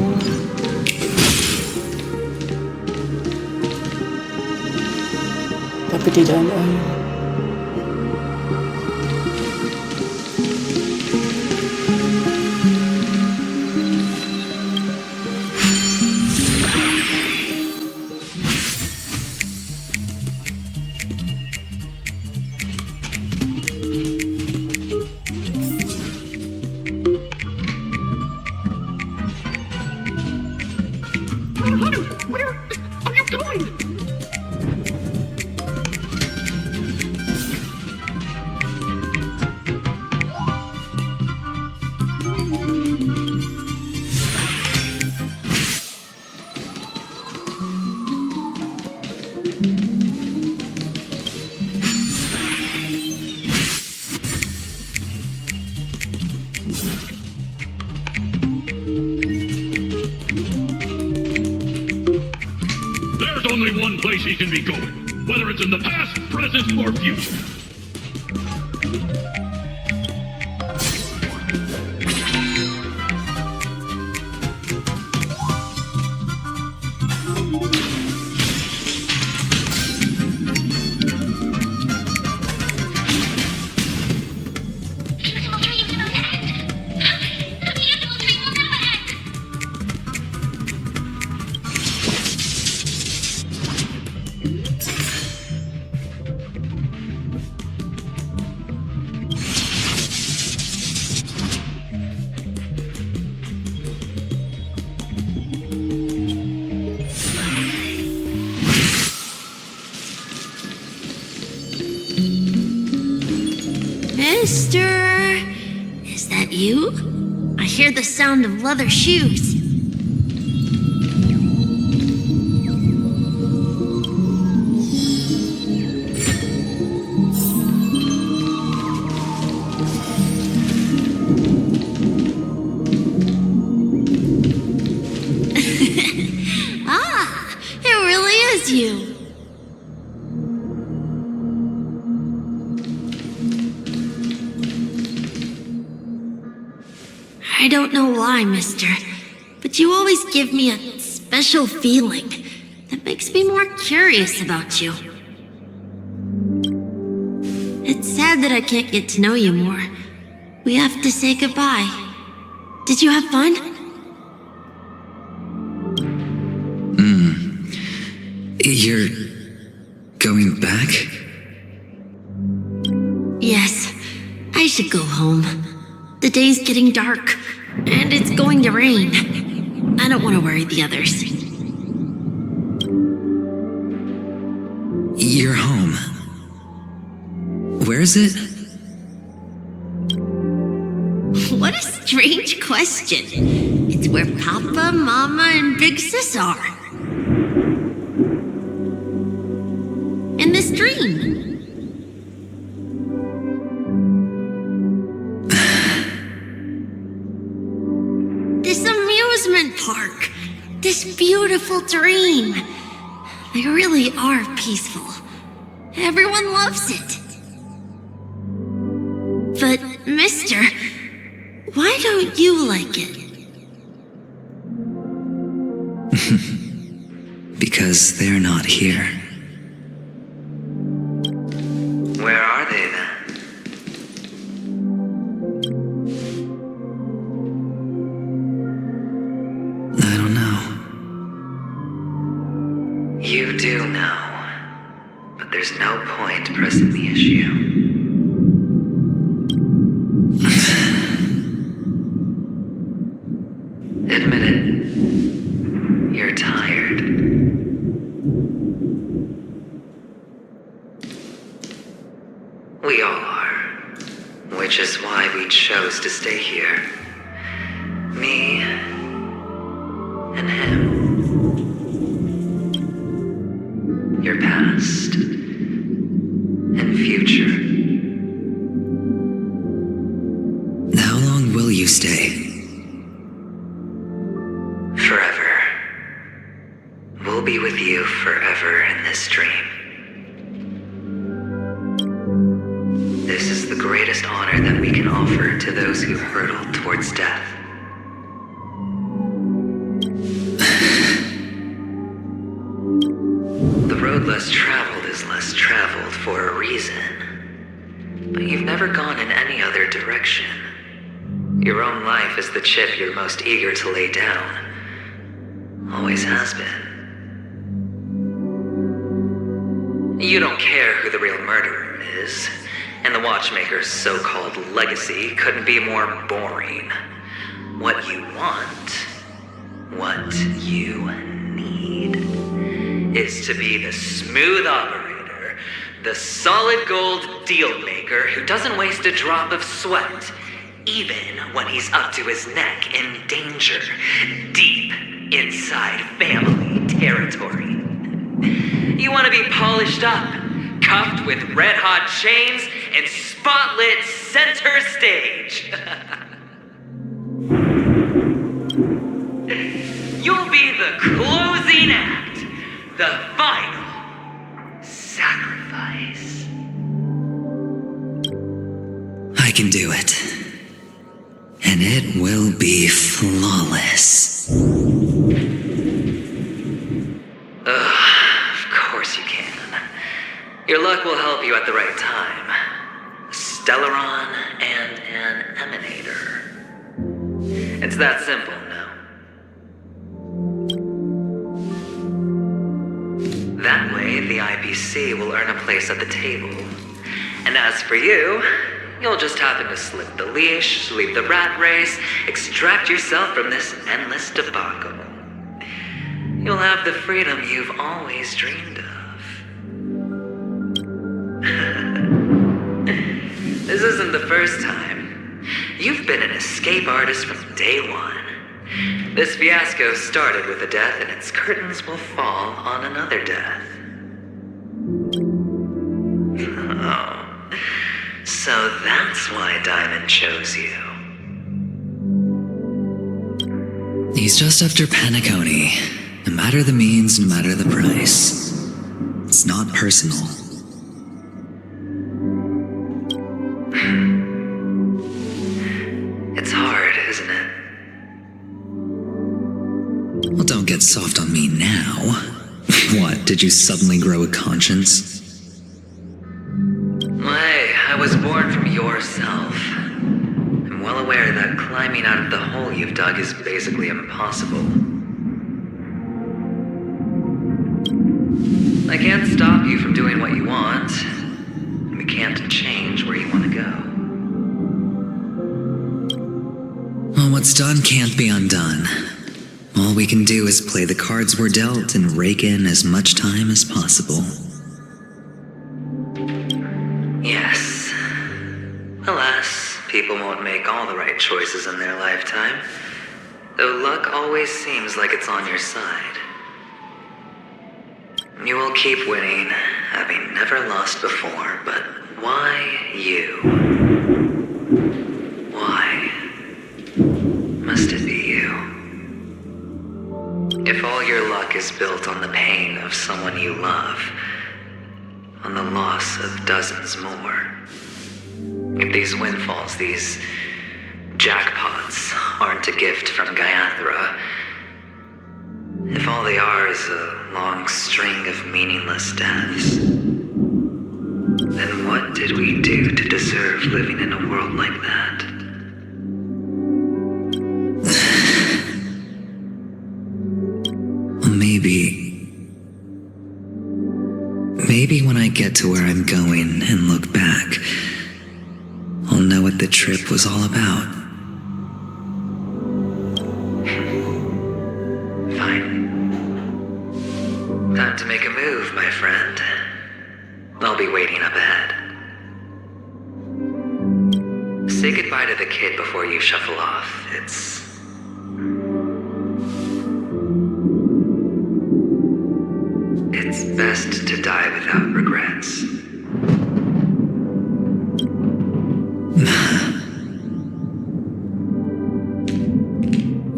Tapi tidak ada air. There's only one place he can be going, whether it's in the past, present, or future. Mister, is that you? I hear the sound of leather shoes. misses you. I don't know why, mister, but you always give me a special feeling that makes me more curious about you. It's sad that I can't get to know you more. We have to say goodbye. Did you have fun? You're going back? Yes, I should go home. The day's getting dark, and it's going to rain. I don't want to worry the others. You're home. Where is it? What a strange question. It's where Papa, Mama, and Big Sis are. In this dream. This amusement park. This beautiful dream. They really are peaceful. Everyone loves it. But, mister, why don't you like it? Because they're not here. Where are they then? I don't know. You do know. But there's no point pressing the issue. Admit it. You're tired. We all are. Which is why we chose to stay here. Me and him. Your past and future. How long will you stay? Forever. We'll be with you forever in this dream. This is the greatest honor that we can offer to those who hurtle towards death. The road less traveled is less traveled for a reason. But you've never gone in any other direction. Your own life is the chip you're most eager to lay down. Always has been. You don't care who the real murderer is, and the watchmaker's so-called legacy couldn't be more boring. What you want, what you need, is to be the smooth operator, the solid gold deal maker who doesn't waste a drop of sweat, even when he's up to his neck in danger, deep inside family territory. You want to be polished up, cuffed with red-hot chains, and spotlit center stage. You'll be the closing act, the final sacrifice. I can do it. And it will be flawless. Of course you can. Your luck will help you at the right time. A Stellaron and an Emanator. It's that simple, no? That way, the IPC will earn a place at the table. And as for you, you'll just happen to slip the leash, leave the rat race, extract yourself from this endless debacle. You'll have the freedom you've always dreamed of. This isn't the first time. You've been an escape artist from day one. This fiasco started with a death, and its curtains will fall on another death. Oh. So that's why Diamond chose you. He's just after Panacone. No matter the means, no matter the price. It's not personal. It's hard, isn't it? Well, don't get soft on me now. What, did you suddenly grow a conscience? Hey, I was born from yourself. I'm well aware that climbing out of the hole you've dug is basically impossible. I can't stop you from doing what you want. We can't change where you want to go. Well, what's done can't be undone. All we can do is play the cards we're dealt and rake in as much time as possible. Yes. Alas, people won't make all the right choices in their lifetime, though luck always seems like it's on your side. You will keep winning, having never lost before, but why you? Why must it be you? If all your luck is built on the pain of someone you love, on the loss of dozens more, if these windfalls, these jackpots, aren't a gift from Gayathra, if all they are is a long string of meaningless deaths, then what did we do to deserve living in a world like that? Maybe when I get to where I'm going and look back, I'll know what the trip was all about. Fine. Time to make a move, my friend. I'll be waiting up ahead. Say goodbye to the kid before you shuffle off. It's best to die without regrets.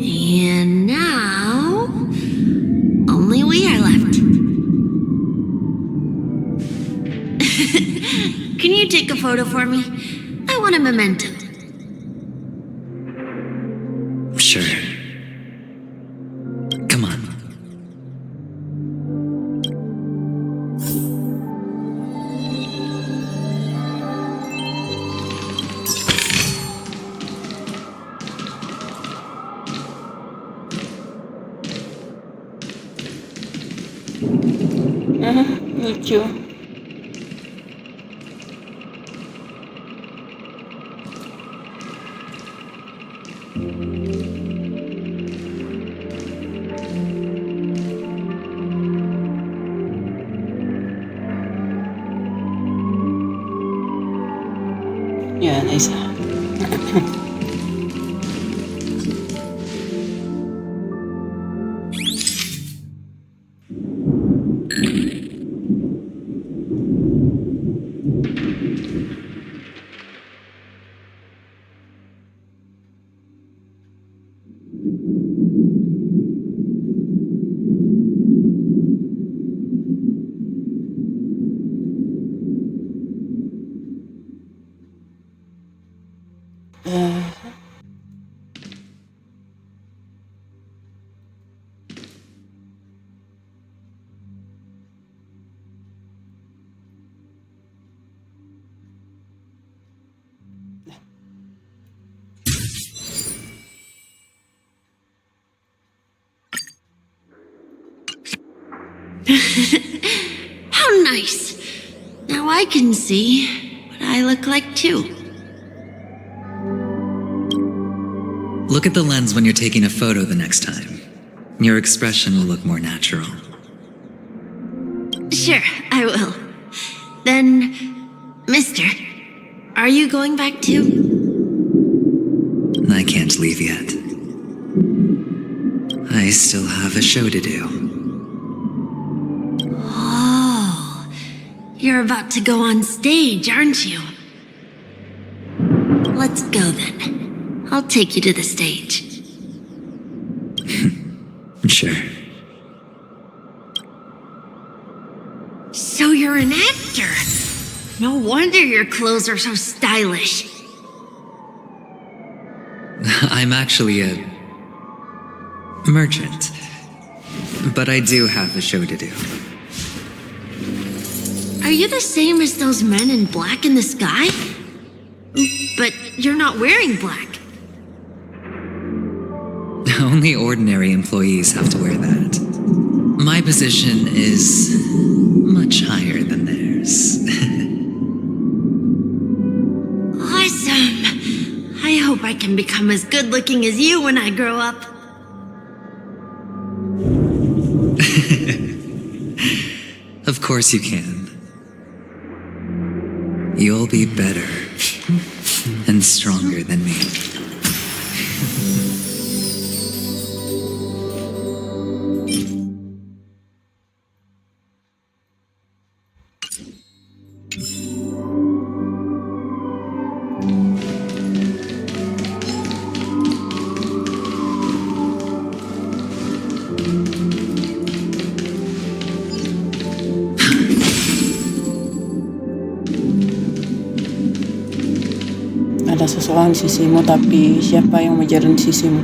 And now, only we are left. Can you take a photo for me? I want a memento. Sure. Come on. Lucu. Ya, nice. How nice. Now I can see what I look like too. Look at the lens when you're taking a photo the next time. Your expression will look more natural. Sure, I will. Then, mister, are you going back too? I can't leave yet. I still have a show to do. Oh, you're about to go on stage, aren't you? Let's go then. I'll take you to the stage. Sure. So you're an actor. No wonder your clothes are so stylish. I'm actually a merchant, but I do have a show to do. Are you the same as those men in black in the sky? But you're not wearing black. Only ordinary employees have to wear that. My position is much higher than theirs. Awesome. I hope I can become as good looking as you when I grow up. Of course you can. You'll be better and stronger than me. Ada seseorang di sisimu, tapi siapa yang mengejar di sisimu?